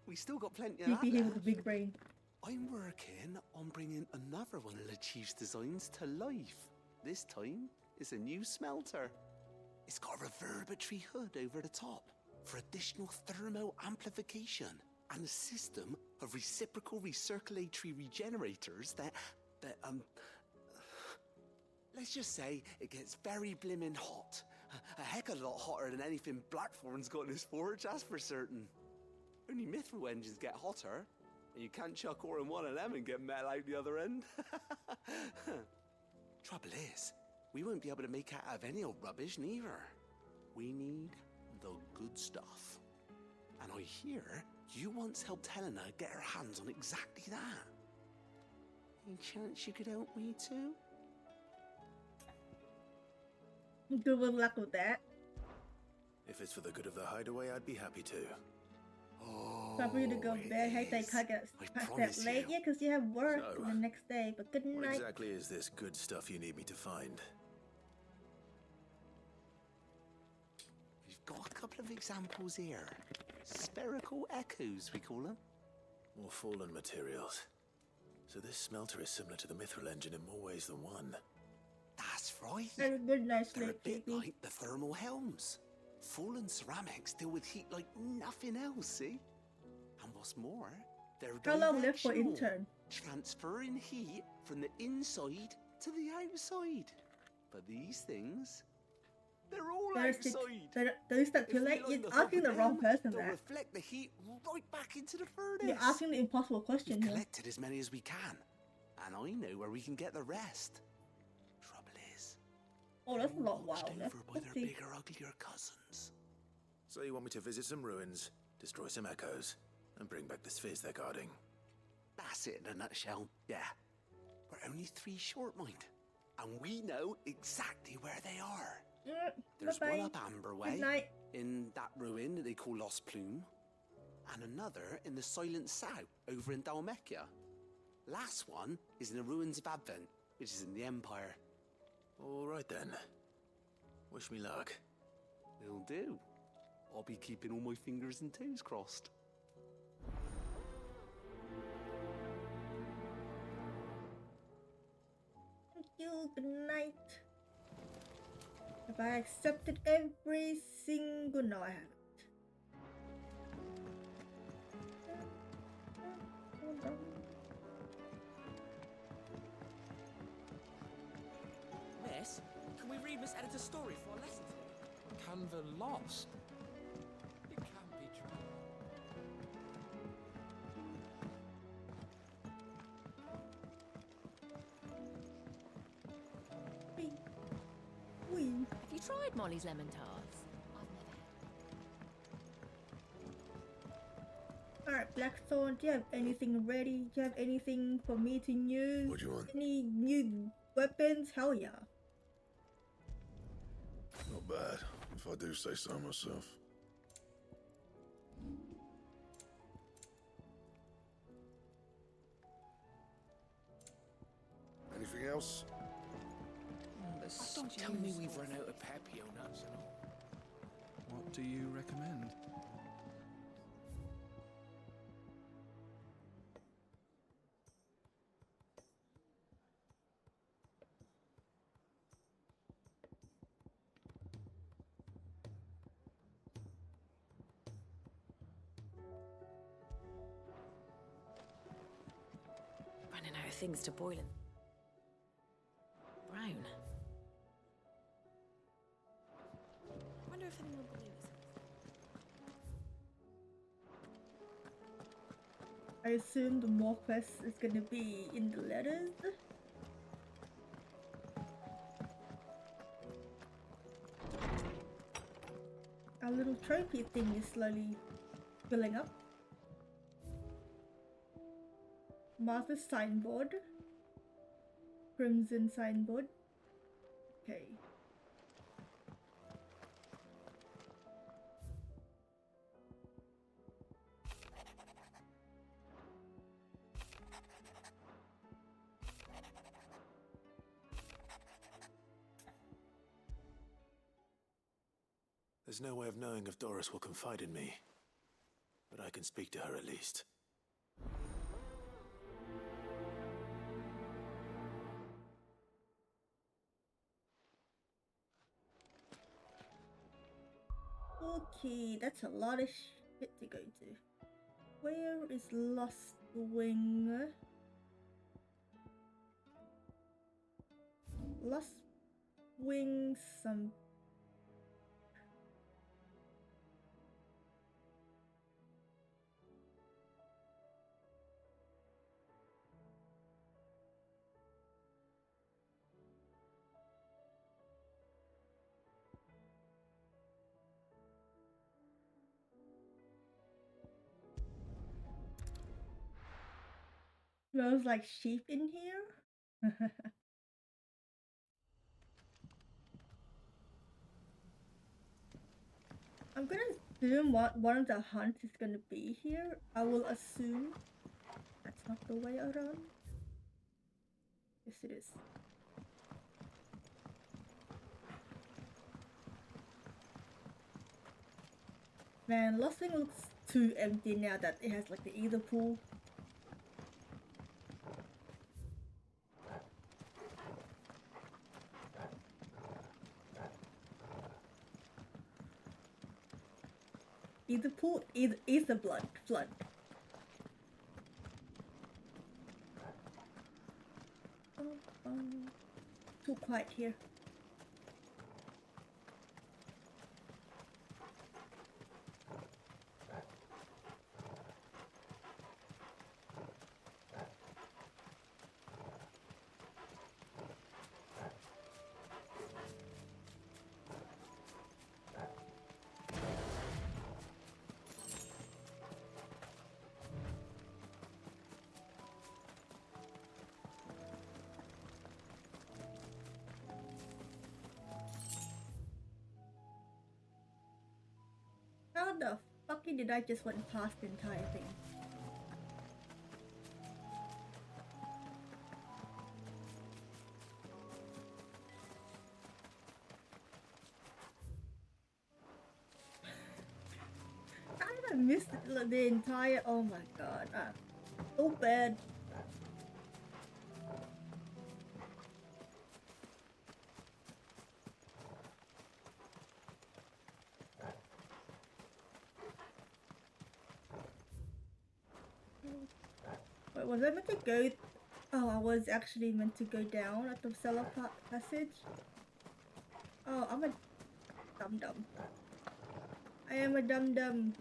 we still got plenty of that TP here with left. a big brain. I'm working on bringing another one of the Chief's designs to life. This time, it's a new smelter. It's got a reverberatory hood over the top for additional thermal amplification and a system of reciprocal recirculatory regenerators that let's just say it gets very blimmin' hot. A heck of a lot hotter than anything Blackthorn's got in his forge, that's for certain. Only mithril engines get hotter, and you can't chuck ore in one of them and get metal out the other end. Trouble is, we won't be able to make it out of any old rubbish neither. We need the good stuff. And I hear you once helped Helena get her hands on exactly that. Any chance you could help me too? Good luck with that. If it's for the good of the hideaway, I'd be happy to. Oh, Time for you to go to bed. Hey, they can't get that late yet because you have work the next day. But good What night. exactly is this good stuff you need me to find? We've got a couple of examples here. Spherical echoes, we call them. More fallen materials. So this smelter is similar to the mithril engine in more ways than one. That's right. Have a good night, They're a sleep, bit baby. like the thermal helms. Fallen ceramics deal with heat like nothing else, see? And what's more, they're How long left for directional, intern? transferring heat from the inside to the outside. But these things, They're all There's outside. those that too late. You're asking the wrong person They'll that. reflect the heat right back into the furnace. You're asking the impossible question We've here. collected as many as we can, and I know where we can get the rest. Trouble is, Oh, that's a lot watched wilder. over by their bigger, uglier cousins. So you want me to visit some ruins, destroy some echoes, and bring back the spheres they're guarding? That's it in a nutshell. Yeah. We're only 3 short, mind. And we know exactly where they are. There's one up Amber Way, in that ruin that they call Lost Plume, and another in the Silent South, over in Dalmekia. Last one is in the ruins of Advent, which is in the Empire. All right then. Wish me luck. Will do. I'll be keeping all my fingers and toes crossed. Thank you, good night. Have I accepted every single... No, I haven't. Miss, can we read Miss Editor's story for our lesson today? Canva lost. It can't be true. Have you tried Molly's lemon tarts? Alright, Blackthorn, do you have anything ready? Do you have anything for me to use? What do you want? Any new weapons? Hell yeah. Not bad, if I do say so myself. Anything else? Don't tell me we've run out of Papio nuts and all. What do you recommend? Running out of things to boil in. Brown. I wonder if anyone will believe us. I assume the more quests is gonna be in the letters. Our little trophy thing is slowly filling up. Martha's signboard. Crimson signboard. Okay. There's no way of knowing if Doris will confide in me, but I can speak to her at least. Okay, that's a lot of shit to go to. Where is Lost Wing? Lost Wing some... Smells like sheep in here. I'm gonna assume what one of the hunts is gonna be here. I will assume that's not the way around. Yes, it is. Man, Lost Wing looks too empty now that it has like the ether pool. Ether pool, ether flood. Too quiet here. How the fucking did I just went past the entire thing? How did I miss the entire... Oh my god. So bad. Wait, was I meant to go? Oh, I was actually meant to go down at the cellar passage. Oh, I'm a dum-dum. I am a dum-dum.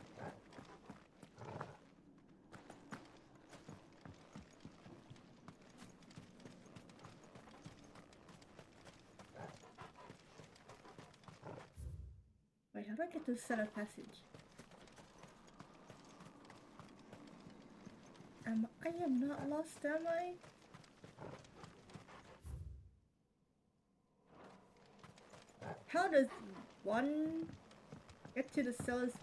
Wait, how do I get to the cellar passage? I am not lost, am I? How does one get to the cellar's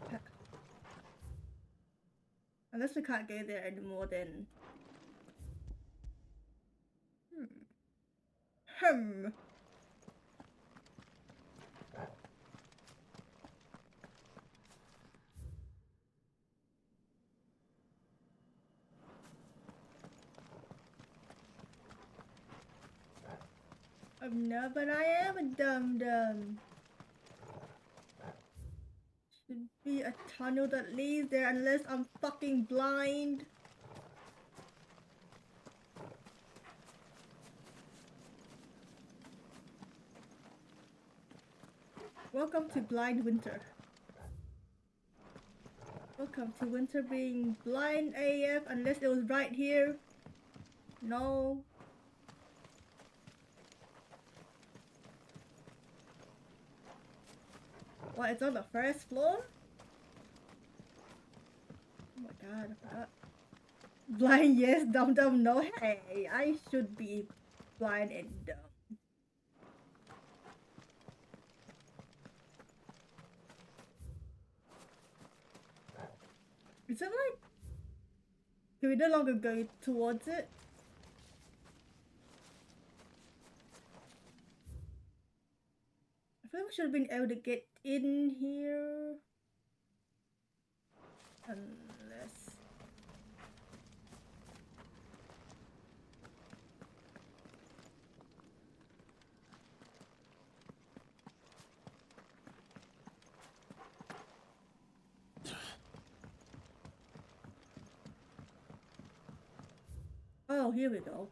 unless we can't go there anymore, then... No, but I am a dum-dum. Should be a tunnel that leads there unless I'm fucking blind. Welcome to Blind Wynter. Welcome to Wynter being blind AF unless it was right here. No. What, it's on the first floor? Oh my god, I forgot. Blind yes, dumb no. Hey, I should be blind and dumb. Is it like... Can we no longer go towards it? I feel like we should have been able to get in here. Unless... Oh, here we go.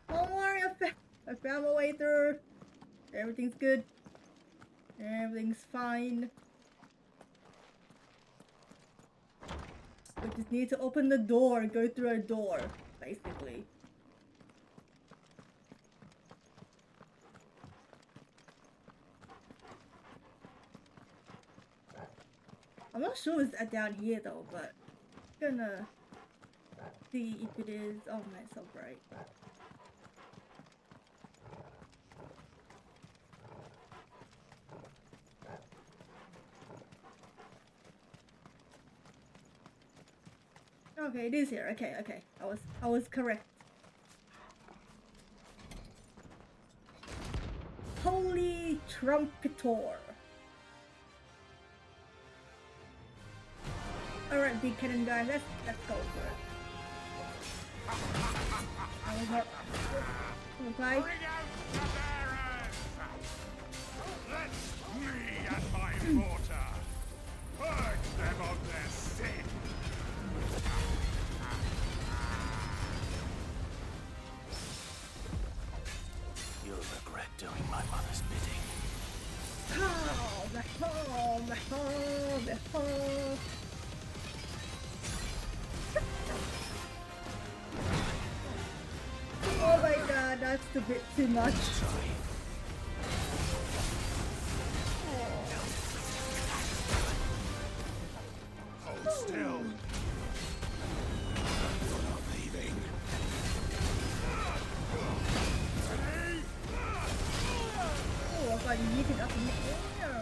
Don't worry, I found my way through. Everything's good. Everything's fine. We just need to open the door, go through a door, basically. I'm not sure it's down here though, but I'm gonna see if it is. Oh man, it's so bright. Okay, it is here. Okay, okay. I was correct. Holy Trumpetor. Alright, big cannon guy, let's go for it. I was not... Okay. Let me and my mortar purge them of their sin. You'll regret doing my mother's bidding. Oh my god, that's a bit too much. Hold still. You're not leaving. Oh, I got yeeted up in the air.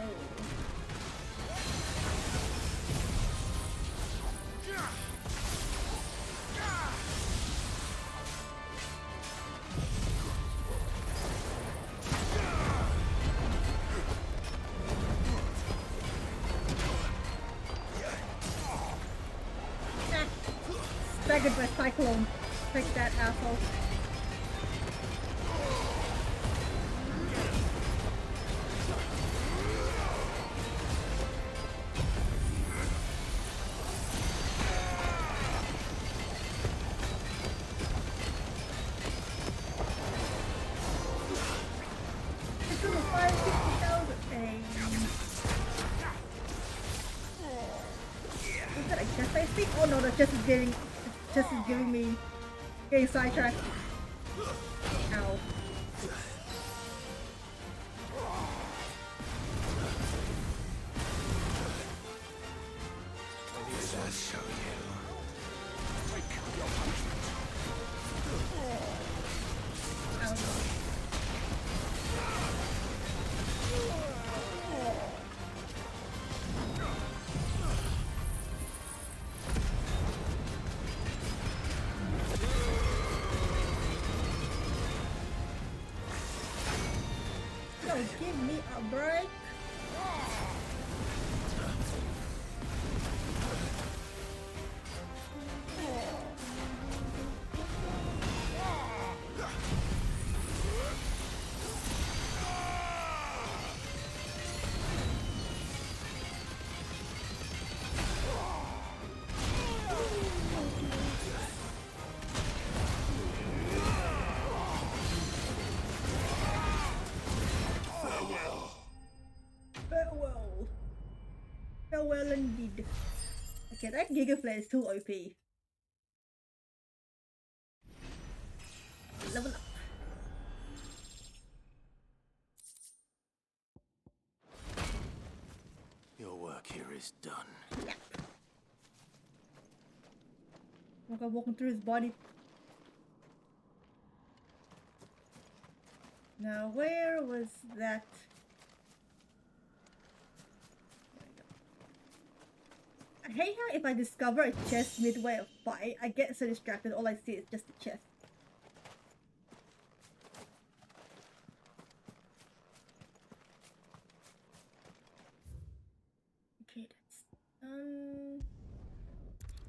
targeted by Cyclone. Take that, asshole. It's over 560,000. Hey. Is that a chest I think? Oh no, the chest is giving me getting sidetracked. Ow. I'll show you. Take your punishment. No, give me a break. Farewell indeed. Okay, that Giga Flare is too OP. Level up. Your work here is done. Yep. I'm gonna walk him through his body. Now, where was that? I hate how if I discover a chest midway of fight, I get so distracted, all I see is just the chest. Okay, that's done.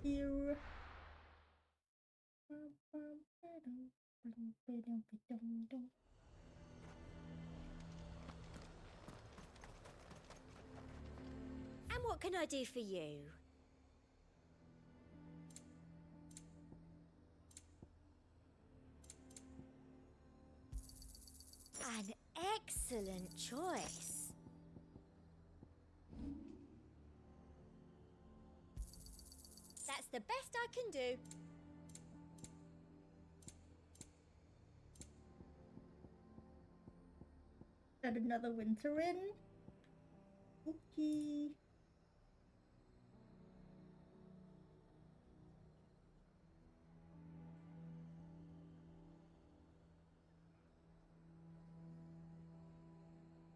Here. And what can I do for you? An excellent choice. That's the best I can do. Add another winter in. Okay.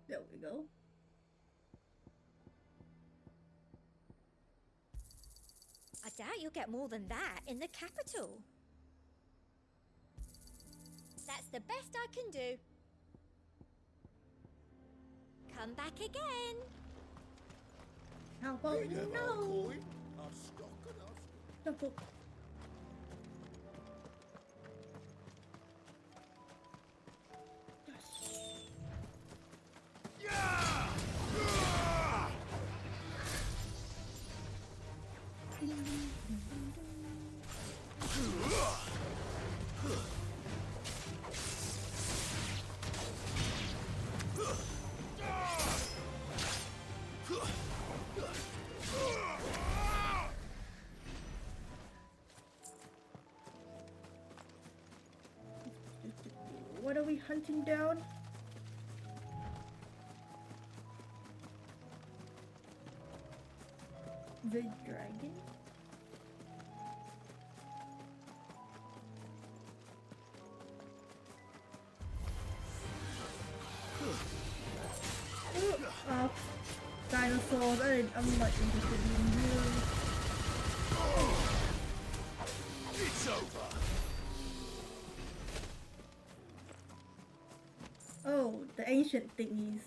There we go. I doubt you'll get more than that in the capital. That's the best I can do. Come back again. How about no? Double. What are we hunting down? The dragon? Dinosaurs. I'm not interested in you. It's over. Oh, the ancient thingies.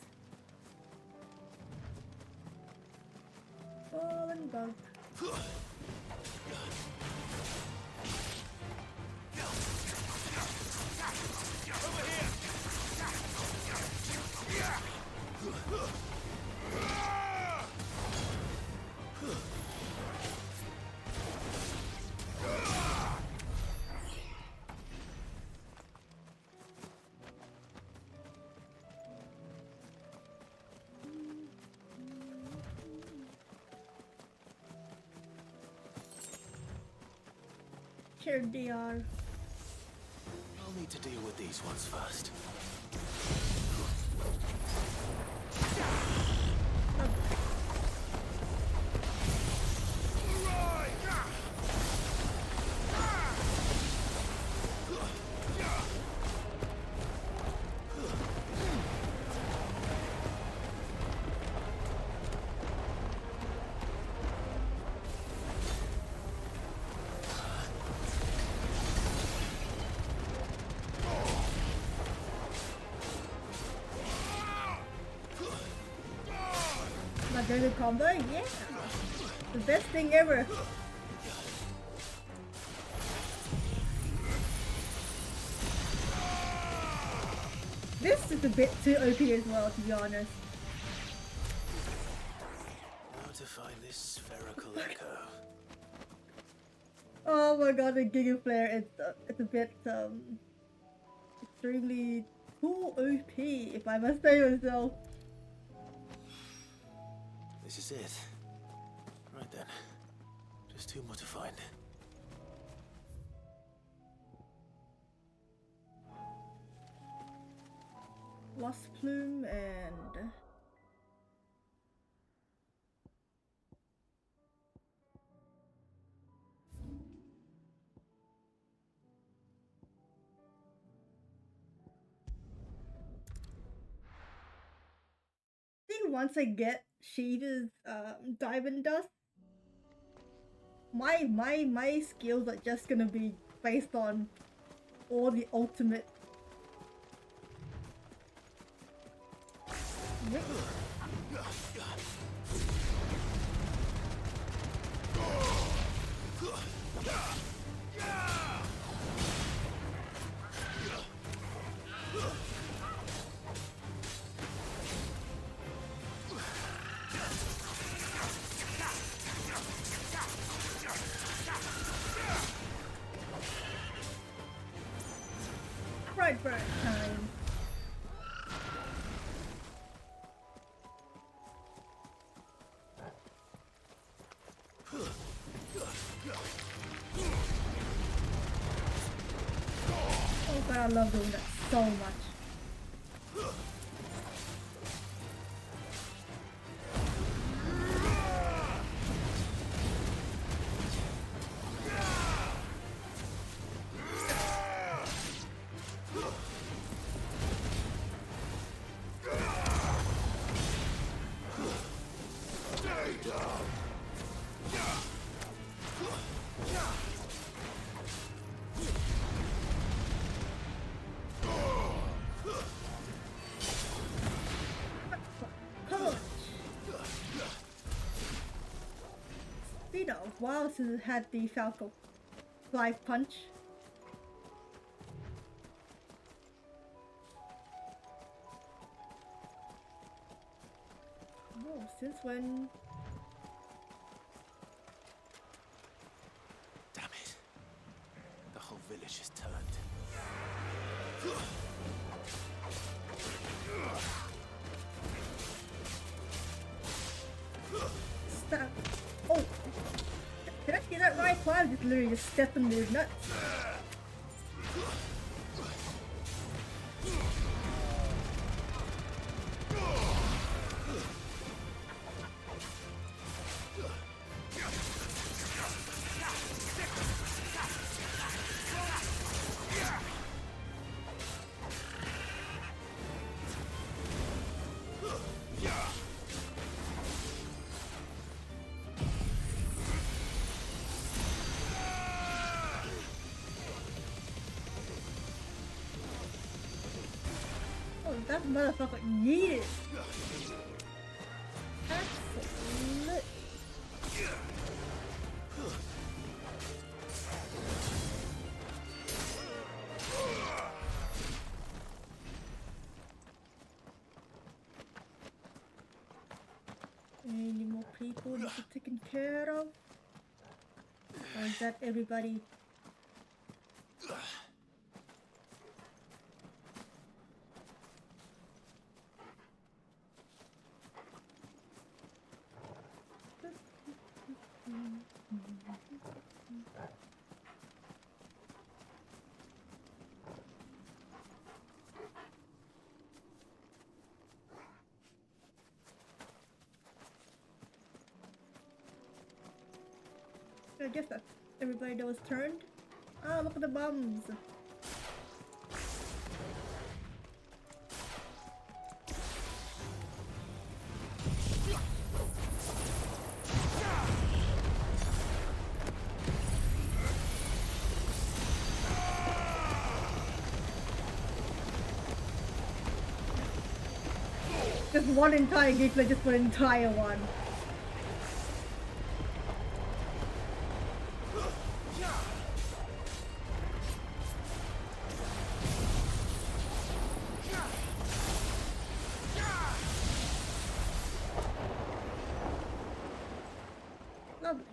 Fallen bug. Here they are. I'll need to deal with these ones first. There's a combo, yeah. The best thing ever. This is a bit too OP as well, to be honest. How to find this spherical echo? Oh my god, the Giga Flare, it's a bit extremely too OP, if I must say myself. This is it. Right then. Just two more to find. Lost Plume and... I think once I get Sheeta's diamond dust, my skills are just gonna be based on all the ultimate. Right burn time. Oh god, I love doing that so much. Wow, since it had the Falco Clive punch. Oh, since when? Damn it. The whole village is turned. Stop. Oh! Did I see that right? Clive just literally just stepped in their nuts. That motherfucker yeeted. Absolute. Any more people to be taken care of? Or is that everybody? I guess that's everybody that was turned. Oh, look at the bombs. Just one entire gameplay, just for an entire one. Lovely.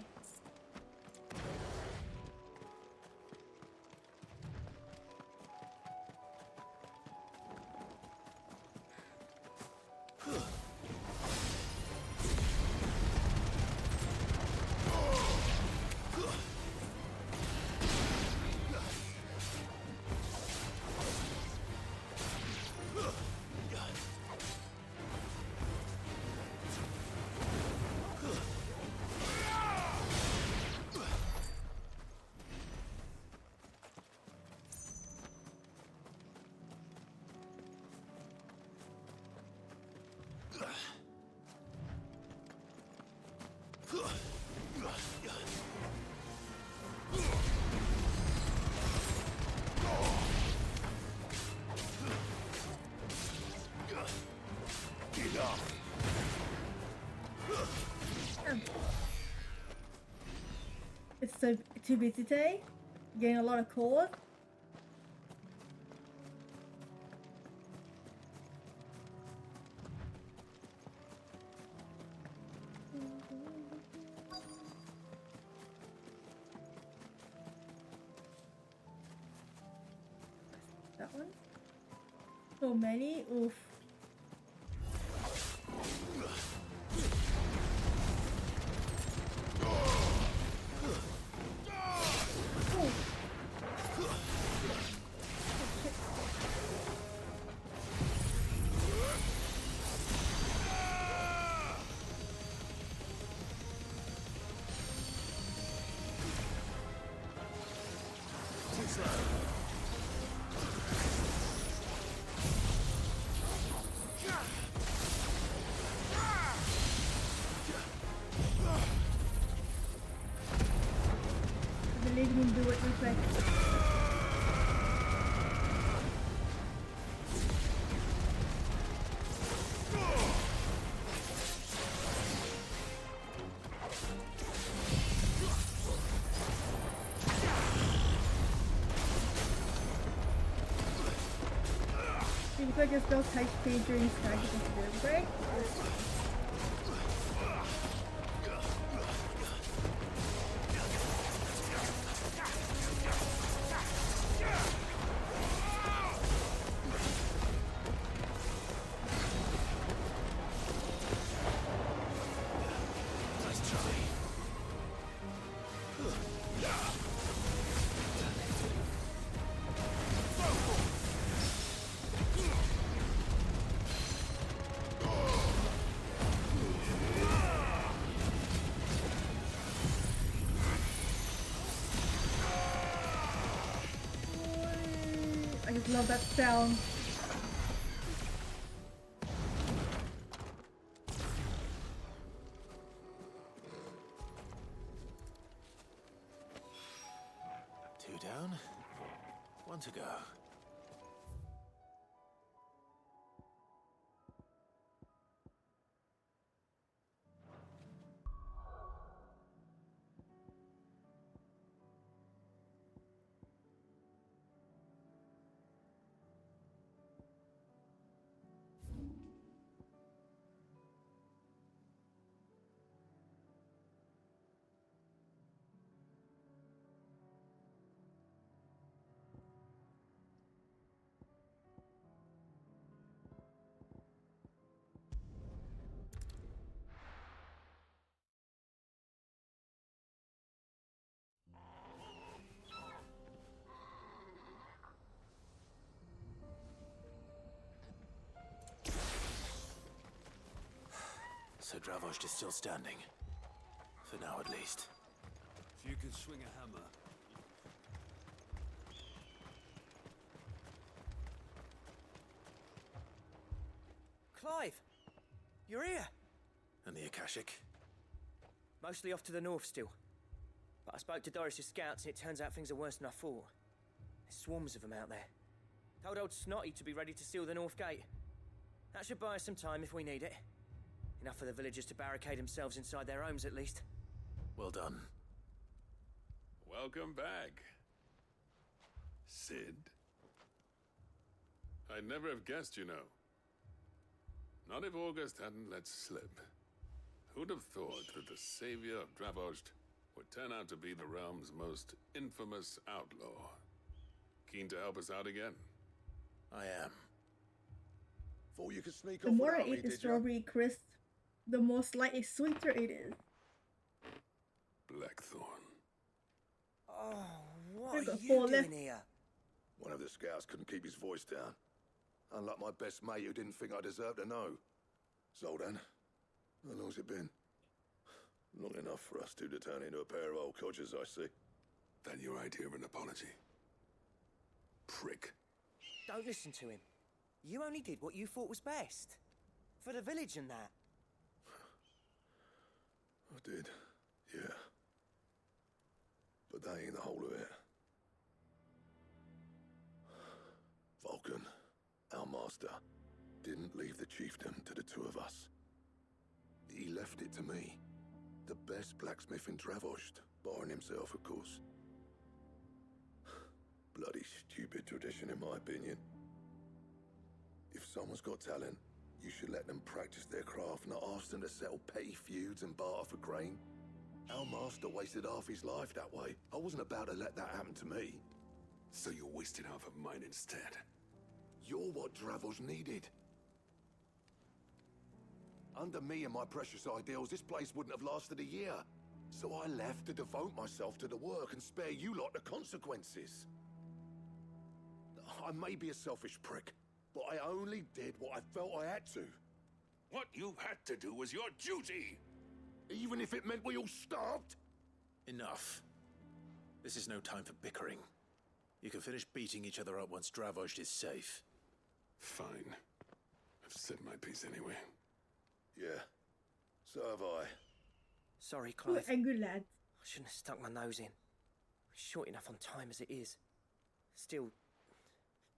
It's so too busy today. Getting a lot of calls. That one. So many. Oof. Believe me, do it reflex. If I just don't touch speed during strike, it's just a bit of a break. I just love that sound. Two down, one to go. So Dravost is still standing. For now, at least. If you could swing a hammer. Clive! You're here! And the Akashic? Mostly off to the north still. But I spoke to Doris's scouts and it turns out things are worse than I thought. There's swarms of them out there. Told old Snotty to be ready to seal the north gate. That should buy us some time if we need it. Enough for the villagers to barricade themselves inside their homes at least. Well done. Welcome back, Sid. I'd never have guessed, you know. Not if August hadn't let slip. Who'd have thought that the savior of Dravost would turn out to be the realm's most infamous outlaw? Keen to help us out again? I am. Thought you could sneak The off more I without me, eat the did ya? strawberry crisp, the more slightly sweeter it is. Blackthorn. Oh, what There you are go, you four doing left. here? One of the scouts couldn't keep his voice down. Unlike my best mate who didn't think I deserved to know. Zoldan, how long's it been? Long enough for us two to turn into a pair of old codgers, I see. That your idea of an apology? Prick. Don't listen to him. You only did what you thought was best. For the village and that. I did, yeah. But that ain't the whole of it. Vulcan, our master, didn't leave the chiefdom to the two of us. He left it to me. The best blacksmith in Dravost, barring himself, of course. Bloody stupid tradition, in my opinion. If someone's got talent, you should let them practice their craft, not ask them to settle petty feuds and barter for grain. Our master wasted half his life that way. I wasn't about to let that happen to me. So you wasted half of mine instead. You're what Dravost needed. Under me and my precious ideals, this place wouldn't have lasted a year. So I left to devote myself to the work and spare you lot the consequences. I may be a selfish prick, but I only did what I felt I had to. What you had to do was your duty! Even if it meant we all starved? Enough. This is no time for bickering. You can finish beating each other up once Dravost is safe. Fine. I've said my piece anyway. Yeah, so have I. Sorry, You're Clive. angry lad. I shouldn't have stuck my nose in. We're short enough on time as it is. Still,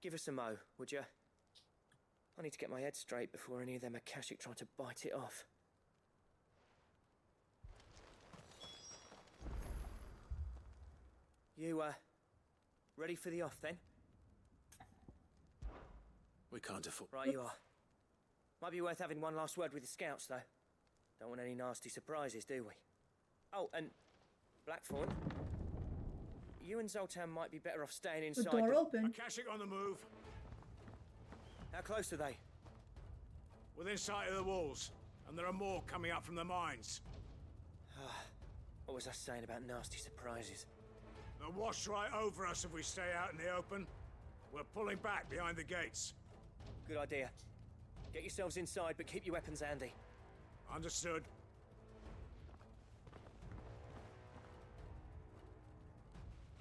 give us a mo, would you? I need to get my head straight before any of them Akashic try to bite it off. You, ready for the off, then? We can't afford... Right you are. Might be worth having one last word with the scouts, though. Don't want any nasty surprises, do we? Oh, and Blackthorn, you and Zoltan might be better off staying The inside. door open. Akashic on the move. How close are they? Within sight of the walls. And there are more coming up from the mines. What was I saying about nasty surprises? They'll wash right over us if we stay out in the open. We're pulling back behind the gates. Good idea. Get yourselves inside, but keep your weapons handy. Understood.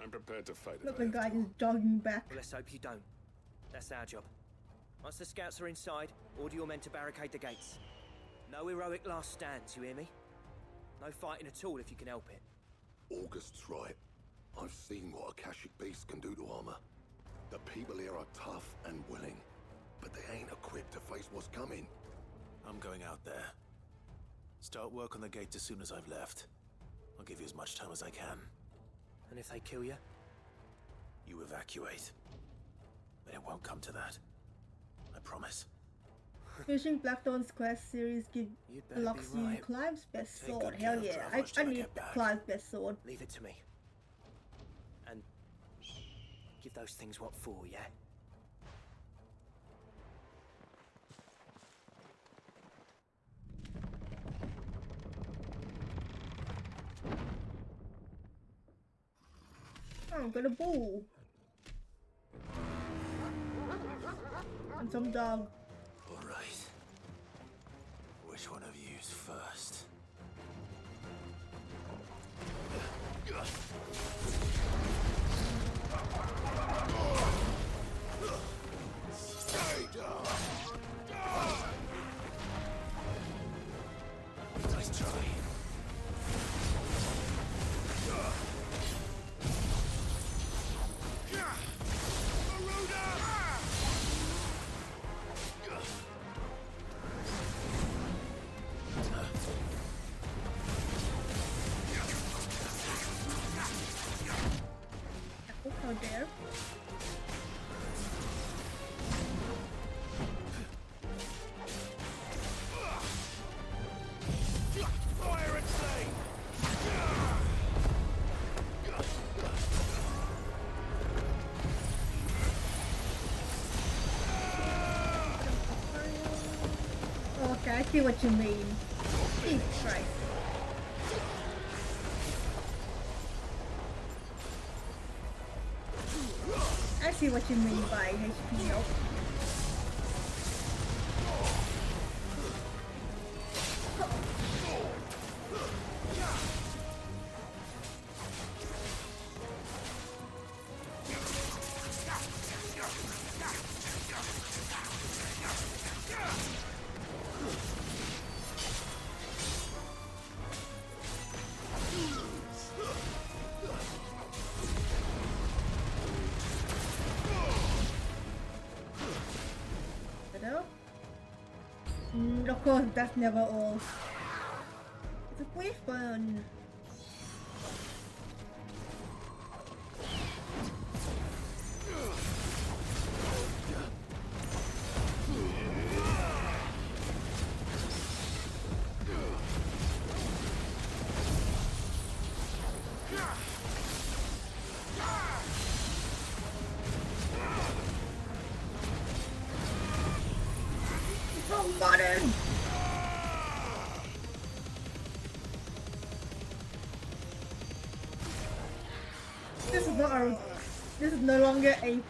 I'm prepared to fight Look, if I the have guy to. is jogging back. Well, let's hope you don't. That's our job. Once the scouts are inside, order your men to barricade the gates. No heroic last stands, you hear me? No fighting at all if you can help it. August's right. I've seen what Akashic beasts can do to armor. The people here are tough and willing, but they ain't equipped to face what's coming. I'm going out there. Start work on the gate as soon as I've left. I'll give you as much time as I can. And if they kill you? You evacuate. But it won't come to that. I promise. Finishing Blackthorn's quest series unlocks you right. Clive's best Take sword. good Hell care of yeah, Dravost I till I need get back. Clive's best sword. Leave it to me. And give those things what for, yeah? Oh, got a bull. And some dog. All right. Which one of you's first? Nice try. How dare. Fire and flame! Oh, okay, I see what you mean. Jesus Christ. I see what you mean by HP, nope. Of course, that's never all. It's a weapon. Wrong button! This is no longer a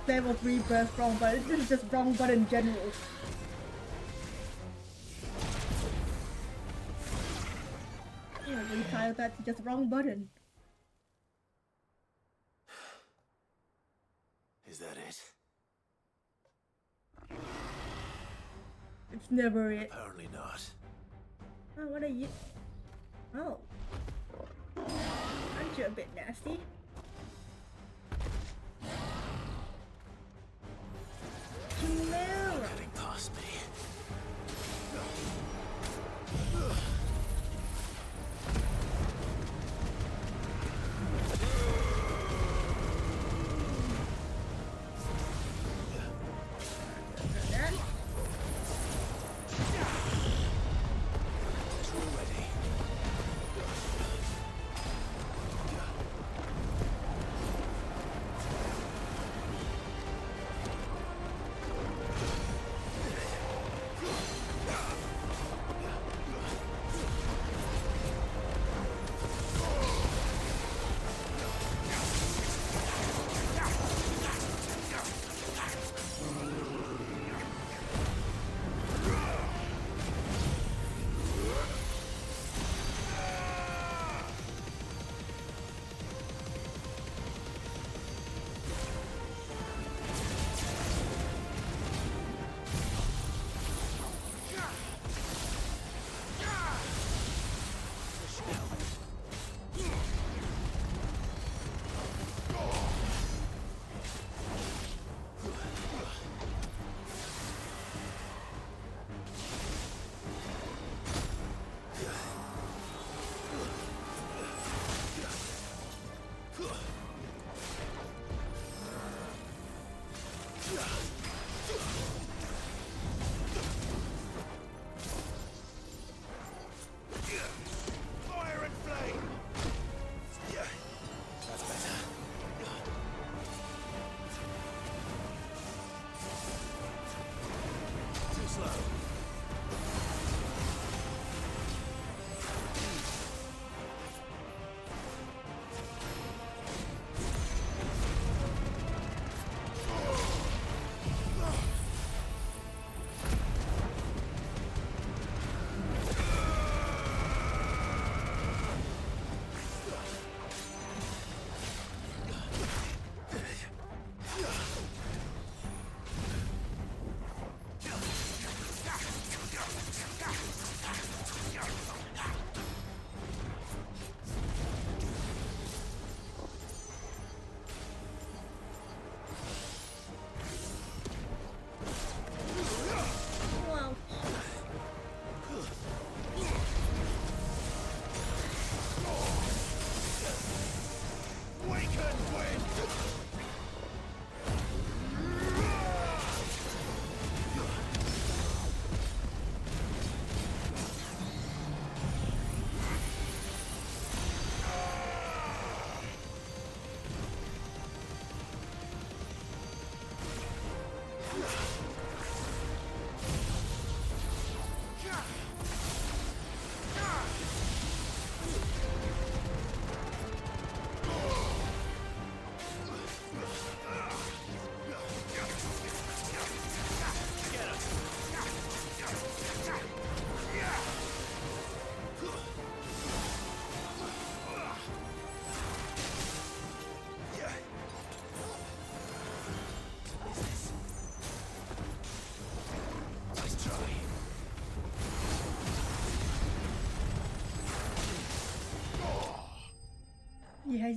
Flame of Rebirth wrong button, this is just wrong button in general. I'm gonna retire that to just wrong button. Is that it? It's never it. Apparently not. Oh, what are you? Oh. Aren't you a bit nasty? You're getting past me.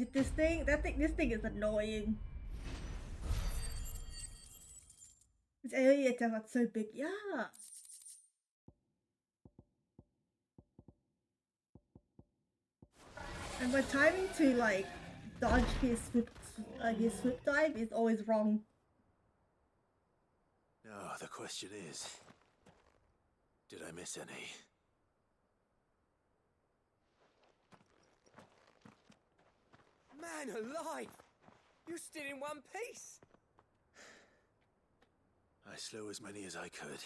Is it this thing? This thing is annoying. This area attack was so big, yeah. And my timing to like dodge his swoop dive is always wrong. Now the question is, did I miss any? Man alive! You're still in one piece! I slew as many as I could.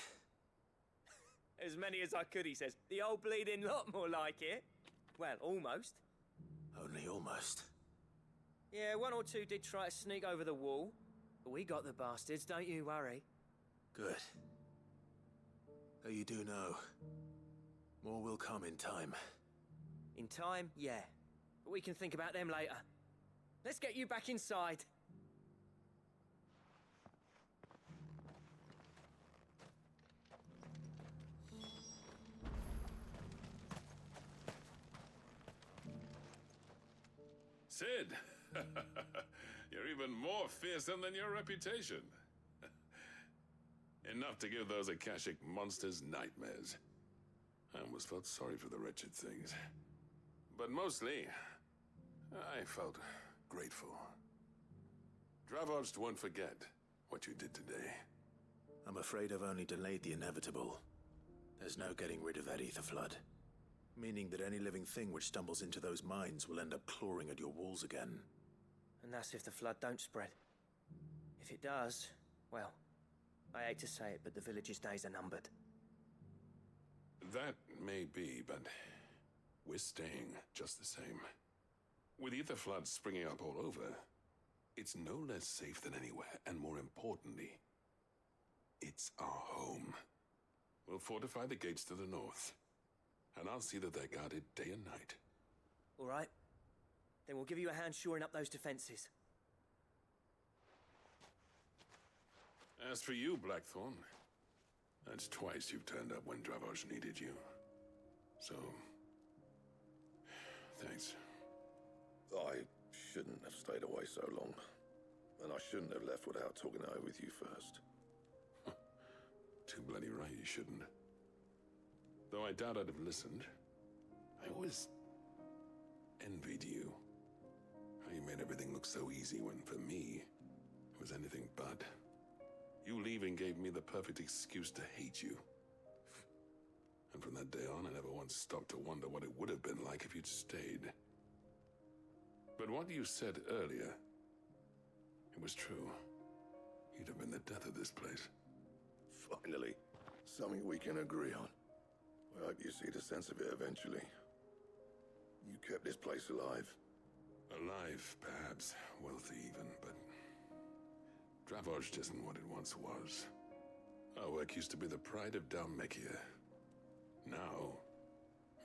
As many as I could, he says. The old bleeding lot, more like it. Well, almost. Only almost. Yeah, one or two did try to sneak over the wall. But we got the bastards, don't you worry. Good. Though you do know, more will come in time. In time, yeah. But we can think about them later. Let's get you back inside. Sid! You're even more fearsome than your reputation. Enough to give those Akashic monsters nightmares. I almost felt sorry for the wretched things. But mostly, I felt grateful. Dravoged won't forget what you did today. I'm afraid I've only delayed the inevitable. There's no getting rid of that ether flood. Meaning that any living thing which stumbles into those mines will end up clawing at your walls again. And that's if the flood don't spread. If it does, well, I hate to say it, but the village's days are numbered. That may be, but we're staying just the same. With ether floods springing up all over, it's no less safe than anywhere, and more importantly, it's our home. We'll fortify the gates to the north, and I'll see that they're guarded day and night. All right. Then we'll give you a hand shoring up those defenses. As for you, Blackthorn, that's twice you've turned up when Dravos needed you. So, thanks. I shouldn't have stayed away so long. And I shouldn't have left without talking it over with you first. Too bloody right you shouldn't. Though I doubt I'd have listened. I always envied you. How you made everything look so easy when, for me, it was anything but. You leaving gave me the perfect excuse to hate you. And from that day on, I never once stopped to wonder what it would have been like if you'd stayed. But what you said earlier, it was true. You'd have been the death of this place. Finally, something we can agree on. I hope you see the sense of it eventually. You kept this place alive. Alive, perhaps. Wealthy even, but Dravoj isn't what it once was. Our work used to be the pride of Dalmekia. Now,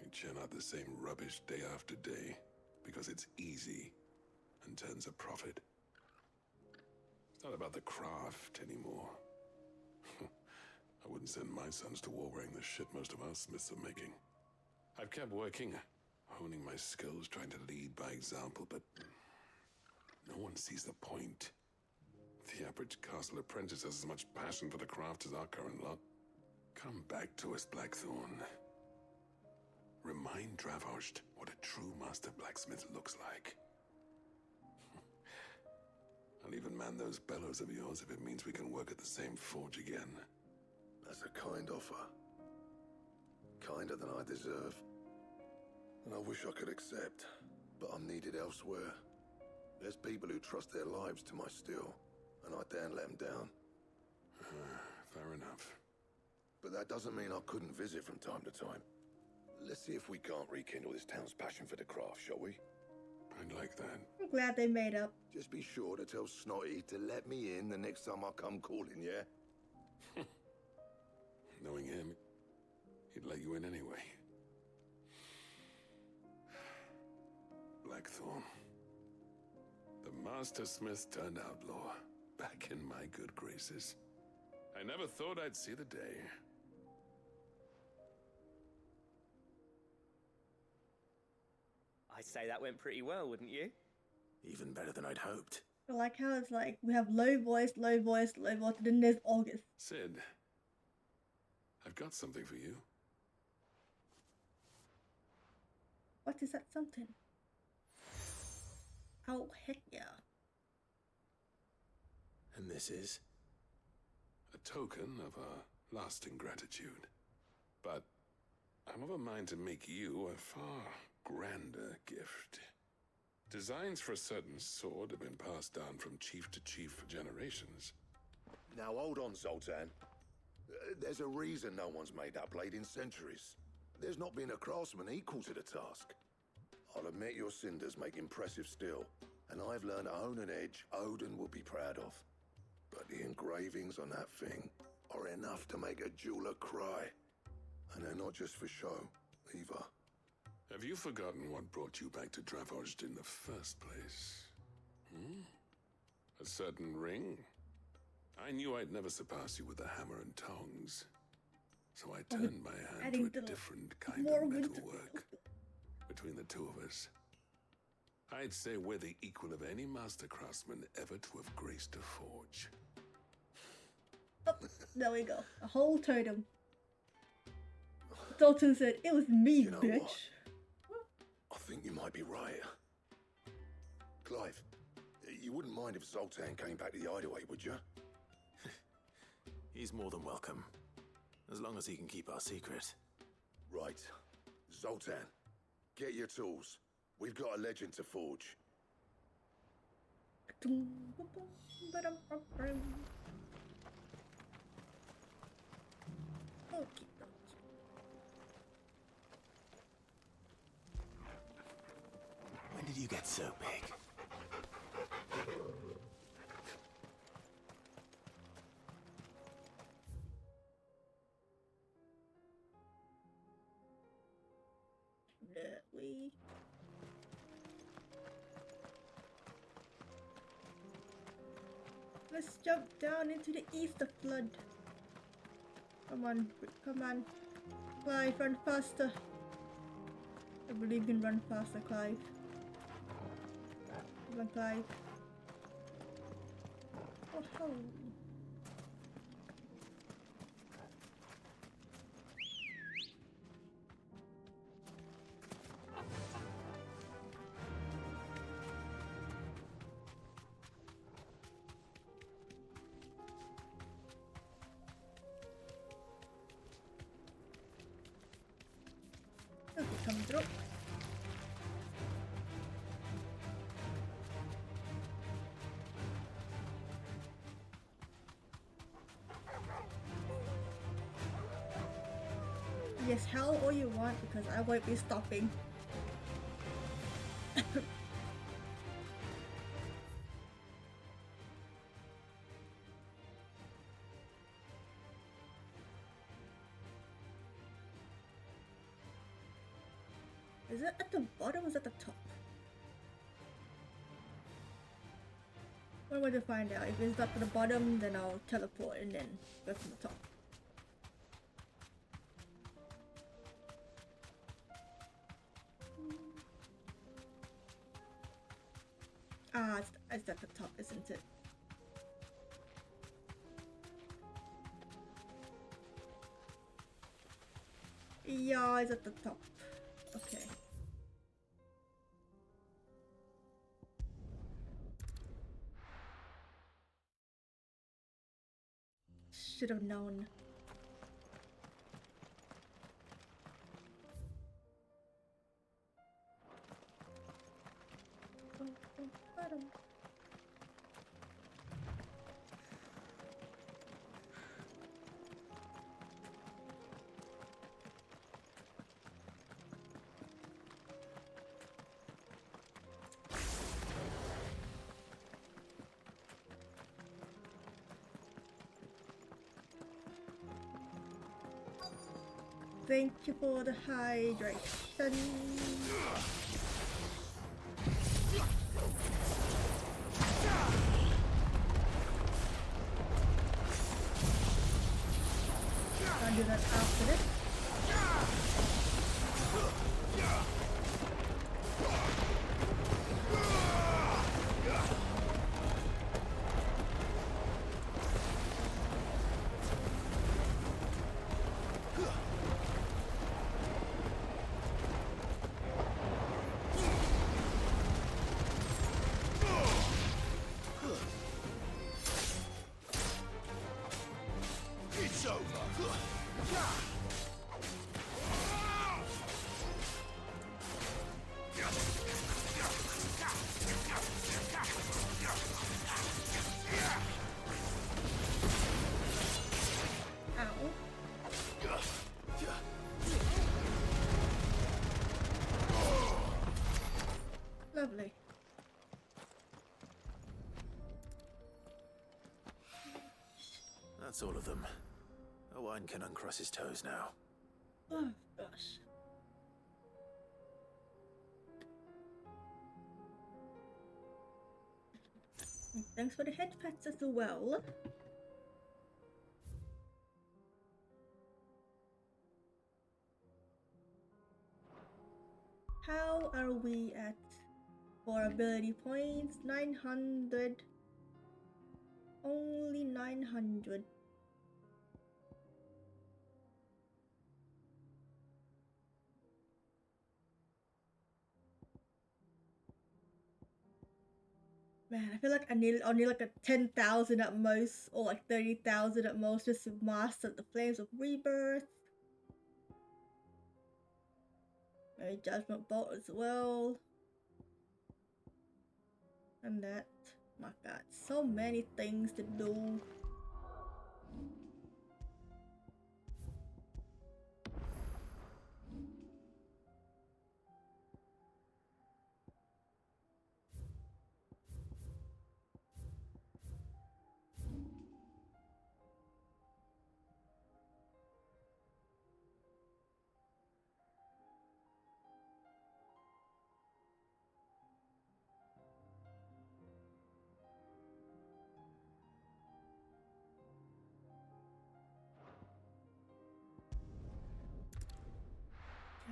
we churn out the same rubbish day after day because it's easy and turns a profit. It's not about the craft anymore. I wouldn't send my sons to war wearing the shit most of our smiths are making. I've kept working, honing my skills, trying to lead by example, but no one sees the point. The average castle apprentice has as much passion for the craft as our current lot. Come back to us, Blackthorn. Remind Dravosht what a true master blacksmith looks like. I'll even man those bellows of yours if it means we can work at the same forge again. That's a kind offer. Kinder than I deserve. And I wish I could accept, but I'm needed elsewhere. There's people who trust their lives to my steel, and I daren't let them down. Fair enough. But that doesn't mean I couldn't visit from time to time. Let's see if we can't rekindle this town's passion for the craft, shall we? I'd like that. I'm glad they made up. Just be sure to tell Snotty to let me in the next time I come calling, yeah? Knowing him, he'd let you in anyway. Blackthorn. The Master Smith turned outlaw, back in my good graces. I never thought I'd see the day. I'd say that went pretty well, wouldn't you? Even better than I'd hoped. I like how it's like we have low voice, low voice, low voice, and then there's August. Sid, I've got something for you. What is that something? Oh, heck yeah. And this is? A token of a lasting gratitude. But I'm of a mind to make you a far grander gift. Designs for a certain sword have been passed down from chief to chief for generations. Now hold on, Zoltan. There's a reason no one's made that blade in centuries. There's not been a craftsman equal to the task. I'll admit your cinders make impressive steel, and I've learned to own an edge Odin will be proud of. But the engravings on that thing are enough to make a jeweler cry. And they're not just for show, either. Have you forgotten what brought you back to Dravozd in the first place? A certain ring? I knew I'd never surpass you with the hammer and tongs. So I turned my hand to a different kind of metalwork. Between the two of us, I'd say we're the equal of any master craftsman ever to have graced a forge. Oh, there we go. A whole totem. Dalton said, "It was me, you know bitch." What? I think you might be right. Clive, you wouldn't mind if Zoltan came back to the hideaway, would you? He's more than welcome. As long as he can keep our secret. Right. Zoltan, get your tools. We've got a legend to forge. Okay. When did you get so big? Let's jump down into the Easter flood. Come on, come on. Clive, run faster. I believe you can run faster, Clive. Come on, Clive. Oh, ho. Okay, come through. Yes, hell all you want because I won't be stopping. Is it at the bottom or is it at the top? One way to find out. If it's up at the bottom, then I'll teleport and then go from the top. Ah, it's at the top, isn't it? Yeah, it's at the top. Okay. Should have known. Thank you for the hydration. I'll do that after this. That's all of them. Owen can uncross his toes now. Oh, gosh. Thanks for the head pats as well. How are we at for ability points? 900. Only 900. Man, I feel like I need like a 10,000 at most, or like 30,000 at most, just to master the Flames of Rebirth. Maybe Judgment Bolt as well. And that. My god, so many things to do.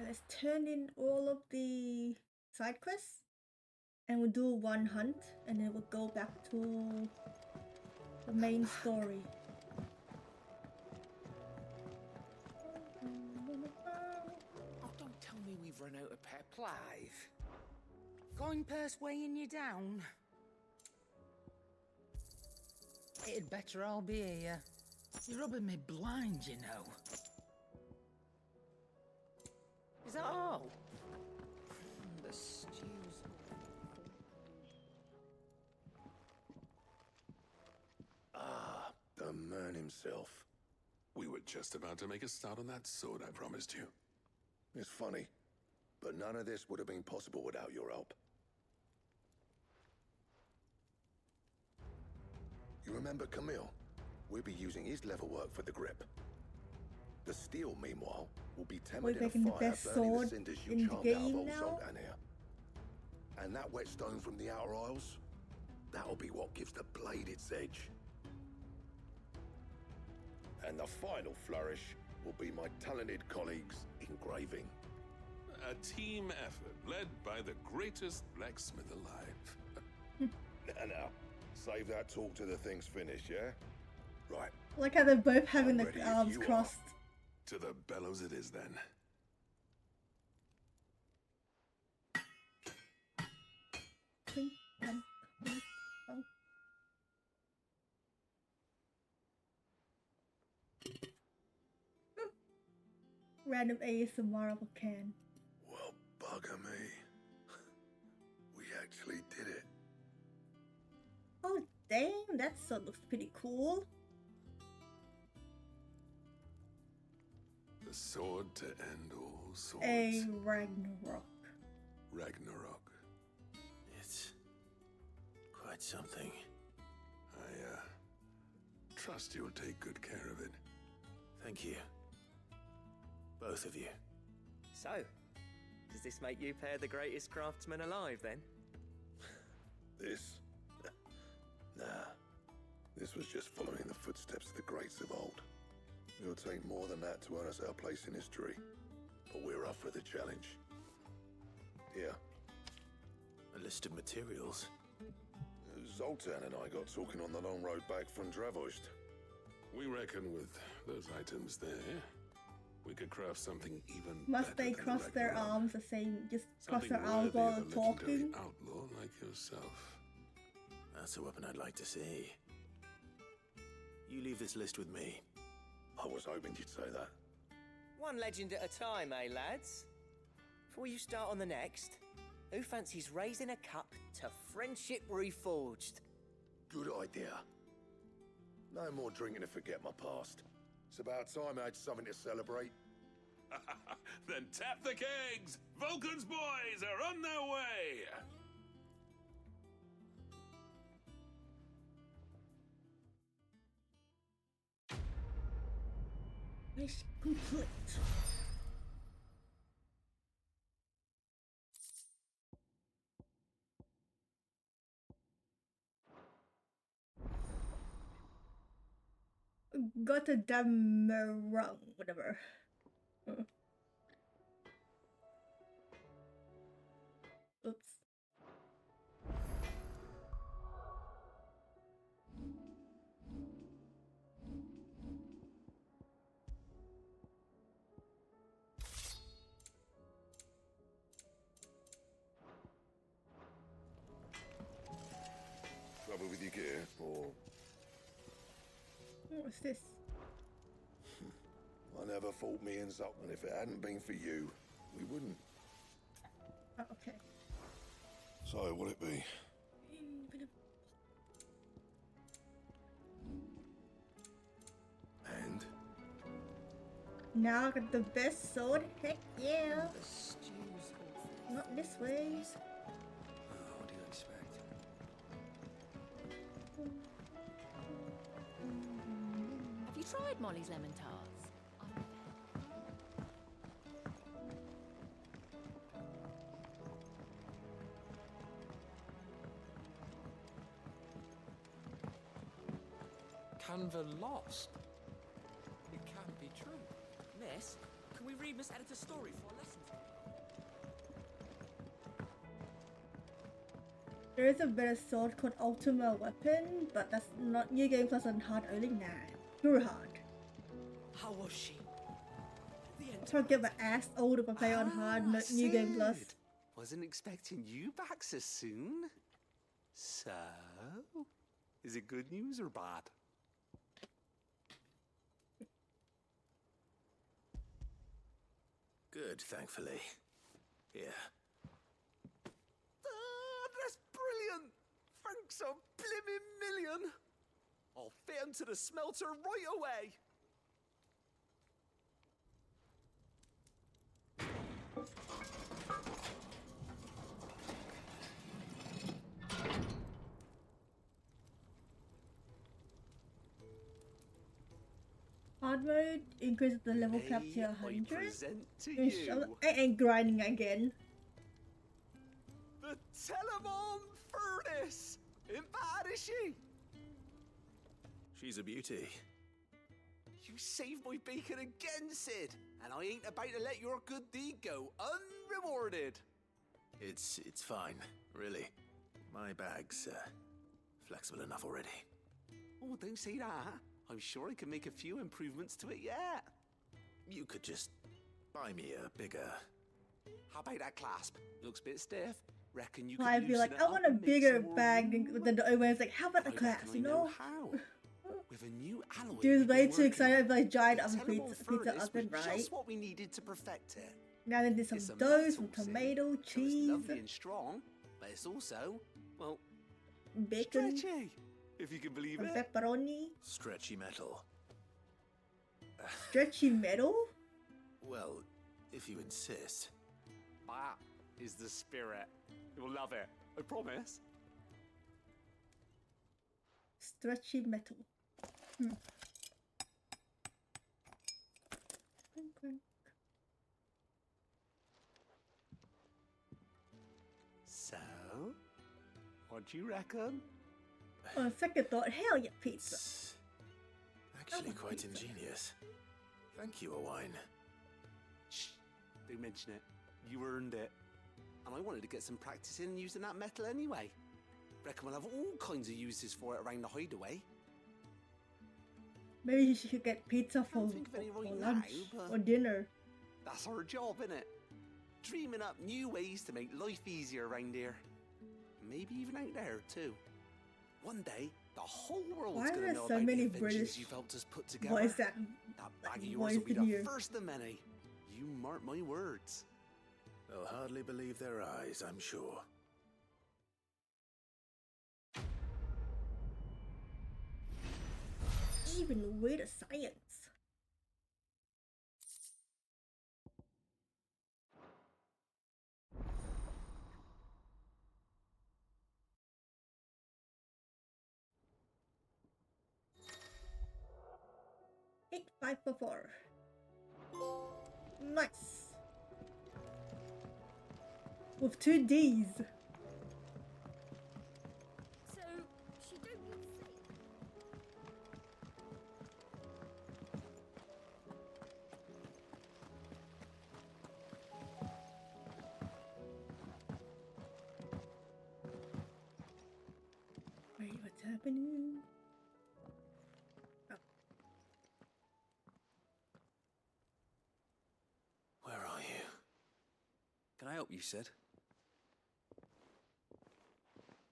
Let's turn in all of the side quests and we'll do one hunt and then we'll go back to the main story. Oh, don't tell me we've run out of pep, Clive. Coin purse weighing you down? It'd better all be here. You're rubbing me blind, you know. Is that all? The stews. Ah, the man himself. We were just about to make a start on that sword I promised you. It's funny, but none of this would have been possible without your help. You remember Camille? We'll be using his level work for the grip. The steel, meanwhile, will be tempered in a fire, burning the cinders you charmed out of old Zoltan here. And that whetstone from the Outer Isles, that'll be what gives the blade its edge. And the final flourish will be my talented colleagues' engraving. A team effort led by the greatest blacksmith alive. Now, save that talk till the thing's finished, yeah? Right. I like how they're both having the arms crossed. To the bellows it is, then. Random ASMR of a can. Well, bugger me. We actually did it. Oh, dang, that sword looks pretty cool. The sword to end all swords. A Ragnarok. Ragnarok. It's quite something. I trust you'll take good care of it. Thank you. Both of you. So, does this make you pair the greatest craftsman alive, then? This? Nah. This was just following the footsteps of the greats of old. It'll take more than that to earn us our place in history. But we're up for the challenge. Here. A list of materials. Zoltan and I got talking on the long road back from Dravost. We reckon with those items there, we could craft something even Must better they than cross their Ragnarok. arms the same, just cross Something their arms worthy while of a legendary talking? outlaw like yourself. That's a weapon I'd like to see. You leave this list with me. I was hoping you'd say that. One legend at a time, eh, lads? Before you start on the next, who fancies raising a cup to friendship reforged? Good idea. No more drinking to forget my past. It's about time I had something to celebrate. Then tap the kegs! Vulcan's boys are on their way! Nice, complete. Got a damn wrong, whatever. Oops. Trouble with your gear, or What's this? I never thought me and Zuckman, if it hadn't been for you, we wouldn't. Oh, okay. So, what'll it be? And? Now I got the best sword? Heck yeah! Not this way. Oh, what do you expect? Have you tried Molly's lemon tarts? Canva lost. It can't be true. Miss, can we read Miss Editor's story for our lessons? There is a better sword called Ultima Weapon, but that's not New Game Plus on hard only. Nah, pure hard. How was she? I'll get my ass old if I play on hard, not New Game Plus. Wasn't expecting you back so soon. So, is it good news or bad? Good, thankfully. Here. That's brilliant! Thanks a blimmin' million! I'll fit 'em to the smelter right away! Hard mode increases the level cap to 100. Present to you I ain't grinding again. the Telemon Furnace! Ain't bad, is she? She's a beauty. You saved my bacon again, Sid, and I ain't about to let your good deed go unrewarded. It's fine, really. My bag's flexible enough already. Oh, don't say that. I'm sure I can make a few improvements to it yet. You could just buy me a bigger... How about that clasp? Looks a bit stiff. Reckon you could I'd be loosen like, it I up want a and make bigger some more bag room? than the other way. It's like, how about the I class, reckon you I know? how. With a new alloy. Dude's we've way been too working excited on, about his giant the oven Telemon pizza Furnace oven, was right? just what we needed to perfect it. Now then there's some It's a dough, some metal, see? tomato, So cheese, it's lovely and strong, but it's also, well, bacon, stretchy, if you can believe some it. pepperoni, Stretchy metal. stretchy metal. Well, if you insist. That is the spirit. You'll love it, I promise. Stretchy metal. Clink, clink. So, what do you reckon? On second thought, hell yeah, pizza. It's actually quite ingenious. Thank you, Owain. Shh, don't mention it. You earned it. And I wanted to get some practice in using that metal anyway. Reckon we'll have all kinds of uses for it around the hideaway. Maybe you should get pizza for right lunch now, but or dinner. That's our job, innit? Dreaming up new ways to make life easier around here. Maybe even out there, too. One day, the whole world's Why are gonna there know so about many the inventions British you've helped us put together. boys that bag of yours voice will be in the here? first of many. You mark my words. They'll hardly believe their eyes, I'm sure. Even with the science. Eight, 5 for 4. Nice. With 2 Ds. So, she don't mean to say. Wait, what's happening? Oh. Where are you? Can I help you, Sid?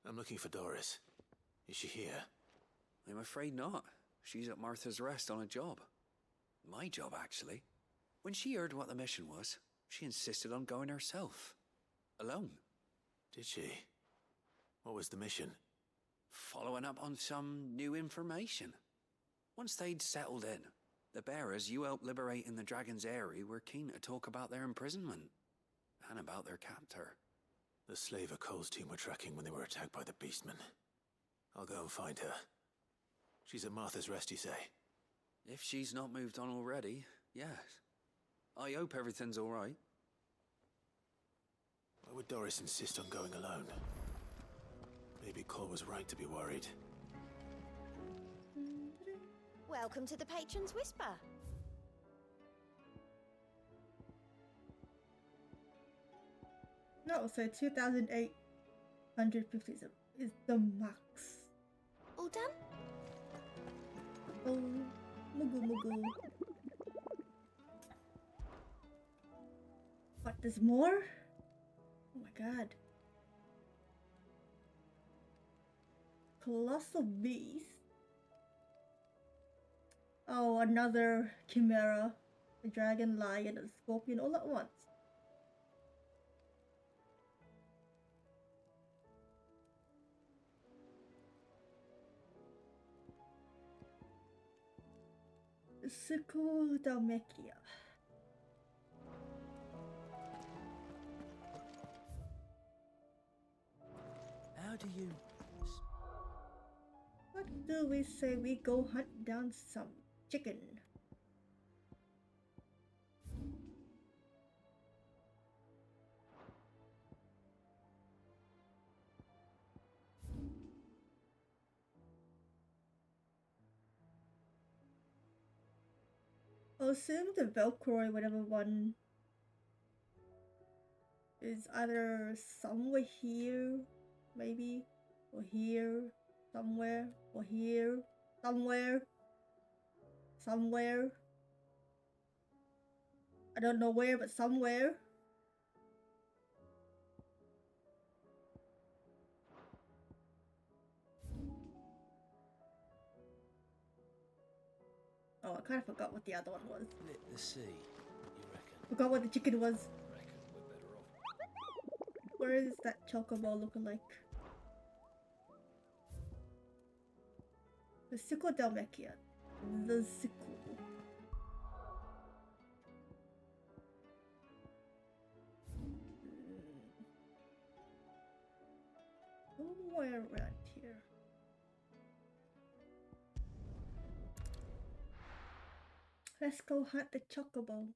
I'm looking for Doris. Is she here? I'm afraid not. She's at Martha's Rest on a job. My job, actually. When she heard what the mission was, she insisted on going herself. Alone. Did she? What was the mission? Following up on some new information. Once they'd settled in, the bearers you helped liberate in the Dragon's Eyrie were keen to talk about their imprisonment. And about their captor. The slaver Cole's team were tracking when they were attacked by the Beastmen. I'll go and find her. She's at Martha's Rest, you say? If she's not moved on already, yes. I hope everything's all right. Why would Doris insist on going alone? Maybe Cole was right to be worried. Welcome to the Patron's Whisper. No, so 2,850 is the max. All done? Oh, mugu. What, there's more? Oh my god. Colossal Beast. Oh, another Chimera. A dragon, lion, and a scorpion all at once. Sickle Dalmekia. How do you... What do we say we go hunt down some chicken? I'll assume the Velcro, whatever one, is either somewhere here, maybe, or here, somewhere, or here, somewhere. I don't know where, but somewhere. Oh, I kind of forgot what the other one was. Split the sea, you reckon? Forgot what the chicken was. Reckon we're better off. Where is that chocobo looking like? The Sickle Dalmekia. The Sickle. Somewhere around here. Let's go hunt the chocobo.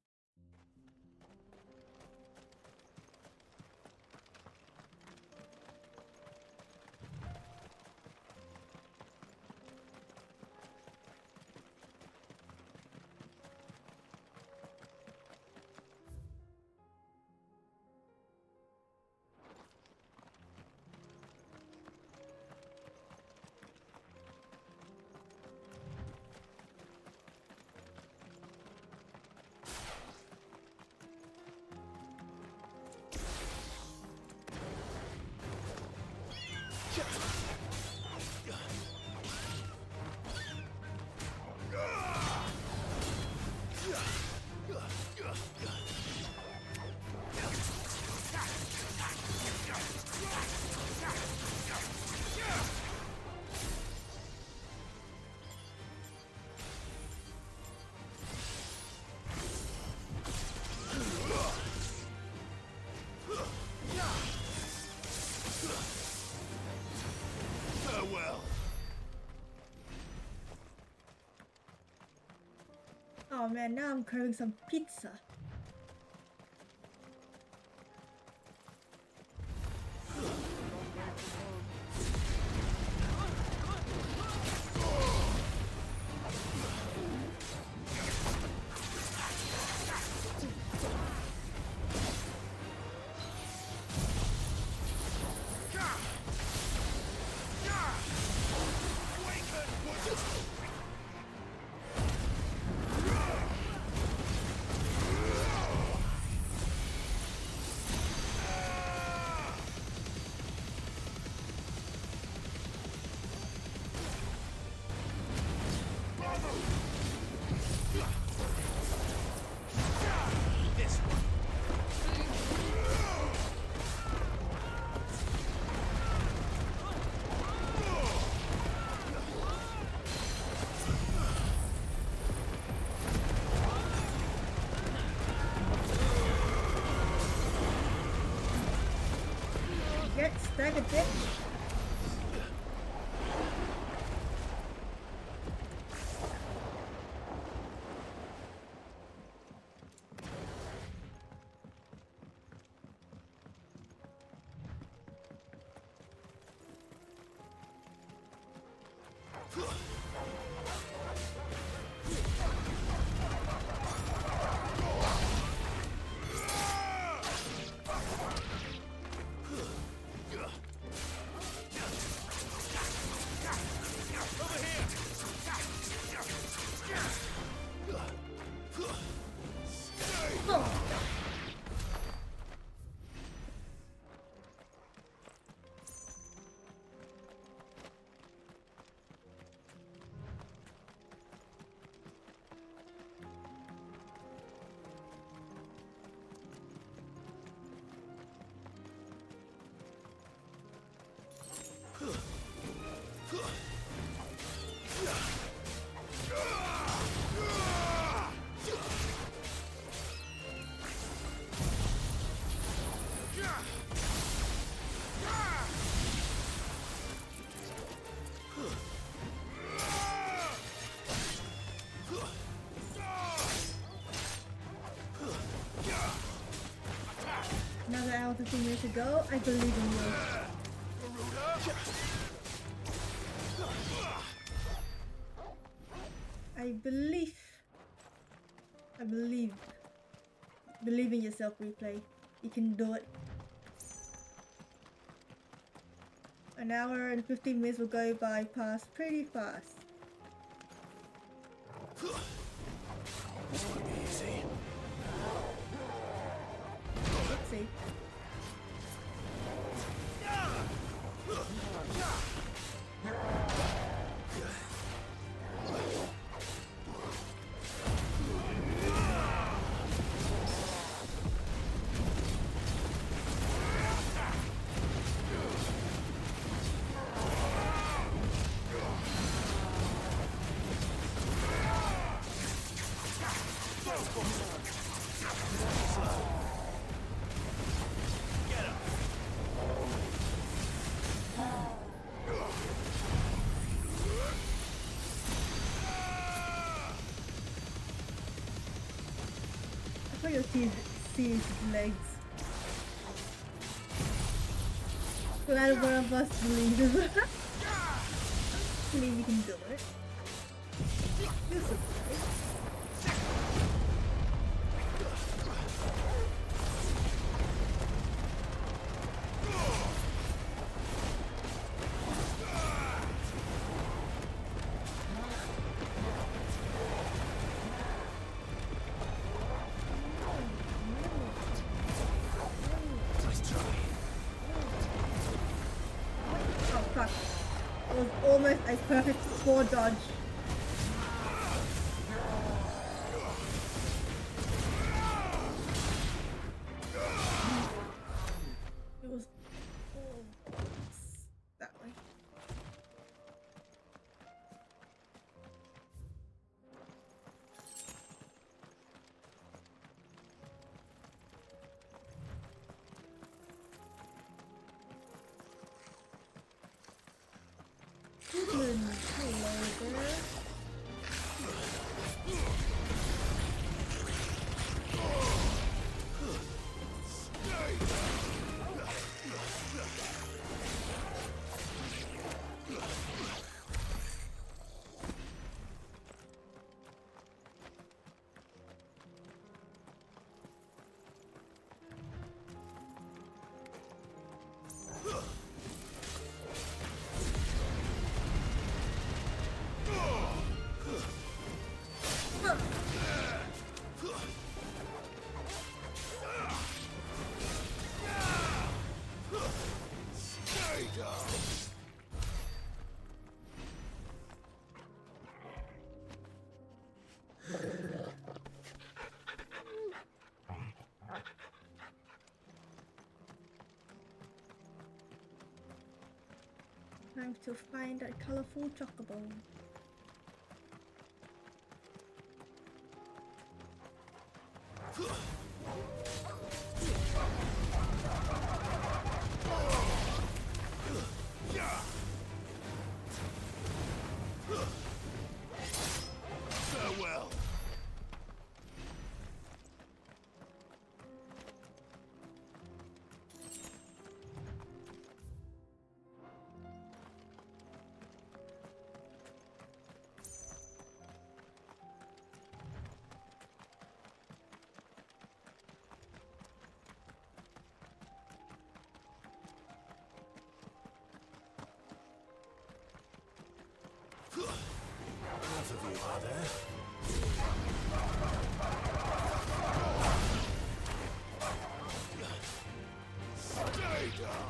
Oh man, now I'm craving some pizza. Get staggered, bitch. Another hour 15 minutes ago, I believe in you. Believe in yourself, replay. You can do it. An hour and 15 minutes will go by past pretty fast. This won't be easy. Let's see. You'll see his legs. Glad one of us believes it. Believe you can do it. You're surprised. Almost a perfect 4 dodge. It was that way. Hello there. Time to find that colorful chocobo. enough of you, are there? Stay down!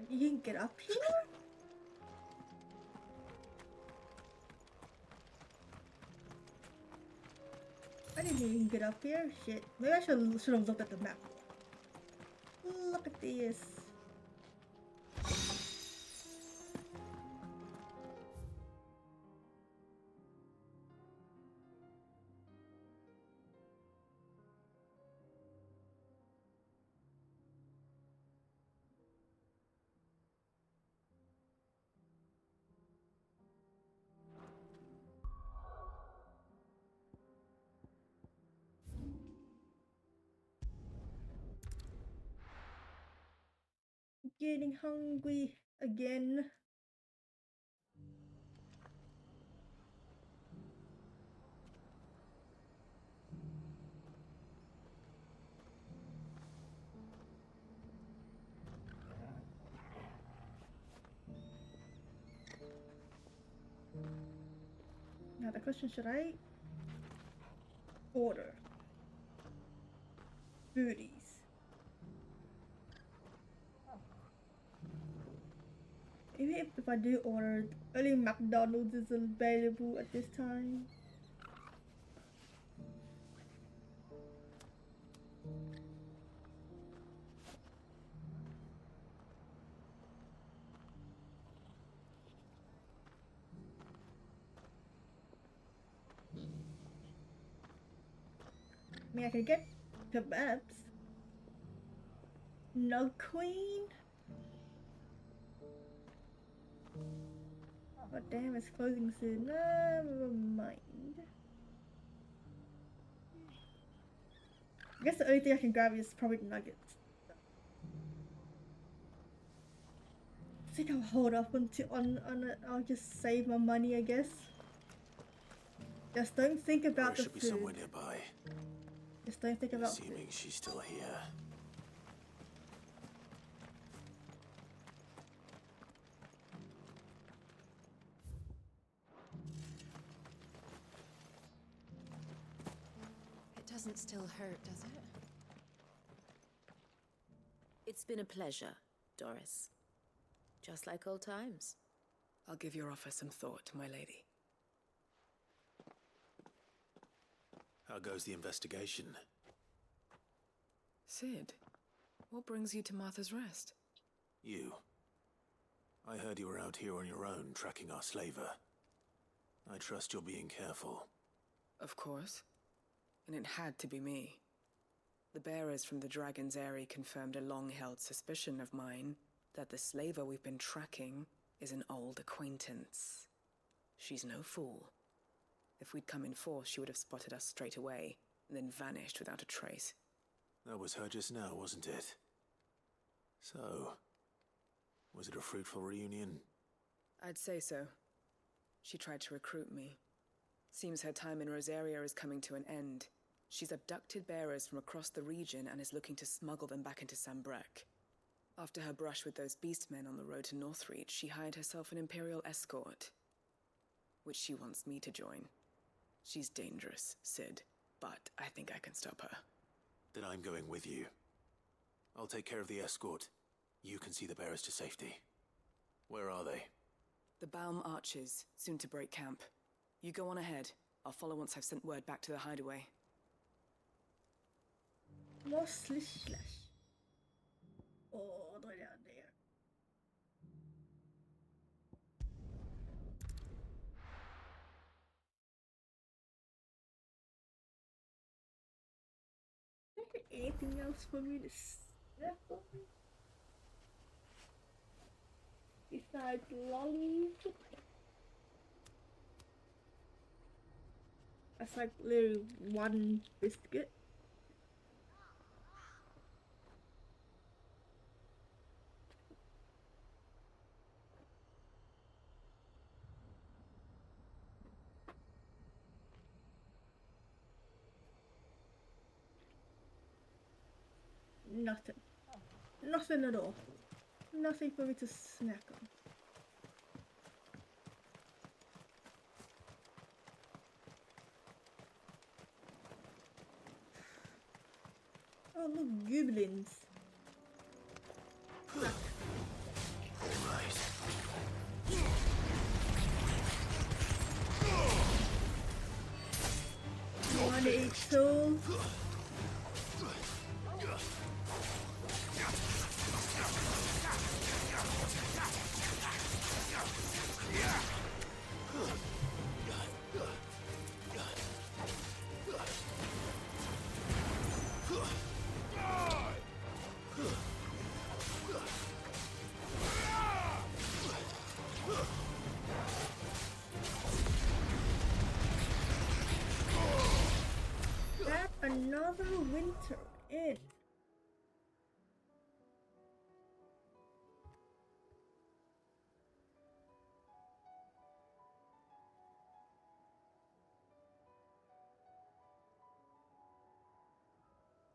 You can get up here? I didn't know you can get up here. Shit. Maybe I should have looked at the map. Look at this. Getting hungry again. Now the question, should I order booties? Even if I do order, only McDonald's is available at this time. I mean, I could get kebabs. No queen? Oh damn, it's closing soon. Never mind. I guess the only thing I can grab is probably nuggets. I think I'll hold off until on it. I'll just save my money, I guess. Just don't think about the food. Should be somewhere nearby. Just don't think about Assuming food. she's still here. It doesn't still hurt, does it? It's been a pleasure, Doris. Just like old times. I'll give your offer some thought, my lady. How goes the investigation? Sid, what brings you to Martha's Rest? You. I heard you were out here on your own, tracking our slaver. I trust you're being careful. Of course. And it had to be me. The bearers from the Dragon's Eyrie confirmed a long-held suspicion of mine that the slaver we've been tracking is an old acquaintance. She's no fool. If we'd come in force, she would have spotted us straight away, and then vanished without a trace. That was her just now, wasn't it? So, was it a fruitful reunion? I'd say so. She tried to recruit me. Seems her time in Rosaria is coming to an end. She's abducted bearers from across the region and is looking to smuggle them back into Sambrek. After her brush with those beastmen on the road to Northreach, she hired herself an Imperial escort, which she wants me to join. She's dangerous, Sid, but I think I can stop her. Then I'm going with you. I'll take care of the escort. You can see the bearers to safety. Where are they? The Baum Archers, soon to break camp. You go on ahead. I'll follow once I've sent word back to the hideaway. More slish slash. All the way down there. anything else for me to snap on? Besides lollies? That's like literally one biscuit. Nothing. Nothing at all. Nothing for me to snack on. Oh look, goblins. Fuck. Alright. You wanna eat souls? Another winter in.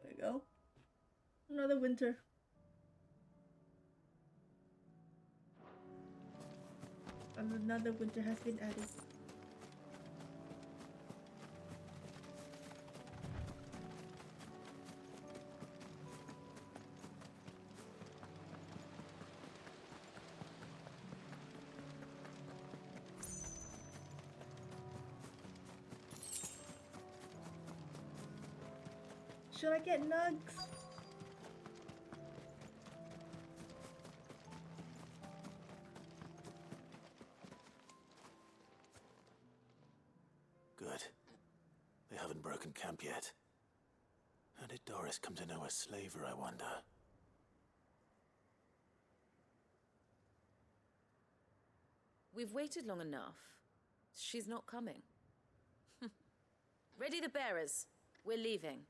There we go. Another winter. And another winter has been added. Should I get nugs? Good. They haven't broken camp yet. How did Doris come to know a slaver, I wonder? We've waited long enough. She's not coming. Ready the bearers. We're leaving.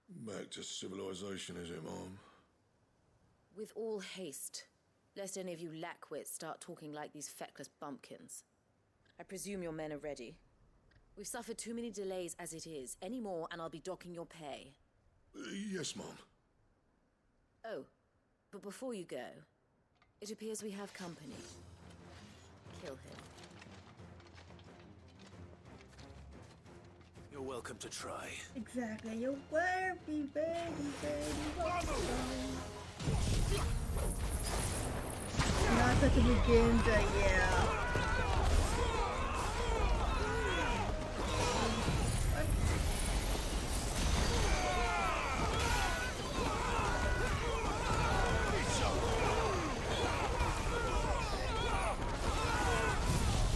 Back to civilization, is it, Mom? With all haste, lest any of you lackwits start talking like these feckless bumpkins. I presume your men are ready. We've suffered too many delays as it is. Any more and I'll be docking your pay. Yes, Mom. Oh, but before you go, it appears we have company. Kill him. You're welcome to try. Exactly. You're very, very welcome. Not such a begins, yeah.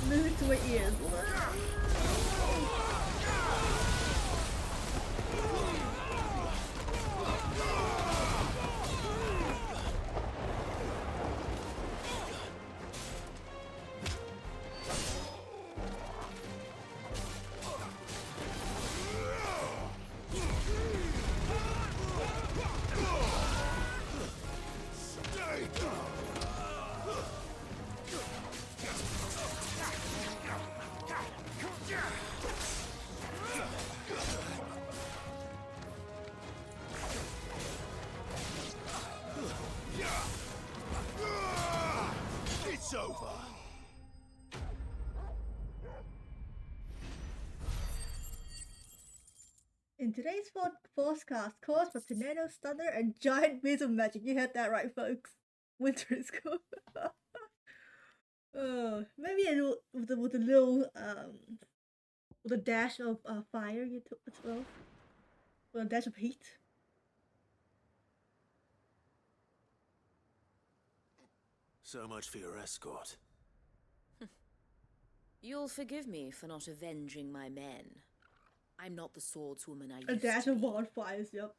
Move to her ears. It's over. In today's forecast calls for tornadoes, thunder, and giant beams of magic. You heard that right, folks. Winter is coming. Maybe with a little with a dash of fire you took as well, with a dash of heat. So much for your escort. You'll forgive me for not avenging my men. I'm not the swordswoman I used A dash to of be. wildfires, yep.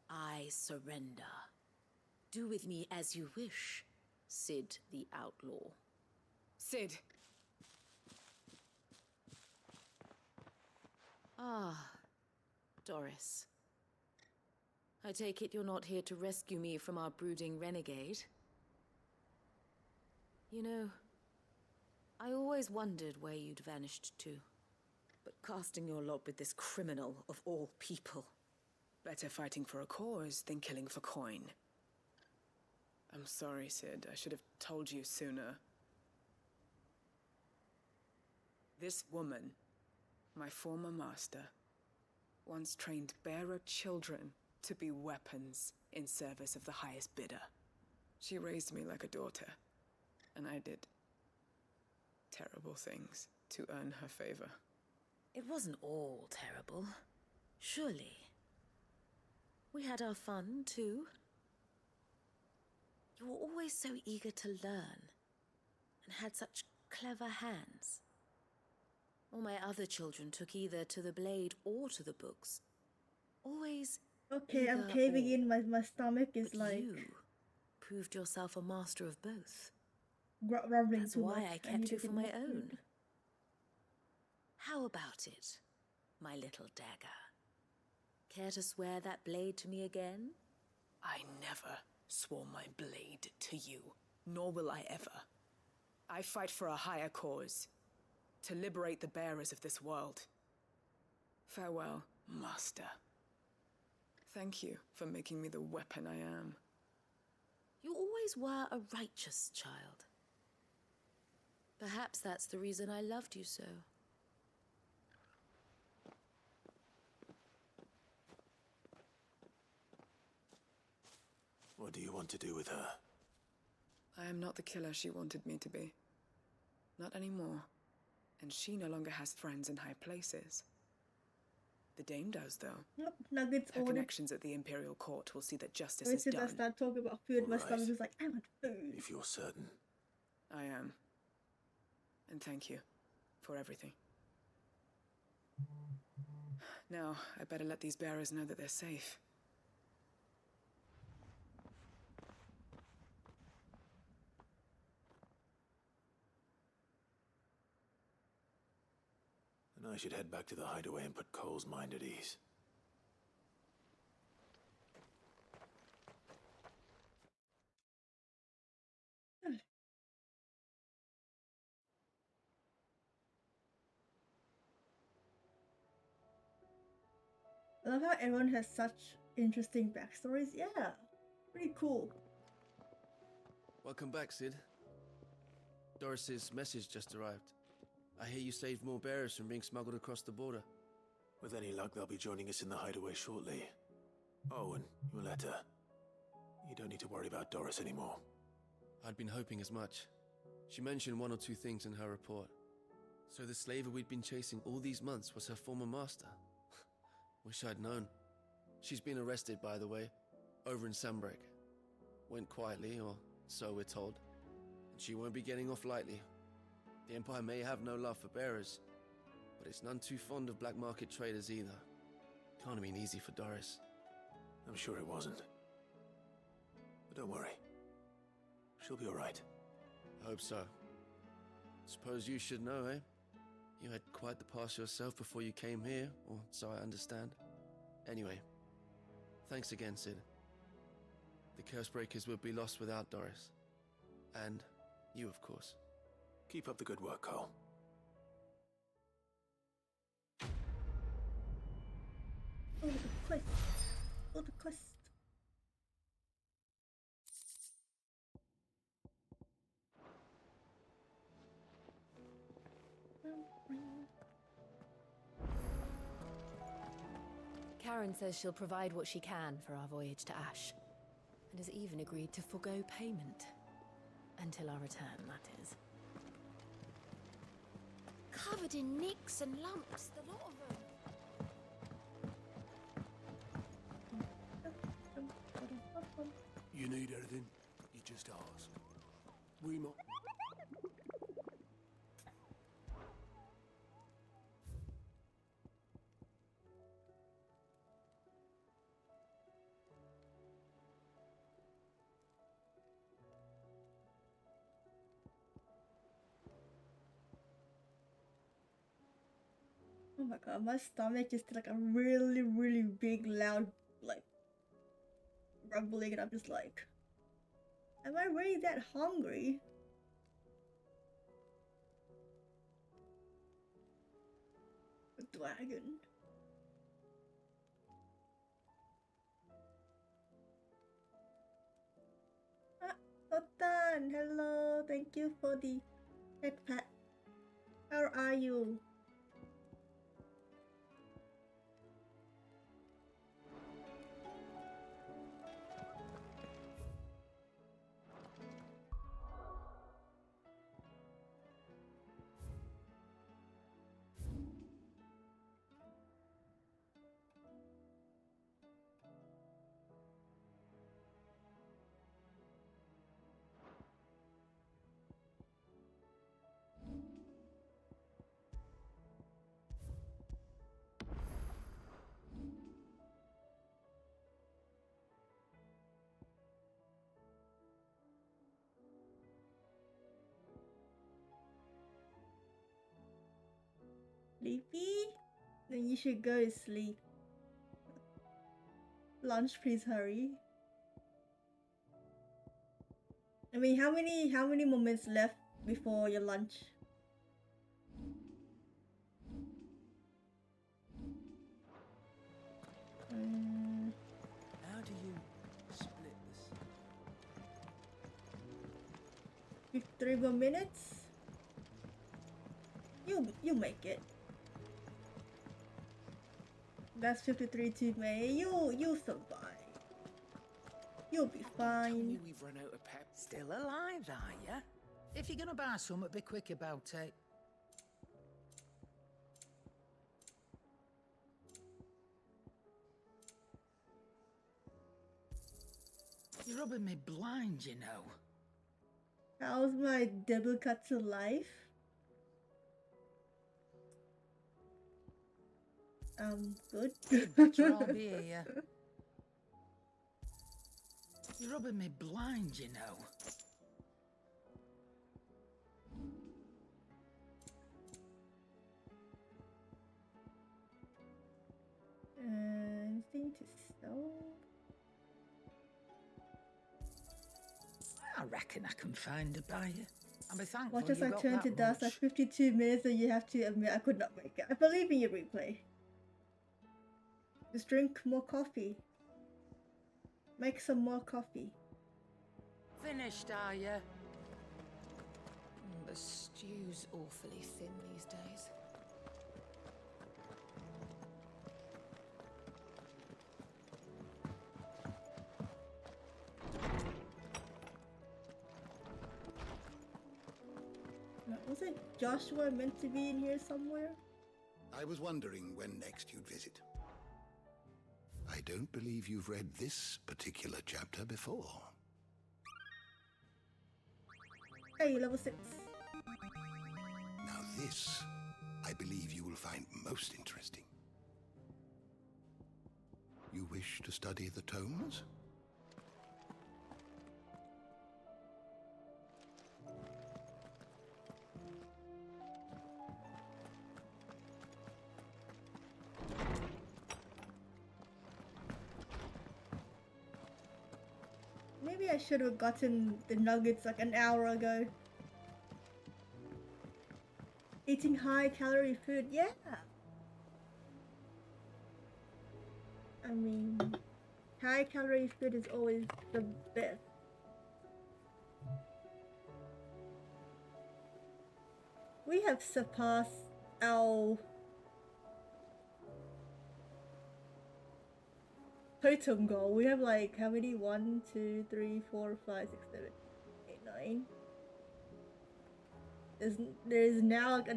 I surrender. Do with me as you wish, Sid the Outlaw. Sid. Ah, Doris. I take it you're not here to rescue me from our brooding renegade? You know, I always wondered where you'd vanished to. But casting your lot with this criminal of all people... Better fighting for a cause than killing for coin. I'm sorry, Sid. I should have told you sooner. This woman, my former master, once trained bearer children to be weapons in service of the highest bidder. She raised me like a daughter, and I did terrible things to earn her favor. It wasn't all terrible, surely. We had our fun, too. You were always so eager to learn, and had such clever hands. All my other children took either to the blade or to the books. Always okay, I'm caving in. My stomach is but like... you proved yourself a master of both. Rumbling That's too why much. I kept you to for my get more own. food. How about it, my little dagger? Care to swear that blade to me again? I never swore my blade to you, nor will I ever. I fight for a higher cause, to liberate the bearers of this world. Farewell, Master. Thank you for making me the weapon I am. You always were a righteous child. Perhaps that's the reason I loved you so. What do you want to do with her? I am not the killer she wanted me to be. Not anymore. And she no longer has friends in high places. The Dame does, though. Yep, Nuggets Her ordered. connections at the Imperial Court will see that justice As is soon as I done. start talking about food, my All right. stomach is like, I want food. If you're certain. I am. And thank you for everything. Now, I better let these bearers know that they're safe. And I should head back to the hideaway and put Cole's mind at ease. I love how everyone has such interesting backstories. Yeah, pretty cool. Welcome back, Sid. Doris's message just arrived. I hear you saved more bearers from being smuggled across the border. With any luck, they'll be joining us in the hideaway shortly. Oh, and your letter. You don't need to worry about Doris anymore. I'd been hoping as much. She mentioned one or two things in her report. So the slaver we'd been chasing all these months was her former master. Wish I'd known. She's been arrested, by the way, over in Sunbreak. Went quietly, or so we're told. And she won't be getting off lightly. The Empire may have no love for bearers, but it's none too fond of black market traders either. Can't have been easy for Doris. I'm sure it wasn't. But don't worry. She'll be all right. Hope so. Suppose you should know, eh? You had quite the past yourself before you came here, or so I understand. Anyway, thanks again, Sid. The Cursebreakers would be lost without Doris. And you, of course. Keep up the good work, Cole. Oh, the quest. Oh, the quest. Karen says she'll provide what she can for our voyage to Ash, and has even agreed to forgo payment. Until our return, that is. Covered in nicks and lumps, the lot of them. You need anything, you just ask. We might... Oh my god, my stomach just did like a really, really big, loud, like, rumbling, and I'm just like, am I really that hungry? A dragon. Ah, Totan, hello, thank you for the head pat. How are you? Sleepy? Then you should go to sleep. Lunch, please hurry. I mean, how many moments left before your lunch? How do you split this? 3 more minutes? You make it. That's 53 too many. You'll survive. You'll be fine. We've run out of pep. Still alive, are ya? If you're gonna buy some, be quick about it. You're rubbing me blind, you know. How's my double cut to life? Good. Better I'll be here. You're rubbing me blind, you know. Anything to sell? I reckon I can find a buyer. I'll be thankful Watch as you I got turn that to dust at much. 52 minutes, and you have to admit I could not make it. I believe in your replay. Just drink more coffee. Make some more coffee. Finished, are ya? The stew's awfully thin these days. Wasn't Joshua meant to be in here somewhere? I was wondering when next you'd visit. I don't believe you've read this particular chapter before. Hey, level 6. Now this, I believe you will find most interesting. You wish to study the tomes? Maybe I should have gotten the nuggets like an hour ago. Eating high calorie food, yeah. I mean, high calorie food is always the best. We have surpassed our totem goal. We have like how many? 1, 2, 3, 4, 5, 6, 7, 8, 9. There's now like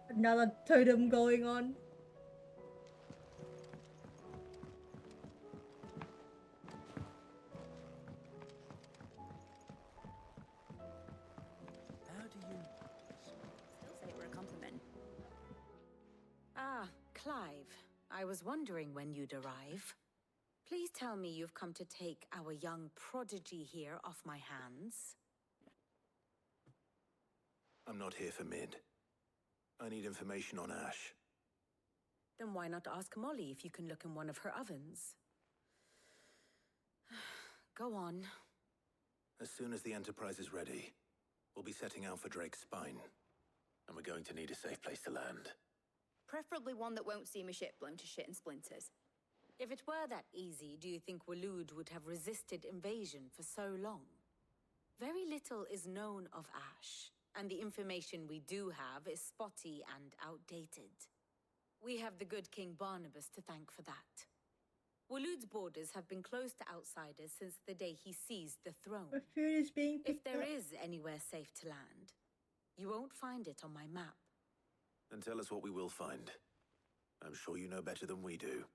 another totem going on. How do you... Still say it were a compliment. Ah, Clive. I was wondering when you'd arrive. Please tell me you've come to take our young prodigy here off my hands. I'm not here for Mid. I need information on Ash. Then why not ask Molly if you can look in one of her ovens? Go on. As soon as the Enterprise is ready, we'll be setting out for Drake's Spine. And we're going to need a safe place to land. Preferably one that won't see my ship blown to shit and splinters. If it were that easy, do you think Waloed would have resisted invasion for so long? Very little is known of Ash, and the information we do have is spotty and outdated. We have the good King Barnabas to thank for that. Waloed's borders have been closed to outsiders since the day he seized the throne. The food is being If picked there up. is anywhere safe to land, you won't find it on my map. Then tell us what we will find. I'm sure you know better than we do.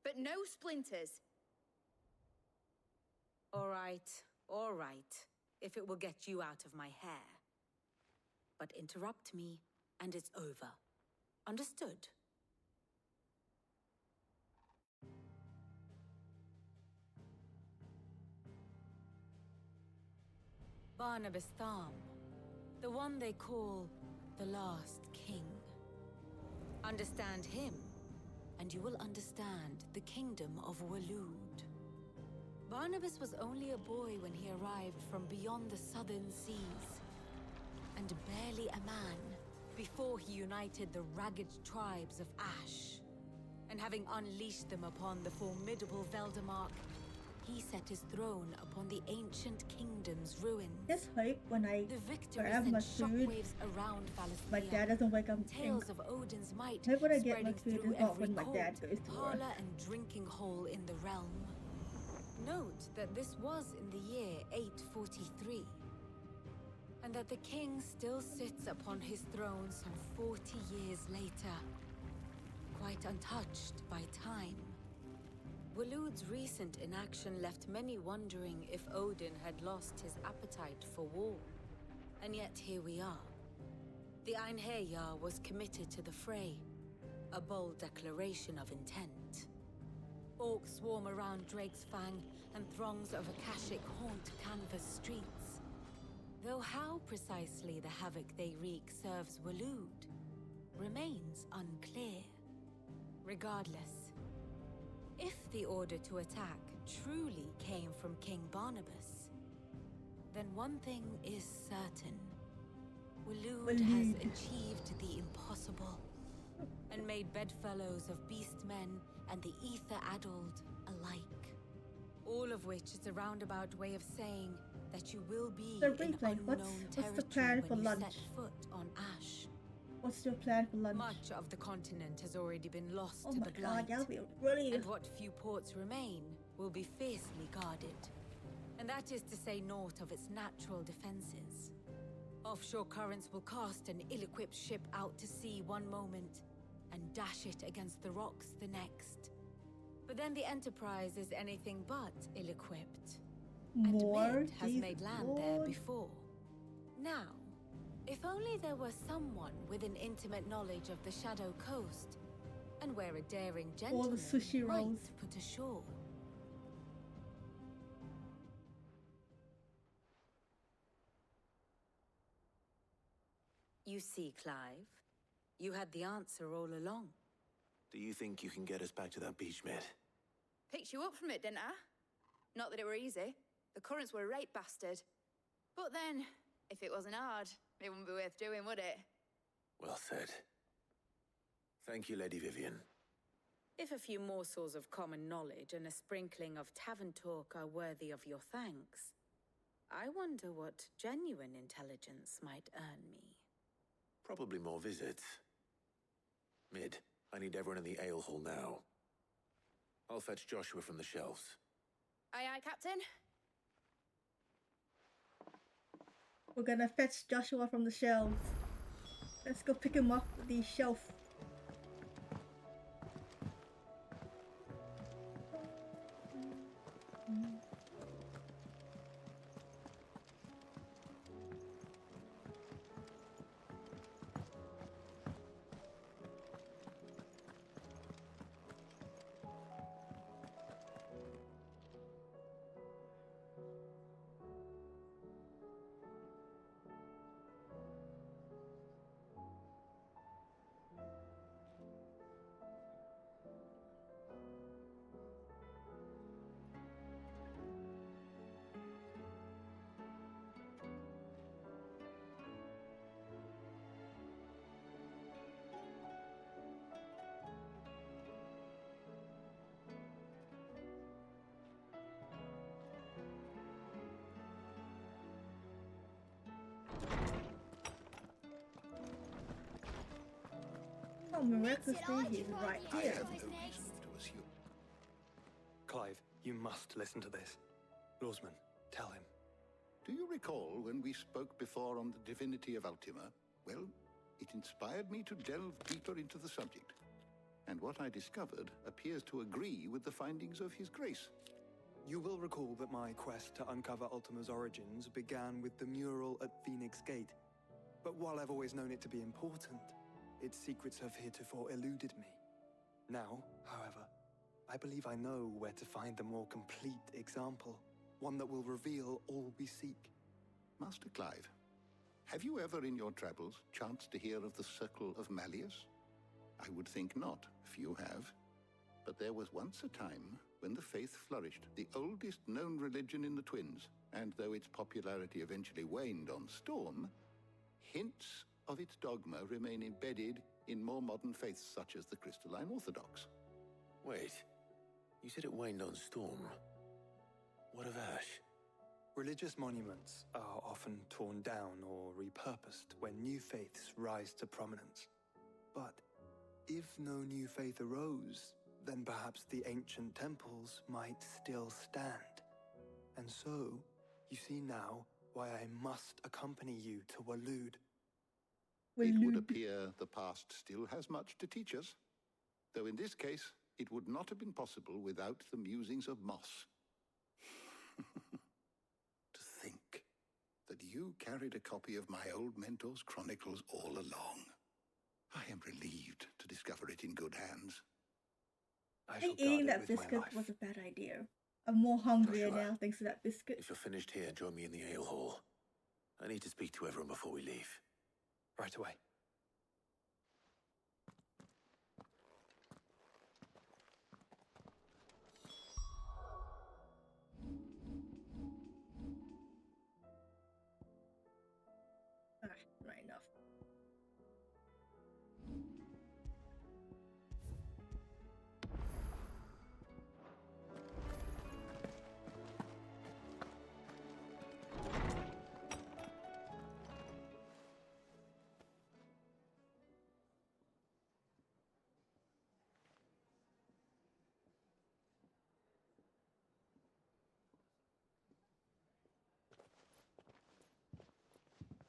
But no splinters. All right, if it will get you out of my hair. But interrupt me, and it's over. Understood? Barnabas Tham, the one they call the Last King. Understand him, and you will understand the kingdom of Waloed. Barnabas was only a boy when he arrived from beyond the southern seas, and barely a man before he united the ragged tribes of Ash. And having unleashed them upon the formidable Veldamark, he set his throne upon the ancient kingdom's ruins. Just hope when I The victories grab sent my food, shockwaves around Valisthea. my dad doesn't wake up and Tales of Odin's might hope when I get my spreading food through is not every when my dad court, goes to work. parlor and drinking hole in the realm. Note that this was in the year 843, and that the king still sits upon his throne some 40 years later, quite untouched by time. Waloed's recent inaction left many wondering if Odin had lost his appetite for war. And yet here we are. The Einherjar was committed to the fray, a bold declaration of intent. Orcs swarm around Drake's Fang, and throngs of Akashic haunt Canvas streets. Though how precisely the havoc they wreak serves Waloed remains unclear. Regardless, if the order to attack truly came from King Barnabas, then one thing is certain. Waloed has achieved the impossible, and made bedfellows of beastmen and the ether-addled alike. All of which is a roundabout way of saying that you will be So in replay, unknown what's the plan territory for when you lunch? set foot on Ash. What's your plan for lunch? Much of the continent has already been lost Oh to my the god, blight, that'll be brilliant. and what few ports remain will be fiercely guarded. And that is to say naught of its natural defenses. Offshore currents will cast an ill-equipped ship out to sea one moment, and dash it against the rocks the next. But then the Enterprise is anything but ill-equipped. And More? Mid has Jesus made land there Lord. before. Now, if only there were someone with an intimate knowledge of the Shadow Coast, and where a daring All the gentleman sushi might rolls. put ashore. You see, Clive, you had the answer all along. Do you think you can get us back to that beach, Mid? Picked you up from it, didn't I? Not that it were easy. The currents were a right bastard. But then, if it wasn't hard, it wouldn't be worth doing, would it? Well said. Thank you, Lady Vivian. If a few morsels of common knowledge and a sprinkling of tavern talk are worthy of your thanks, I wonder what genuine intelligence might earn me. Probably more visits. Mid, I need everyone in the ale hall now. I'll fetch Joshua from the shelves. Aye, aye, Captain. We're gonna fetch Joshua from the shelves. Let's go pick him up the shelf. Oh, miraculously, he's right I here. have no reason to assume. Clive, you must listen to this. Lawsman, tell him. Do you recall when we spoke before on the divinity of Ultima? Well, it inspired me to delve deeper into the subject. And what I discovered appears to agree with the findings of His Grace. You will recall that my quest to uncover Ultima's origins began with the mural at Phoenix Gate. But while I've always known it to be important, its secrets have heretofore eluded me. Now, however, I believe I know where to find the more complete example, one that will reveal all we seek. Master Clive, have you ever in your travels chanced to hear of the Circle of Malleus? I would think not, if you have. But there was once a time when the faith flourished, the oldest known religion in the Twins, and though its popularity eventually waned on Storm, hints of its dogma remain embedded in more modern faiths such as the Crystalline Orthodox. Wait, you said it waned on Storm. What of Ash? Religious monuments are often torn down or repurposed when new faiths rise to prominence. But if no new faith arose, then perhaps the ancient temples might still stand. And so, you see now why I must accompany you to Waloed. It would appear the past still has much to teach us, though in this case, it would not have been possible without the musings of Moss. To think that you carried a copy of my old mentor's chronicles all along. I am relieved to discover it in good hands. I think eating that biscuit was a bad idea. I'm more hungrier now thanks to that biscuit. If you're finished here, join me in the ale hall. I need to speak to everyone before we leave. Right away. Right enough.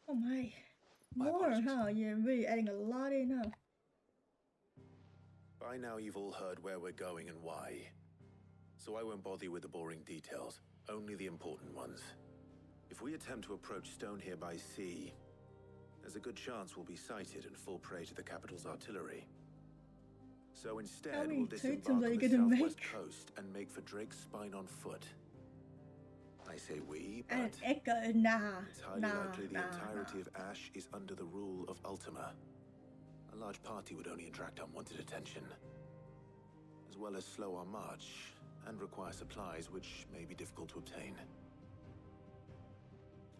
Oh my. More, huh? You're really adding a lot in, huh? By now you've all heard where we're going and why. So I won't bother you with the boring details, only the important ones. If we attempt to approach Stone here by sea, there's a good chance we'll be sighted and fall prey to the capital's artillery. So instead, we'll disembark on the southwest coast and make for Drake's Spine on foot. I say we, but and Echo, nah, it's highly likely the entirety of Ash is under the rule of Ultima. A large party would only attract unwanted attention, as well as slow our march and require supplies which may be difficult to obtain.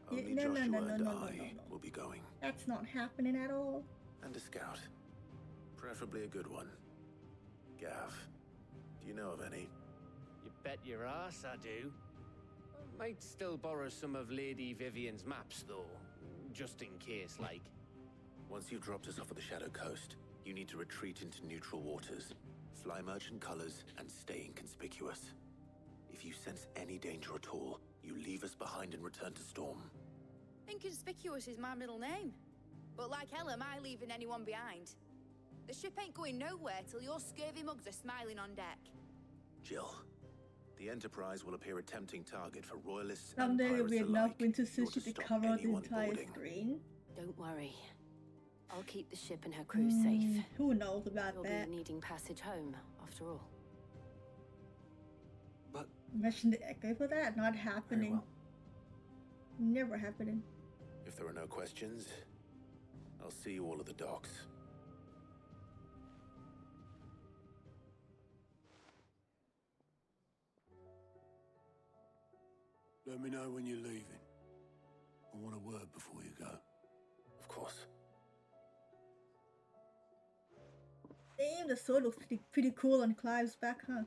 Only Joshua and I will be going. That's not happening at all. And a scout. Preferably a good one. Gav, do you know of any? You bet your ass I do. Might still borrow some of Lady Vivian's maps, though. Just in case, like. Once you've dropped us off at the Shadow Coast, you need to retreat into neutral waters, fly merchant colors, and stay inconspicuous. If you sense any danger at all, you leave us behind and return to Storm. Inconspicuous is my middle name. But like hell am I leaving anyone behind. The ship ain't going nowhere till your scurvy mugs are smiling on deck. Jill, the Enterprise will appear a tempting target for royalists Someday and there'll pirates be enough alike. Winter Sushi to cover the entire boarding. screen. Don't worry. I'll keep the ship and her crew safe. Who knows about You'll that? be needing passage home, after all. But Imagine the echo for that not happening. Never happening. If there are no questions, I'll see you all at the docks. Let me know when you're leaving. I want a word before you go. Of course. Damn, the sword looks pretty cool on Clive's back, huh?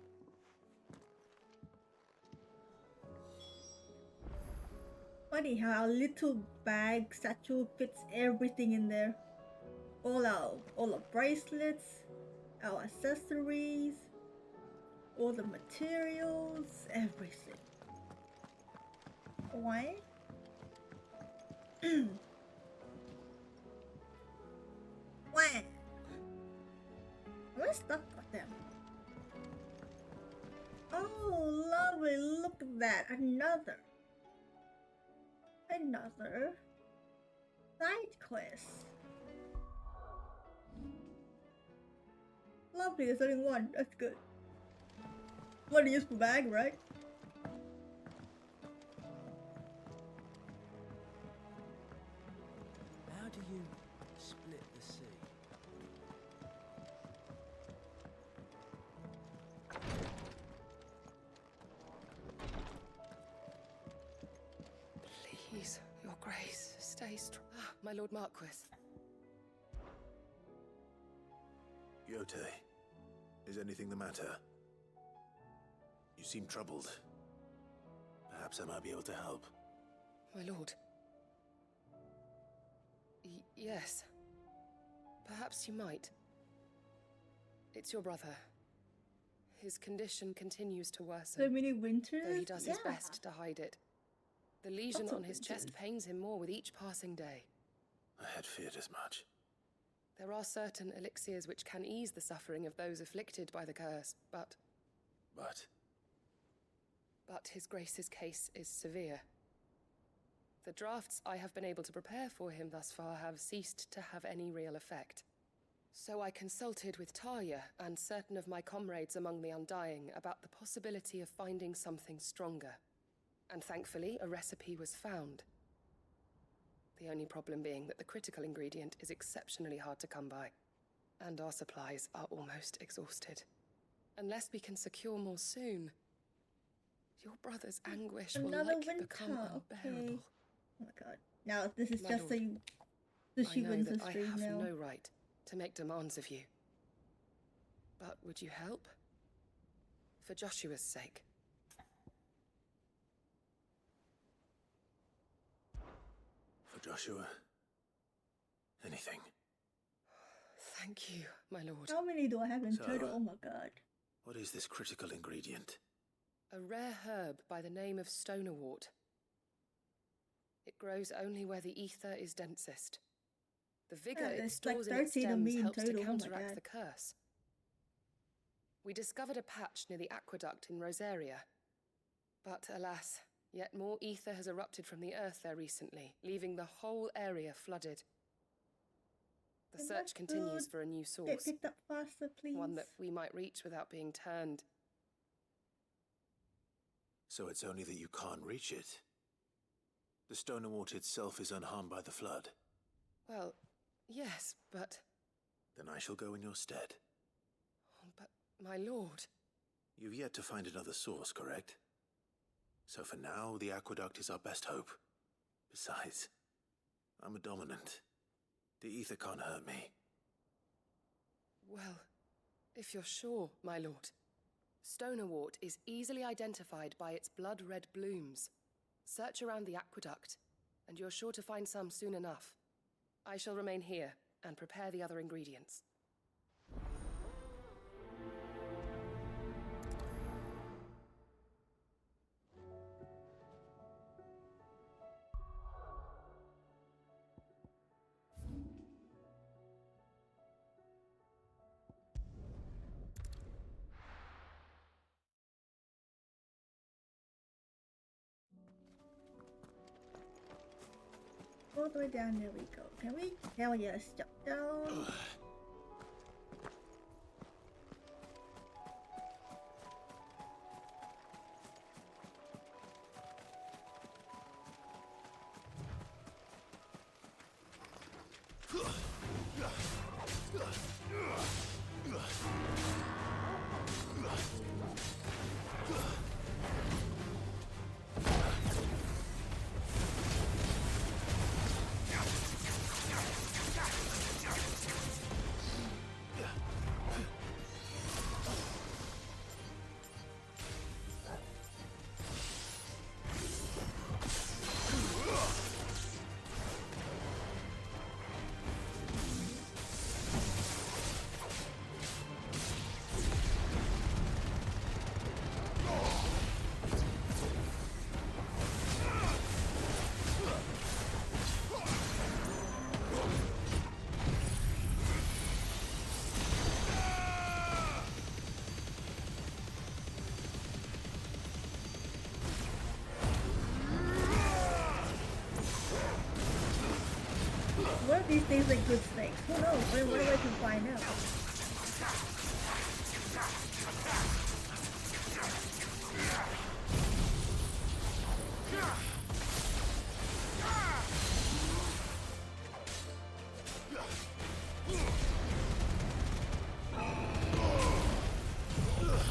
Funny how a little bag satchel fits everything in there. all our bracelets, our accessories, all the materials, everything. Why? Why? Let's talk about them. Oh, lovely! Look at that! Another side quest. Lovely, there's only one. That's good. What a useful bag, right? How do you split the sea? Please, your grace, stay strong. My lord Marquis. Yote, is anything the matter? You seem troubled. Perhaps I might be able to help. My lord. Yes. Perhaps you might. It's your brother. His condition continues to worsen. So many winters? Though he does his best to hide it. The lesion on his chest pains him more with each passing day. I had feared as much. There are certain elixirs which can ease the suffering of those afflicted by the curse, but his grace's case is severe. The drafts I have been able to prepare for him thus far have ceased to have any real effect. So I consulted with Talia and certain of my comrades among the Undying about the possibility of finding something stronger. And thankfully, a recipe was found. The only problem being that the critical ingredient is exceptionally hard to come by, and our supplies are almost exhausted. Unless we can secure more soon, your brother's anguish will likely become unbearable. Oh my god. Now, this is My just lord, the she I know wins that the I stream have now. no right to make demands of you. But would you help? For Joshua's sake. For Joshua? Anything. Thank you, my lord. How many do I have in So, total? Oh my god. What is this critical ingredient? A rare herb by the name of stonerwort. It grows only where the ether is densest. The vigor it it's stores like in its 13 of stems me in helps to total, oh my counteract God. the curse. We discovered a patch near the aqueduct in Rosaria. But alas, yet more ether has erupted from the earth there recently, leaving the whole area flooded. The And search that's continues good. for a new Get source. picked up faster, please. One that we might reach without being turned. So it's only that you can't reach it. The Stonerwort itself is unharmed by the flood. Well, yes, but... Then I shall go in your stead. But, my lord... You've yet to find another source, correct? So for now, the aqueduct is our best hope. Besides, I'm a dominant. The ether can't hurt me. Well, if you're sure, my lord. Stonerwort is easily identified by its blood-red blooms. Search around the aqueduct, and you're sure to find some soon enough. I shall remain here and prepare the other ingredients. All the way down, there we go. Can we? Hell yes, jump down. What if these things are good snakes? Who knows? What a way to find out.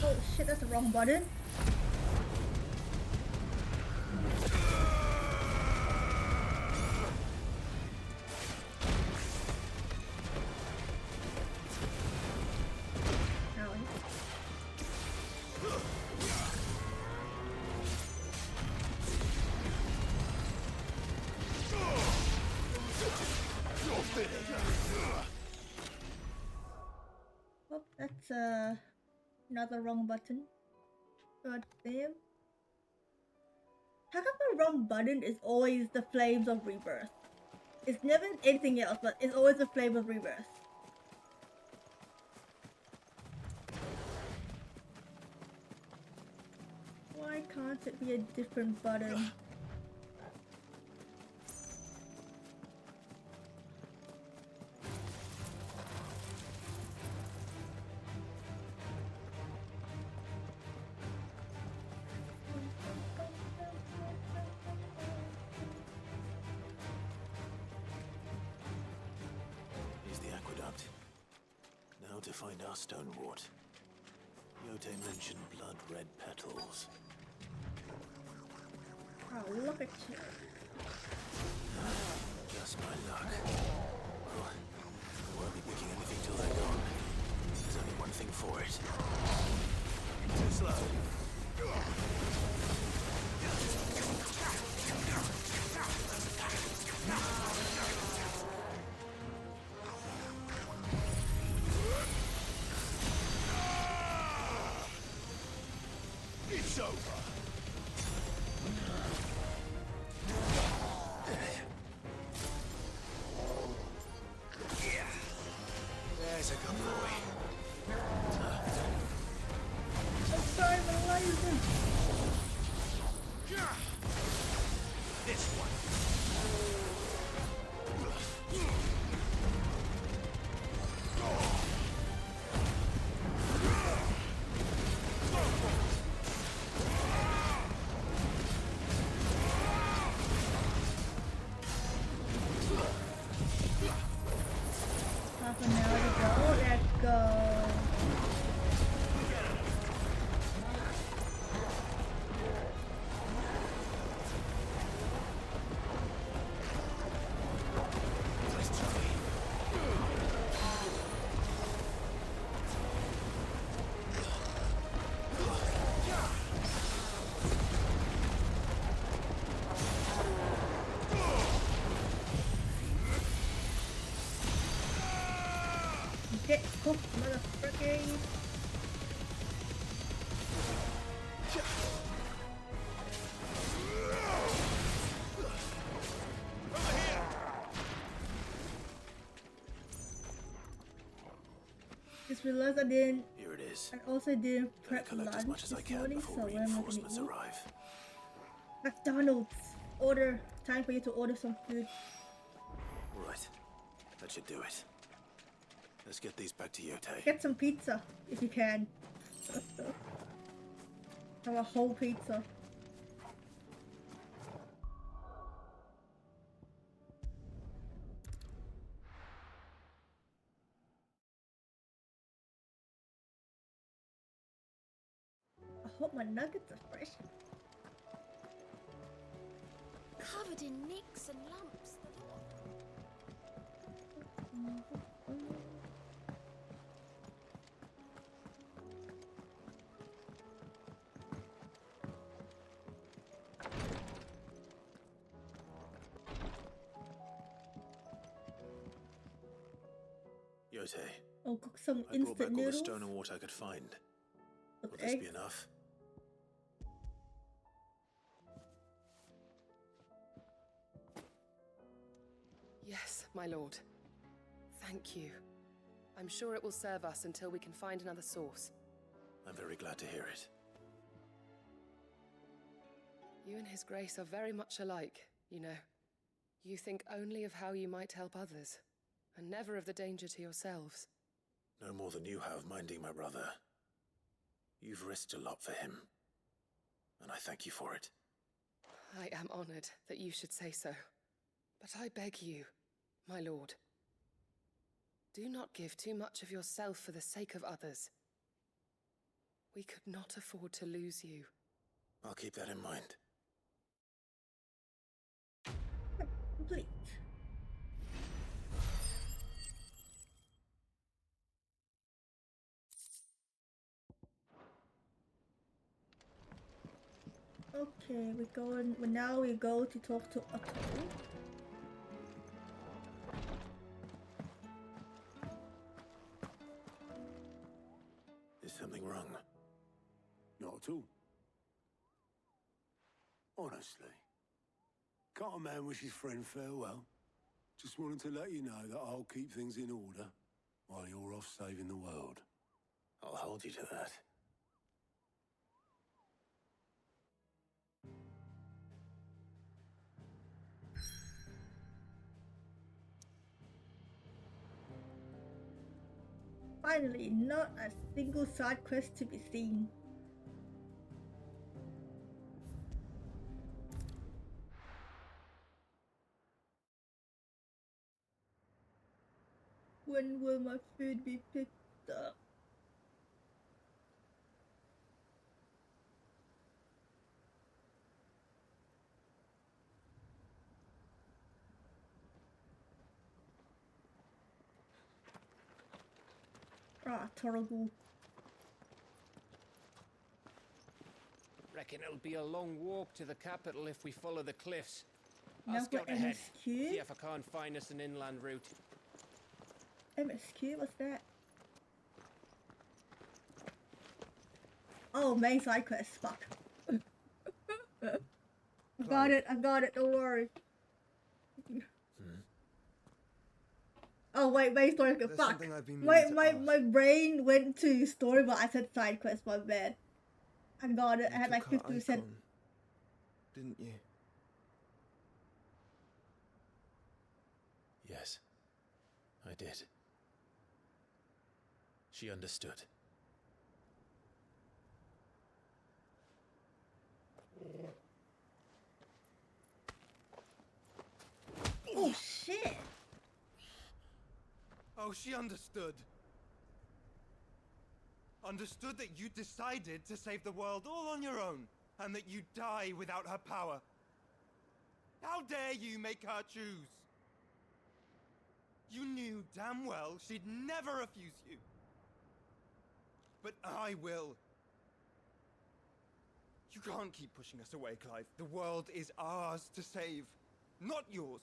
Oh shit, that's the wrong button. Oh, that's another wrong button. God damn. How come the wrong button is always the Flames of Rebirth? It's never anything else, but it's always the Flame of Rebirth. Why can't it be a different button? Here's the aqueduct. Now to find our stonewort. Yote mentioned blood-red petals. Oh, look at you. Just my luck. Well, I won't be picking anything till they're gone. There's only one thing for it. Too slow. It's over. There's a good boy. I'm sorry, my laser. This one. Half an hour to go. Let's go. Get hooked, motherfuckers. Just realized I didn't. Here it is. I also didn't prep Collect lunch as much as I this can morning, before so what am I gonna reinforcements eat? arrive. McDonald's. Order. Time for you to order some food. Right. That should do it. Let's get these back to Yote. Get some pizza if you can. Have a whole pizza. I hope my nuggets are fresh. Covered in nicks and lumps. Yote, I'll cook some I brought back instant all the noodles stone and water I could find. Will with this be eggs. enough? Yes, my lord. Thank you. I'm sure it will serve us until we can find another source. I'm very glad to hear it. You and His Grace are very much alike, you know. You think only of how you might help others, and never of the danger to yourselves. No more than you have minding my brother. You've risked a lot for him, and I thank you for it. I am honored that you should say so. But I beg you, my lord, do not give too much of yourself for the sake of others. We could not afford to lose you. I'll keep that in mind. Complete. Okay, now we go to talk to Otto. Is something wrong? Not at all. Honestly. Can't a man wish his friend farewell? Just wanted to let you know that I'll keep things in order while you're off saving the world. I'll hold you to that. Finally, not a single side quest to be seen. When will my food be picked up? Ah, terrible. Reckon it'll be a long walk to the capital if we follow the cliffs. I'll Now scout for ahead. MSQ? See if I can't find us an inland route. MSQ, what's that? Oh, main side quest, fuck. I got it, don't worry. Oh wait, main story, fuck. My brain went to story, but I said side quest, my bad. I got it, I had like 50%. Didn't you? Yes, I did. She understood. Oh shit! Oh, she understood. Understood that you decided to save the world all on your own, and that you'd die without her power. How dare you make her choose? You knew damn well she'd never refuse you. But I will. You can't keep pushing us away, Clive. The world is ours to save, not yours.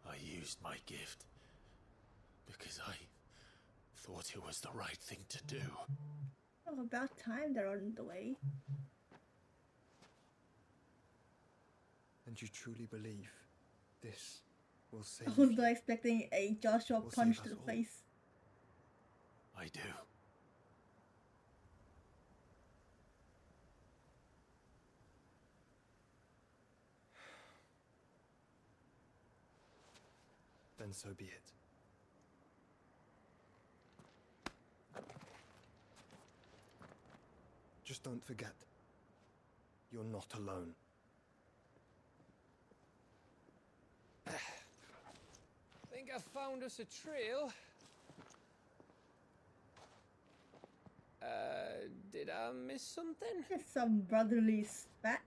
I used my gift because I thought it was the right thing to do. Oh, about time they're on the way. And you truly believe this will save I was not expecting a Joshua punch to the face. I do. Then so be it. Just don't forget, you're not alone. Think I found us a trail. Did I miss something? Just some brotherly spat.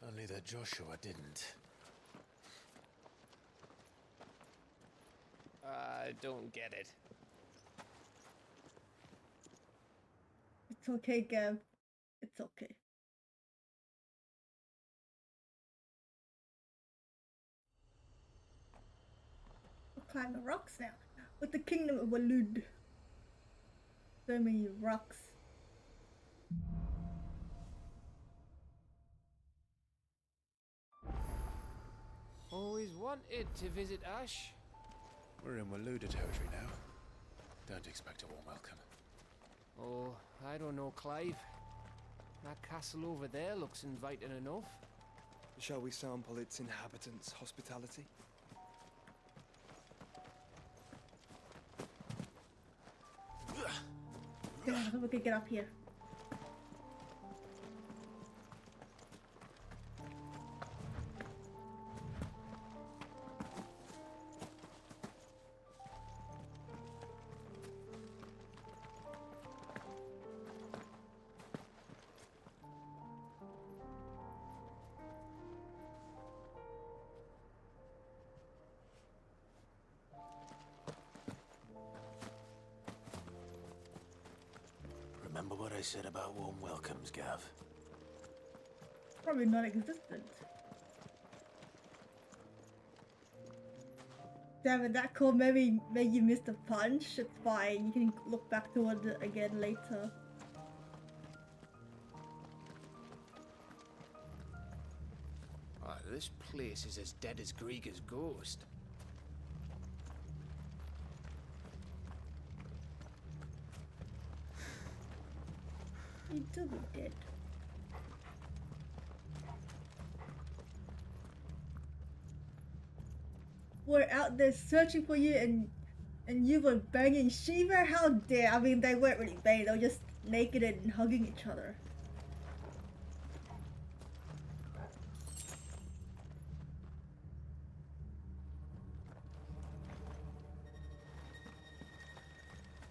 Only that Joshua didn't. I don't get it. It's okay, Gav. It's okay. We'll climb the rocks now. With the kingdom of Walud. So many rocks. Always wanted to visit Ash. We're in Waluda territory now. Don't expect a warm welcome. Oh, I don't know, Clive. That castle over there looks inviting enough. Shall we sample its inhabitants' hospitality? Yeah, we could get up here. Remember what I said about warm welcomes, Gav? Probably non-existent. Damn it, that call maybe you missed a punch. It's fine. You can look back toward it again later. Oh, this place is as dead as Grieger's ghost. You do be dead. We're out there searching for you and you were banging Shiva? How dare! I mean, they weren't really banging, they were just naked and hugging each other.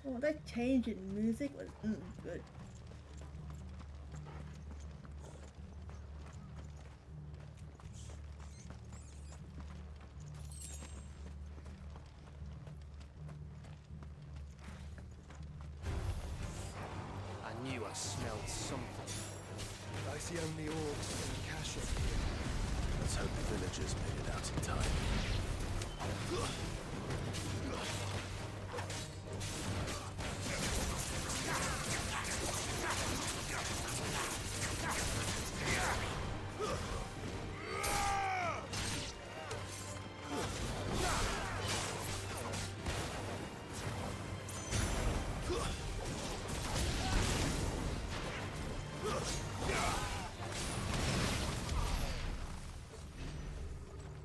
Oh, that change in music was good. I knew I smelled something. I see only orcs and caches. Let's hope the villagers made it out in time.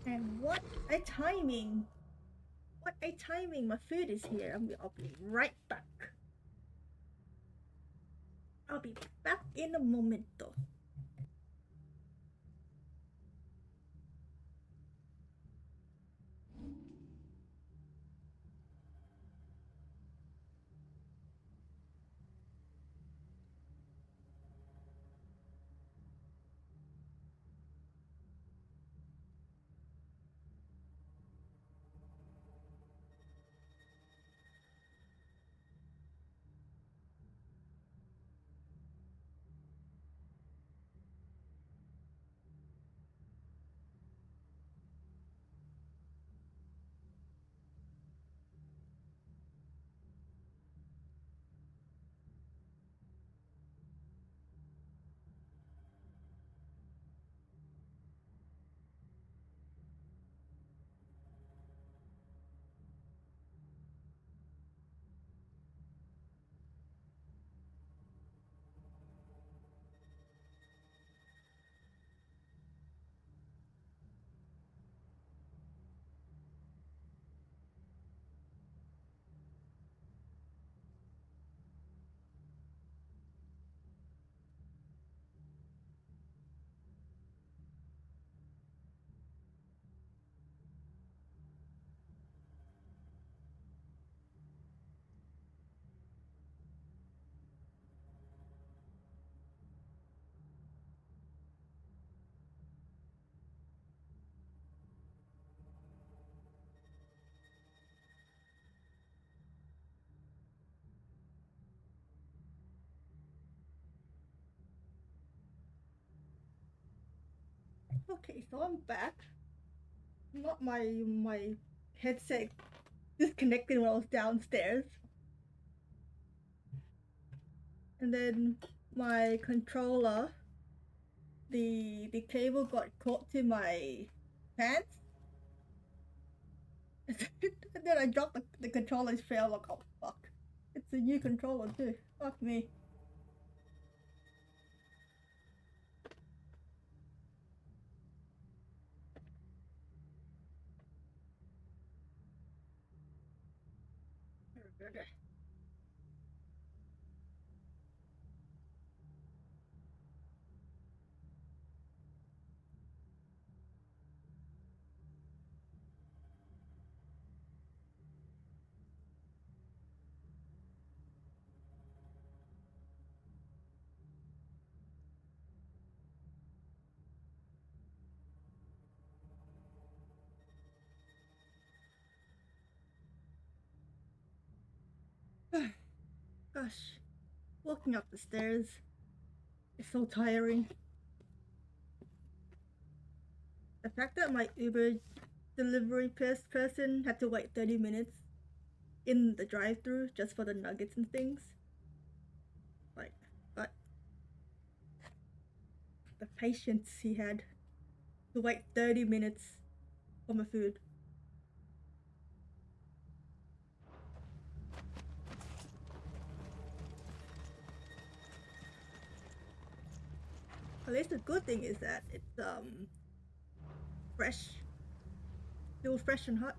And what a timing! What a timing! My food is here. I'll be right back. I'll be back in a momento. Okay, so I'm back. Not my headset disconnected when I was downstairs. And then my controller, the cable got caught to my pants. And then I dropped the controller and fell like, oh fuck. It's a new controller too. Fuck me. Gosh, walking up the stairs is so tiring. The fact that my Uber delivery person had to wait 30 minutes in the drive-thru just for the nuggets and things. Like, but the patience he had to wait 30 minutes for my food. At least the good thing is that it's fresh, still fresh and hot.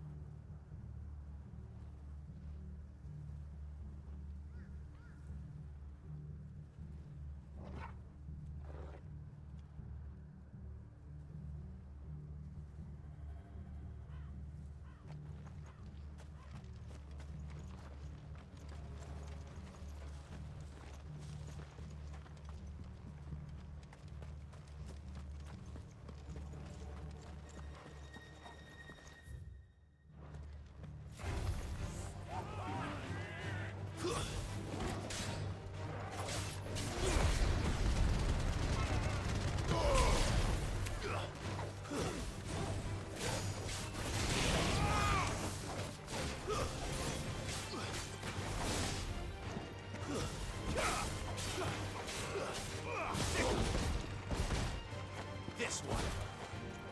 This one.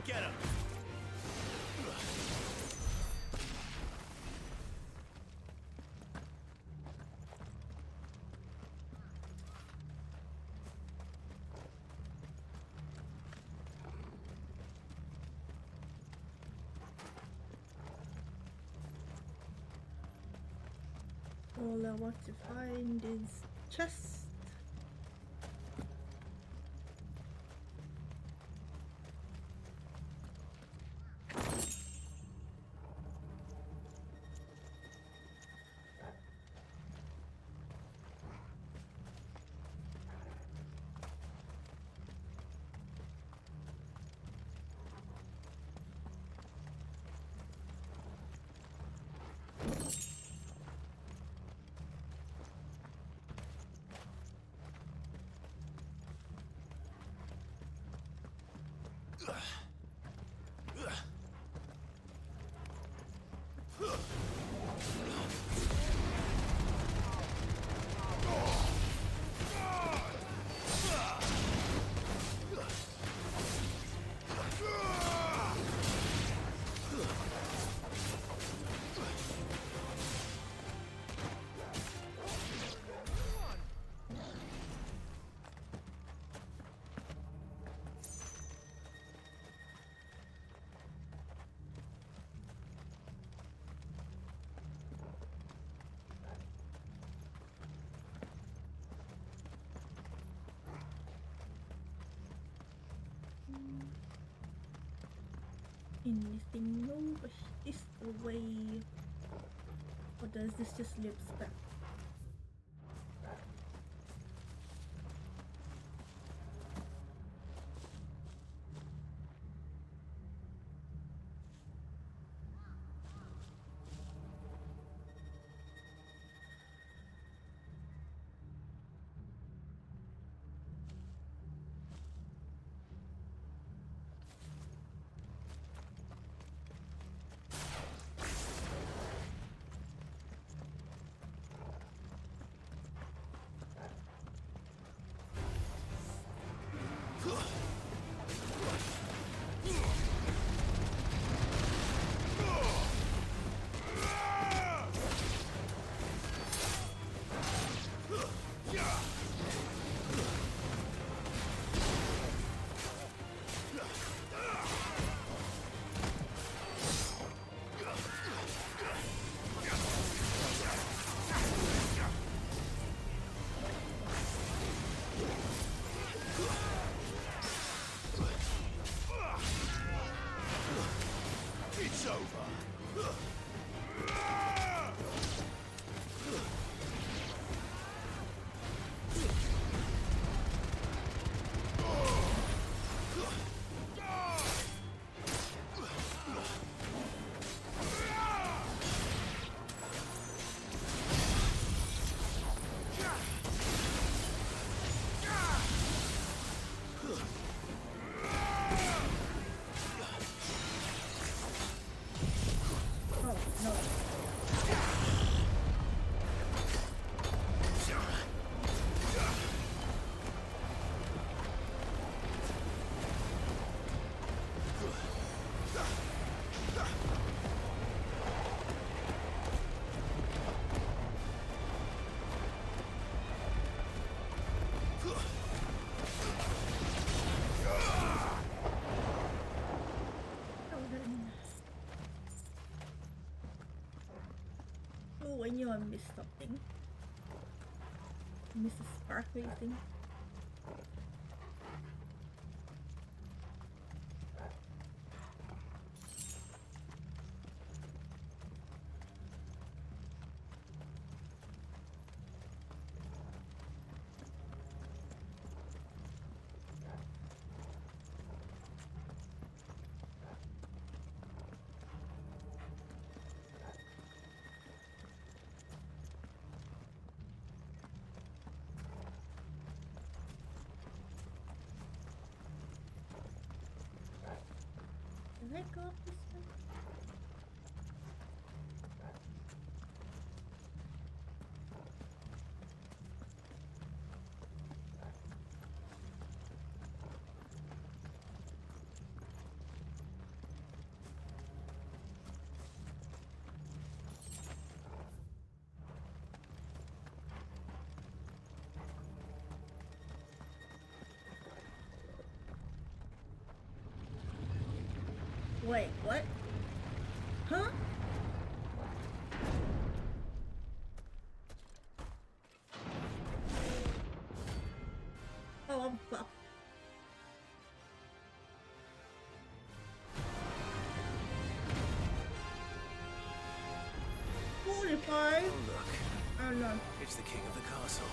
Get him. All I want to find is chest. Anything over this way? Or does this just live back? Oh, I knew I missed something. Missed a sparkly thing. Can I go up this way? Wait, what? Huh? Oh, I'm fucked. Forty-five. Oh, look. Oh no. It's the king of the castle.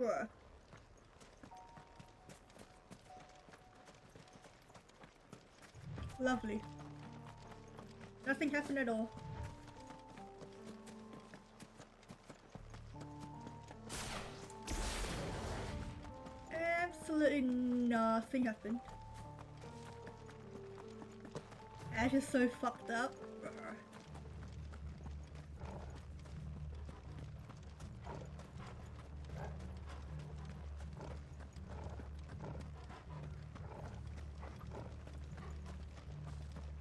Bruh. Lovely. Nothing happened at all. Absolutely nothing happened. Ash is so fucked up.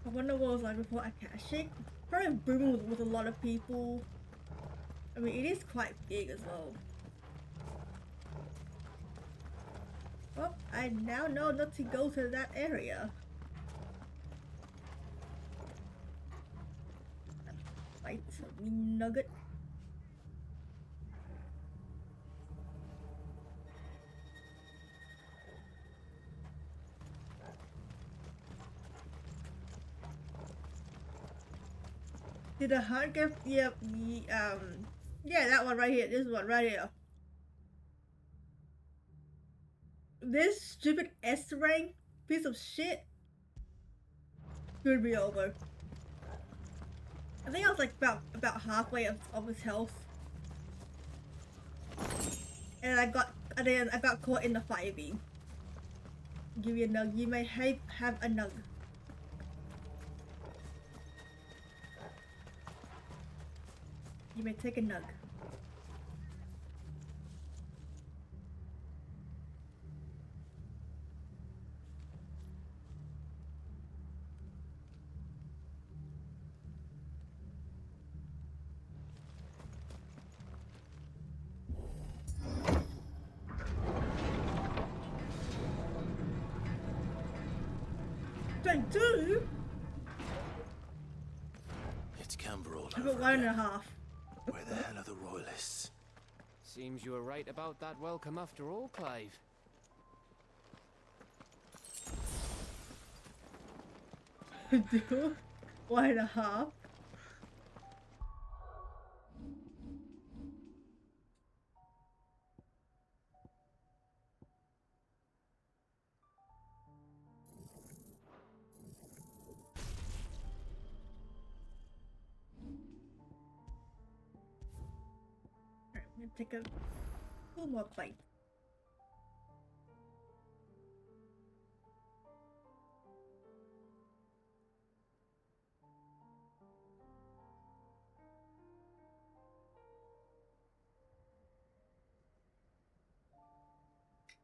I wonder what it was like before Akashic. Probably booming with a lot of people. I mean, it is quite big as well. Well, I now know not to go to that area. Fight a nugget. Did the hunt get? Yep. Yeah, that one right here. This one right here. This stupid S rank piece of shit could be over. I think I was like about halfway of his health, and I got caught in the fire beam. Give you a nug. You may have a nug. You may take a nug. It's Canberra all I over got 1.5. Where the hell are the royalists? Seems you were right about that welcome after all, Clive. Dude, 1.5. I'm gonna take a little more bite.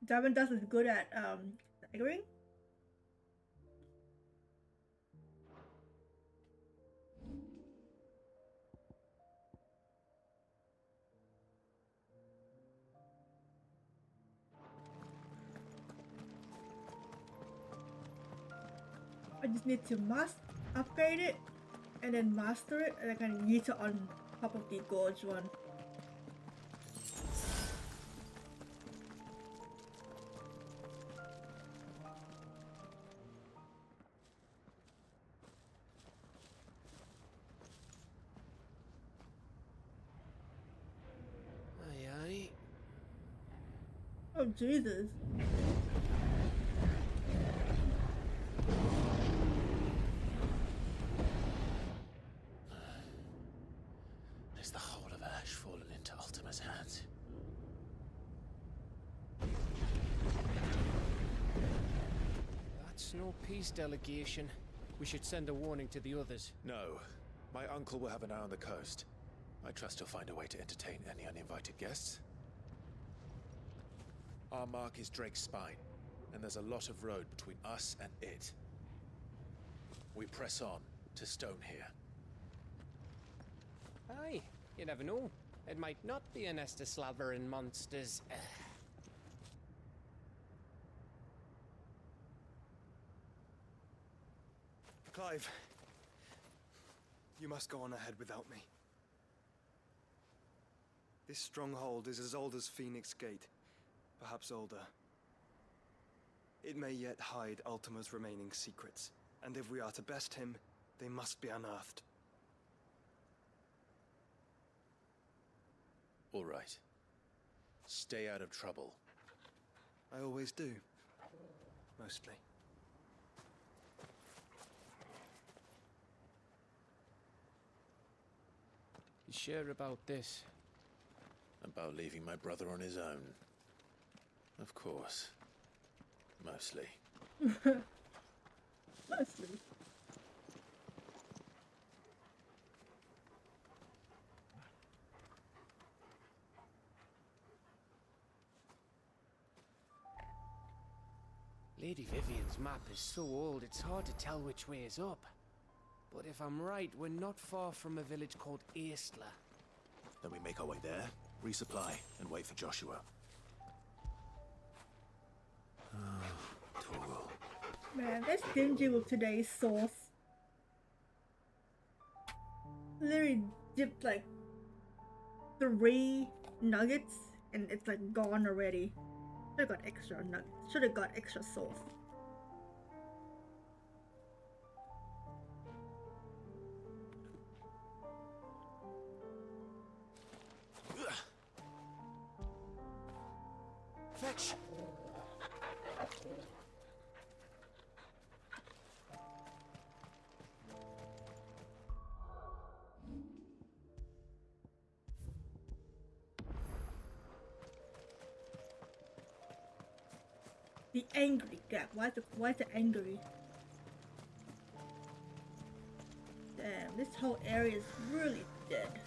Diamond Dust is good at staggering. I just need to upgrade it and then master it, and I can yeet it on top of the gorge one. Aye, aye. Oh Jesus. Is the whole of Ash fallen into Ultima's hands? That's no peace delegation. We should send a warning to the others. No. My uncle will have an eye on the coast. I trust he'll find a way to entertain any uninvited guests. Our mark is Drake's Spine, and there's a lot of road between us and it. We press on to Stonehere. Aye, you never know. It might not be a nest of slavering monsters. Clive, you must go on ahead without me. This stronghold is as old as Phoenix Gate, perhaps older. It may yet hide Ultima's remaining secrets, and if we are to best him, they must be unearthed. All right. Stay out of trouble. I always do. Mostly. You sure about this? About leaving my brother on his own. Of course. Mostly. Mostly. Lady Vivian's map is so old it's hard to tell which way is up. But if I'm right, we're not far from a village called Eistla. Then we make our way there, resupply, and wait for Joshua. Torgal. Man, that's stingy with today's sauce. Literally dipped like 3 nuggets and it's like gone already. Should've got extra nuggets. Should've got extra sauce. Fetch! The angry guy. Why is it angry? Damn, this whole area is really dead.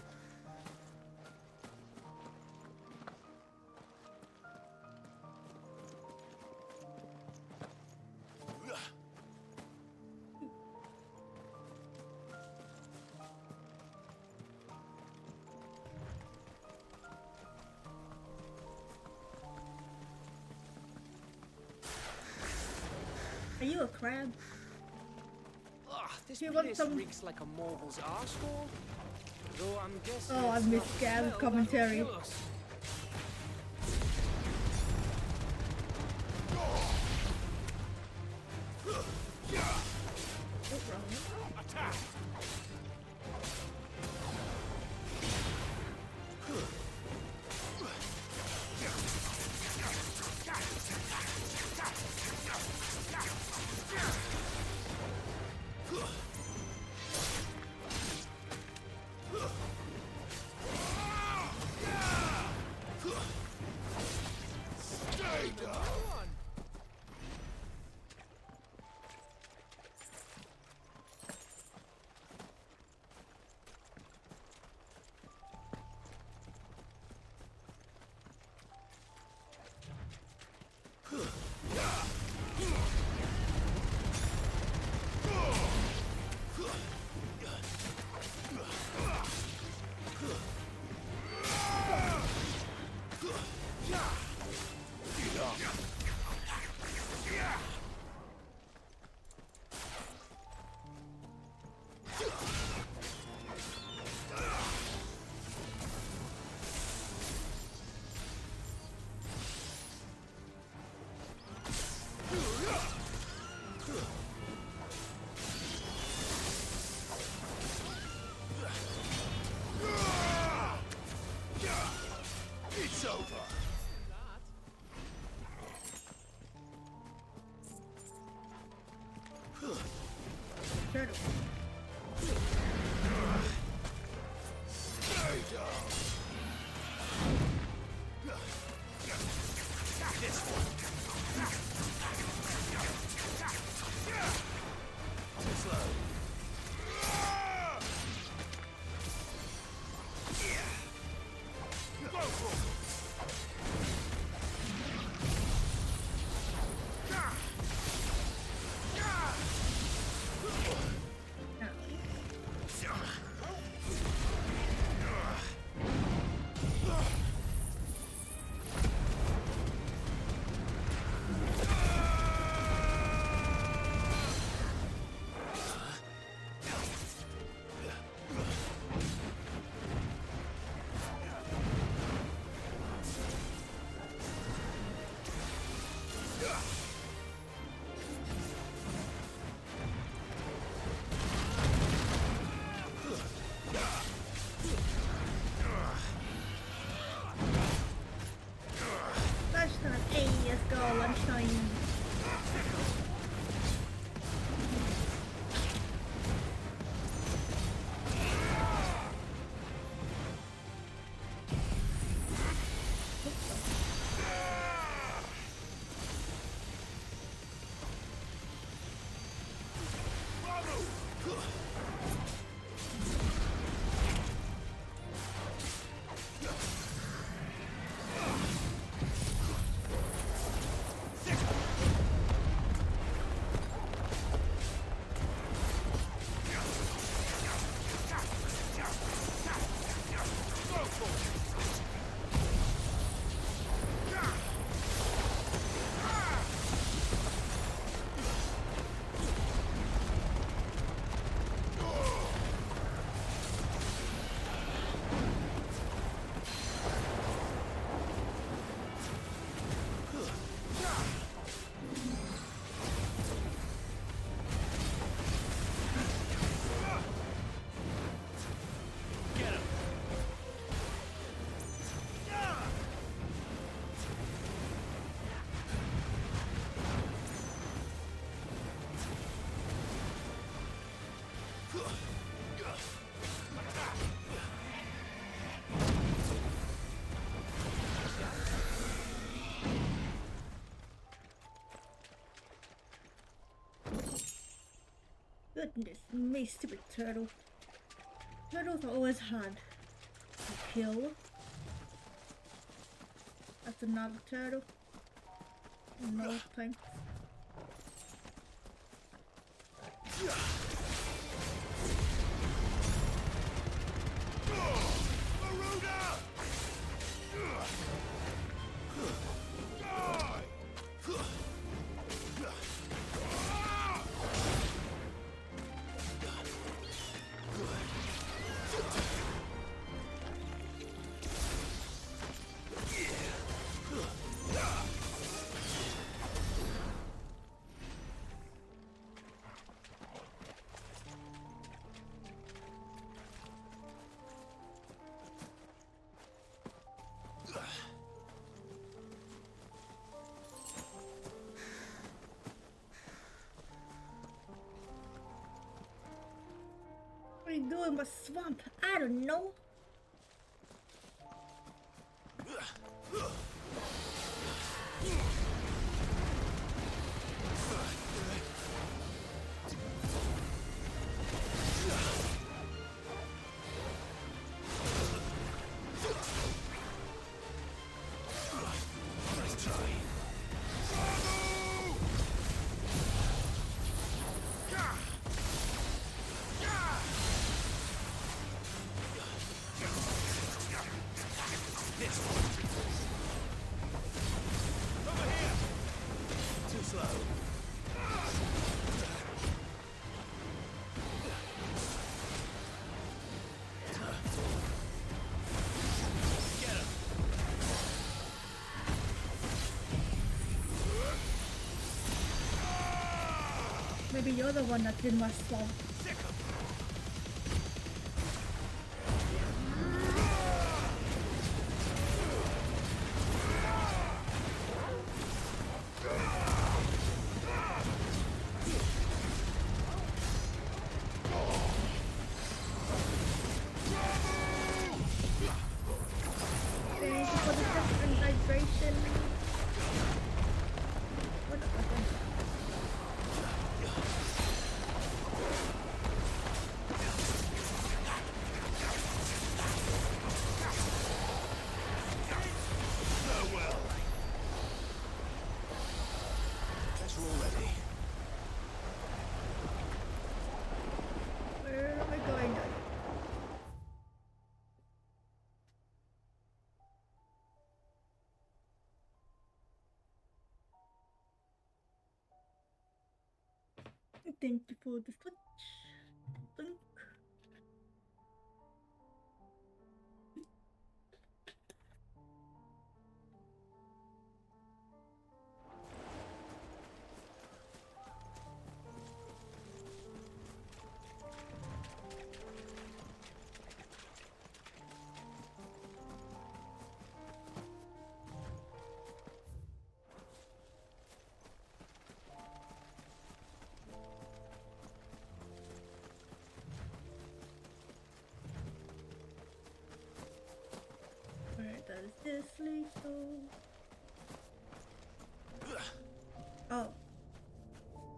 Are you a crab? Ugh, this You want place some- reeks like a marble's arsehole. Though I'm guessing Oh, I it's missed not the Gav's smell commentary. that'll kill us. Attack! Stay down! It's over. Stay down. This one. Too slow. Go for it. This me, stupid turtle. Turtles are always hard to kill. That's another turtle. No thanks. What are you doing in my swamp? I don't know. Maybe you're the one that's in my swamp. Thank you for the rest and hydration. What the fuck? Where am I going now? Thank you for the touch. Dunk. Alright, that is this lethal. Oh.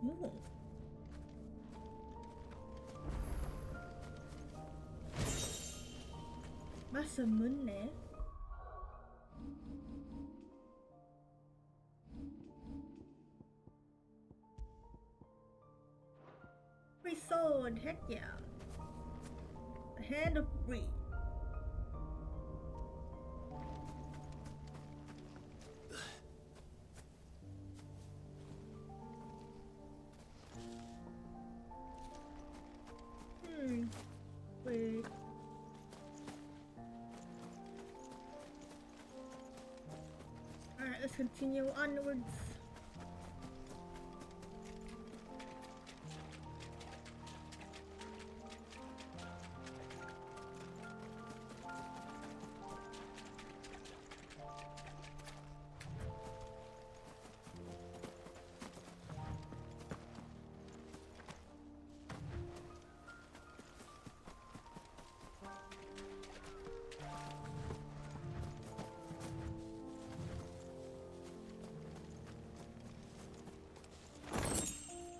Ooh. Masa munne. Free sword, heck yeah. The hand of Bree. Wait. Alright, let's continue onwards.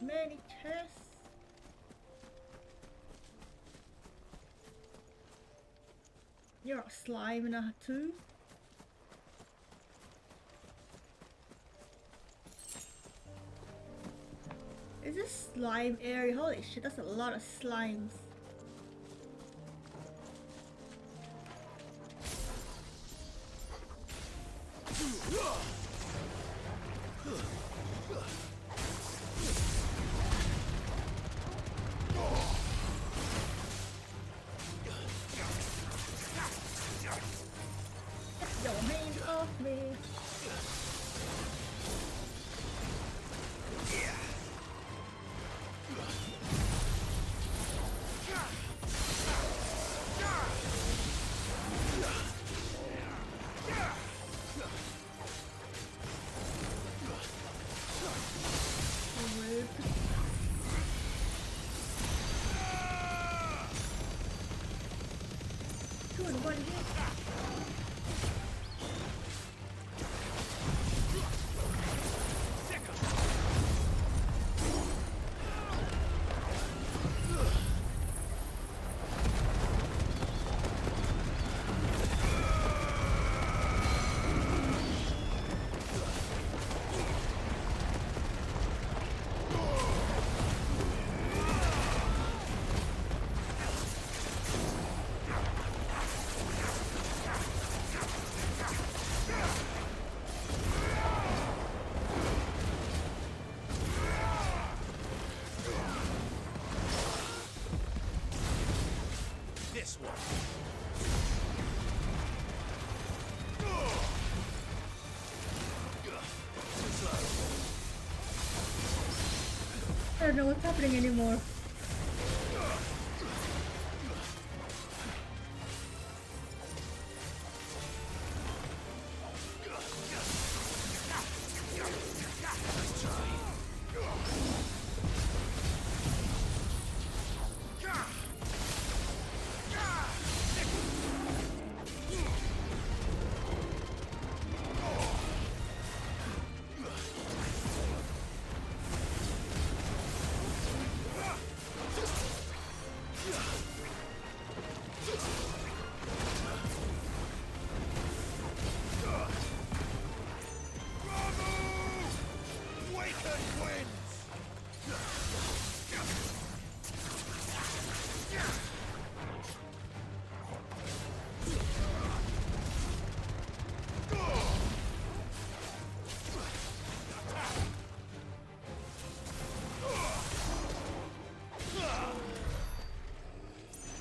Many chests. You're a slime too. Is this slime area? Holy shit, that's a lot of slimes. Get your hands off me. This one. I don't know what's happening anymore.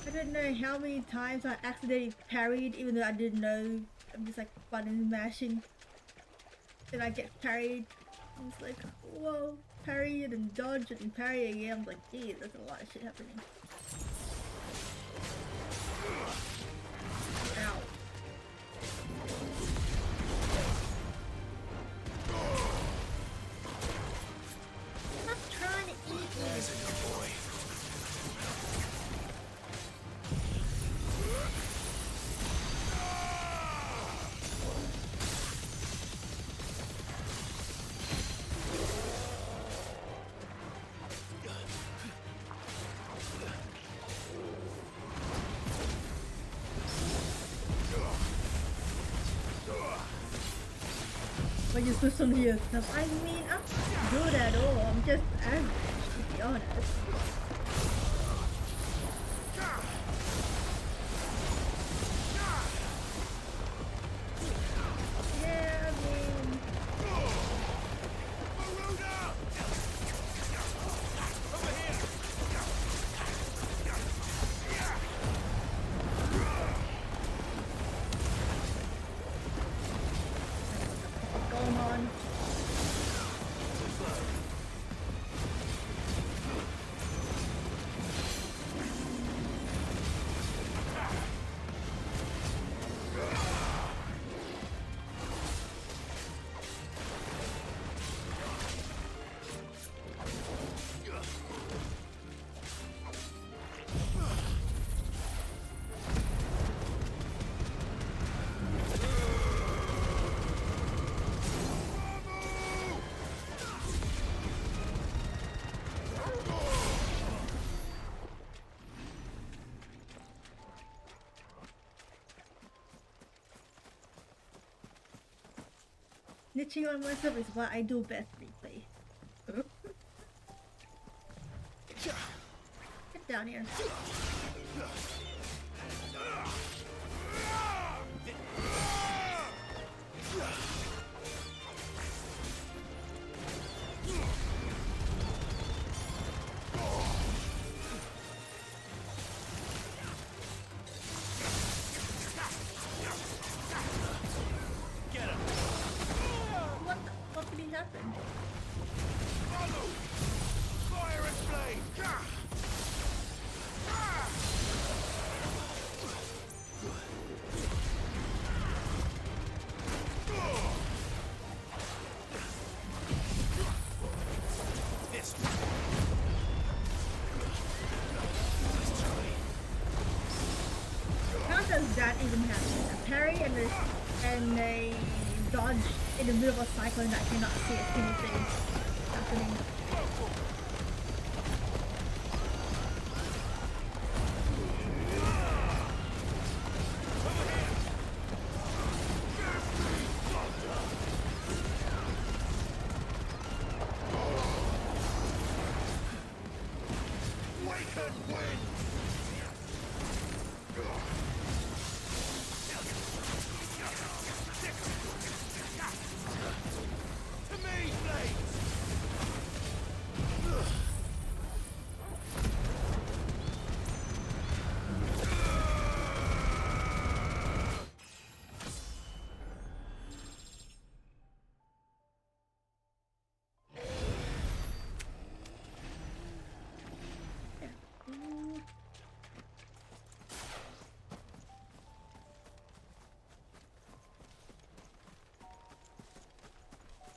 I don't know how many times I accidentally parried even though I didn't know. I'm just like button mashing. Then I get parried. I'm just like, whoa, parry it and dodge it and parry again. I'm like, geez, there's a lot of shit happening. Ow. I'm not trying to eat you. There's a good boy. But you put some of your stuff. I mean, I'm not good at all. I'm just average, to be honest. Yeah, I mean... Going on. Snitching on myself is what I do best, replay. Get down here. That even happen? A parry and a dodge in the middle of a cyclone that cannot see a single thing happening.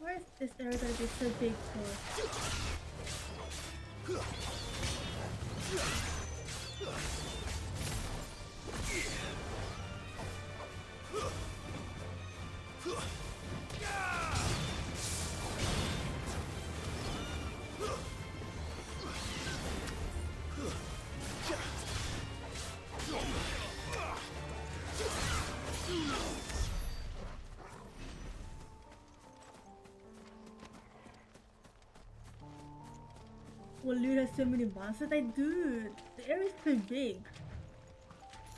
Why is this area gonna be so big for? Well, Lute has so many monsters. I do. The area is pretty big.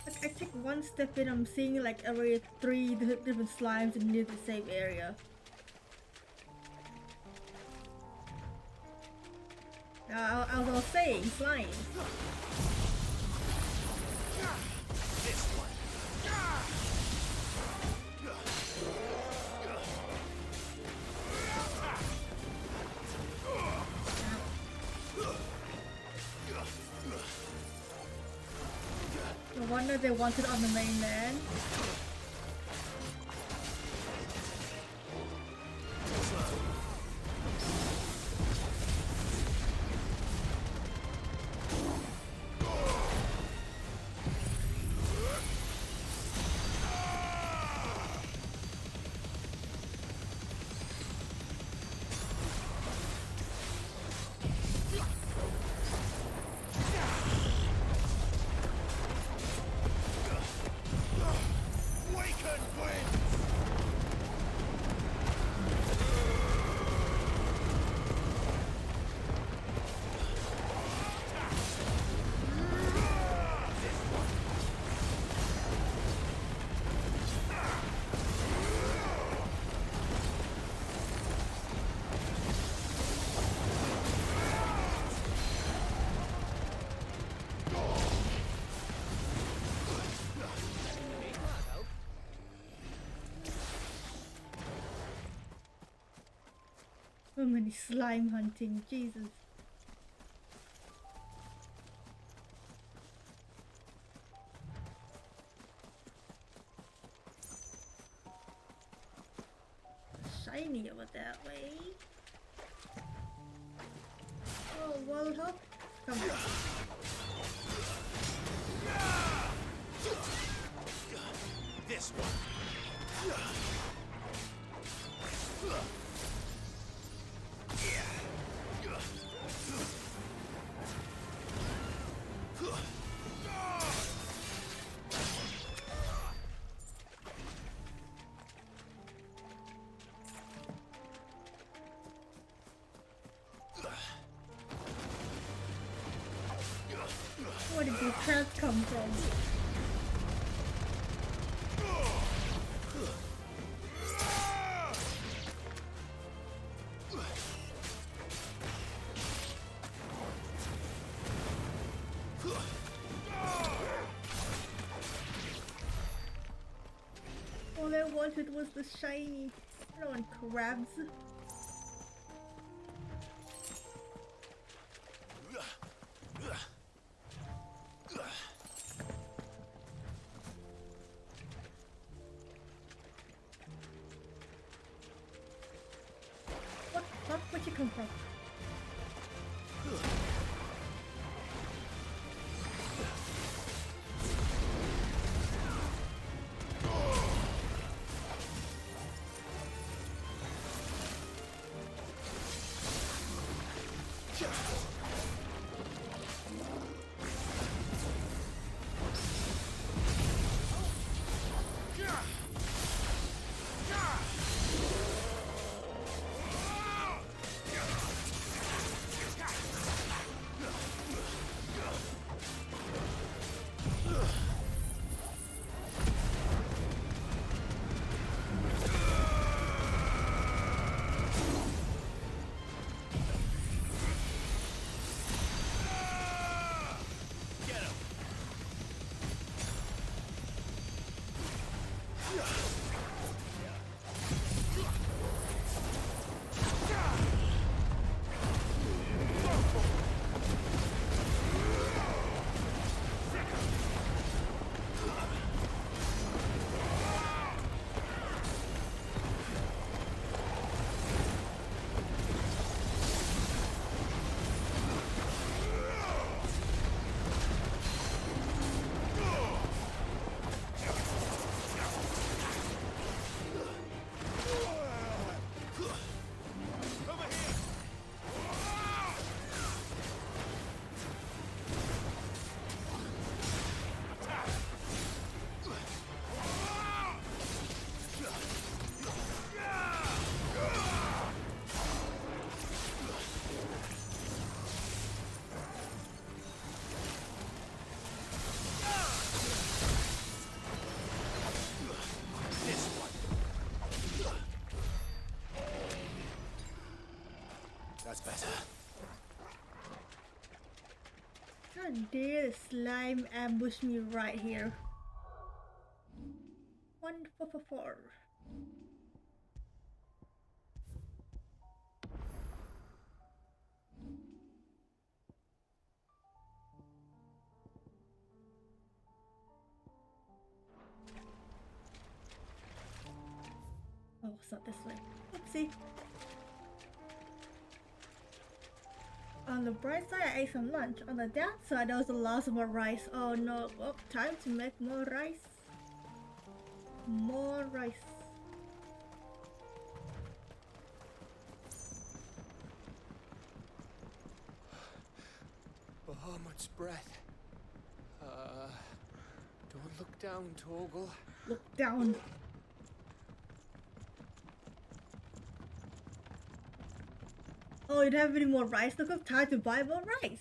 Like, I take one step in, I'm seeing like every 3 different slimes in near the same area. As I was saying, slimes. No wonder they wanted on the mainland. So many slime hunting, Jesus. Shiny over that way. Oh, well, help. Come on. This one. crabs come from? All I wanted was the shiny. I don't want crabs. Where'd you come from? That's better. How dare the slime ambush me right here? 144. Oh, it's not this way. Oopsie. On the bright side, I ate some lunch. On the downside, that was the loss of my rice. Oh no. Well, time to make more rice. More rice. Bahamut's breath. Don't look down, Torgal. Look down. Oh, you don't have any more rice? Look, I'm time to buy more rice.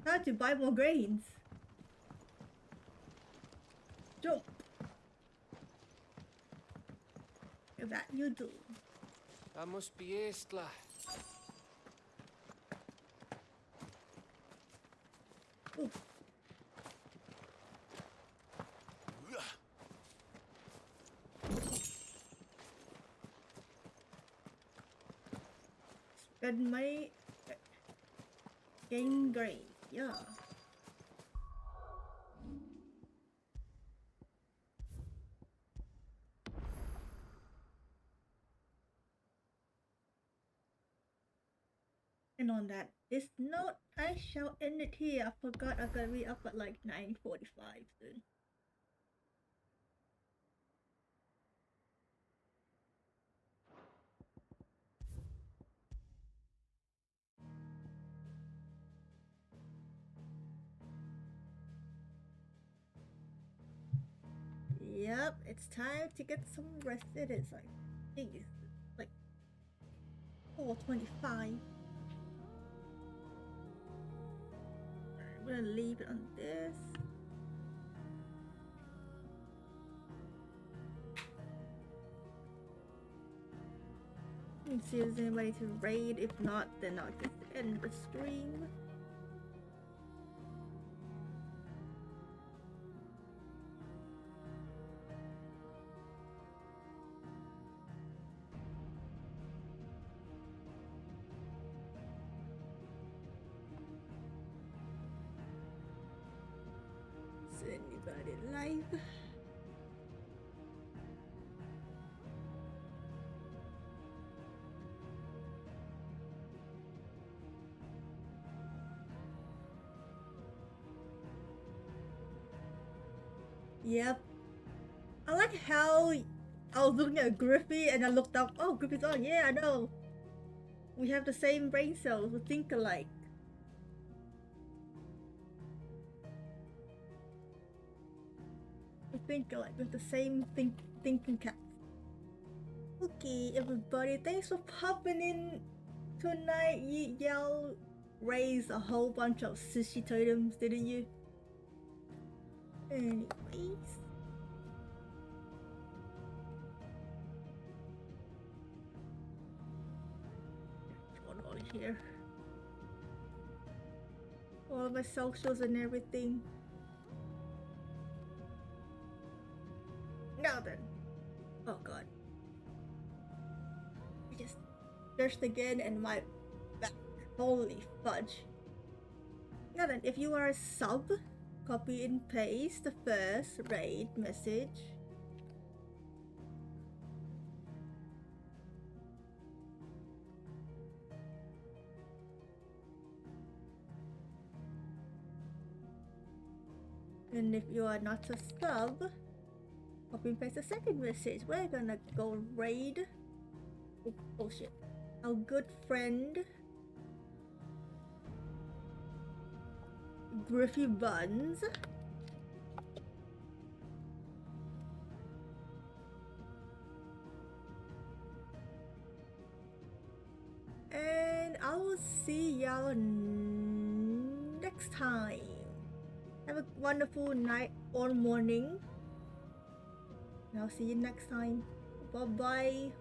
Time to buy more grains. Jump. That you do. That must be Estla. Ooh. Spend money, gain grain, yeah. And on this note, I shall end it here. I forgot I'm gonna be up at like 9:45 soon. Yep, it's time to get some rest. It is like, geez, like 4:25. I'm gonna leave it on this. Let's see if there's anybody to raid. If not, then I'll just end the stream. Is anybody live? Yep. I like how I was looking at Griffey and I looked up, oh, Griffey's on. Yeah, I know. We have the same brain cells. We think alike. We think alike with the same thinking caps. Okay, everybody. Thanks for popping in tonight. Y'all raised a whole bunch of sushi totems, didn't you? Anyways. What's going on here? All of my socials and everything. Now then. Oh god. I just searched again and my back. Holy fudge. Now then, if you are a sub, copy and paste the first raid message. And if you are not a sub, copy and paste the second message. We're gonna go raid. Oh shit. Our good friend Griffy Buns. And I will see y'all next time. Have a wonderful night or morning. And I'll see you next time. Bye bye.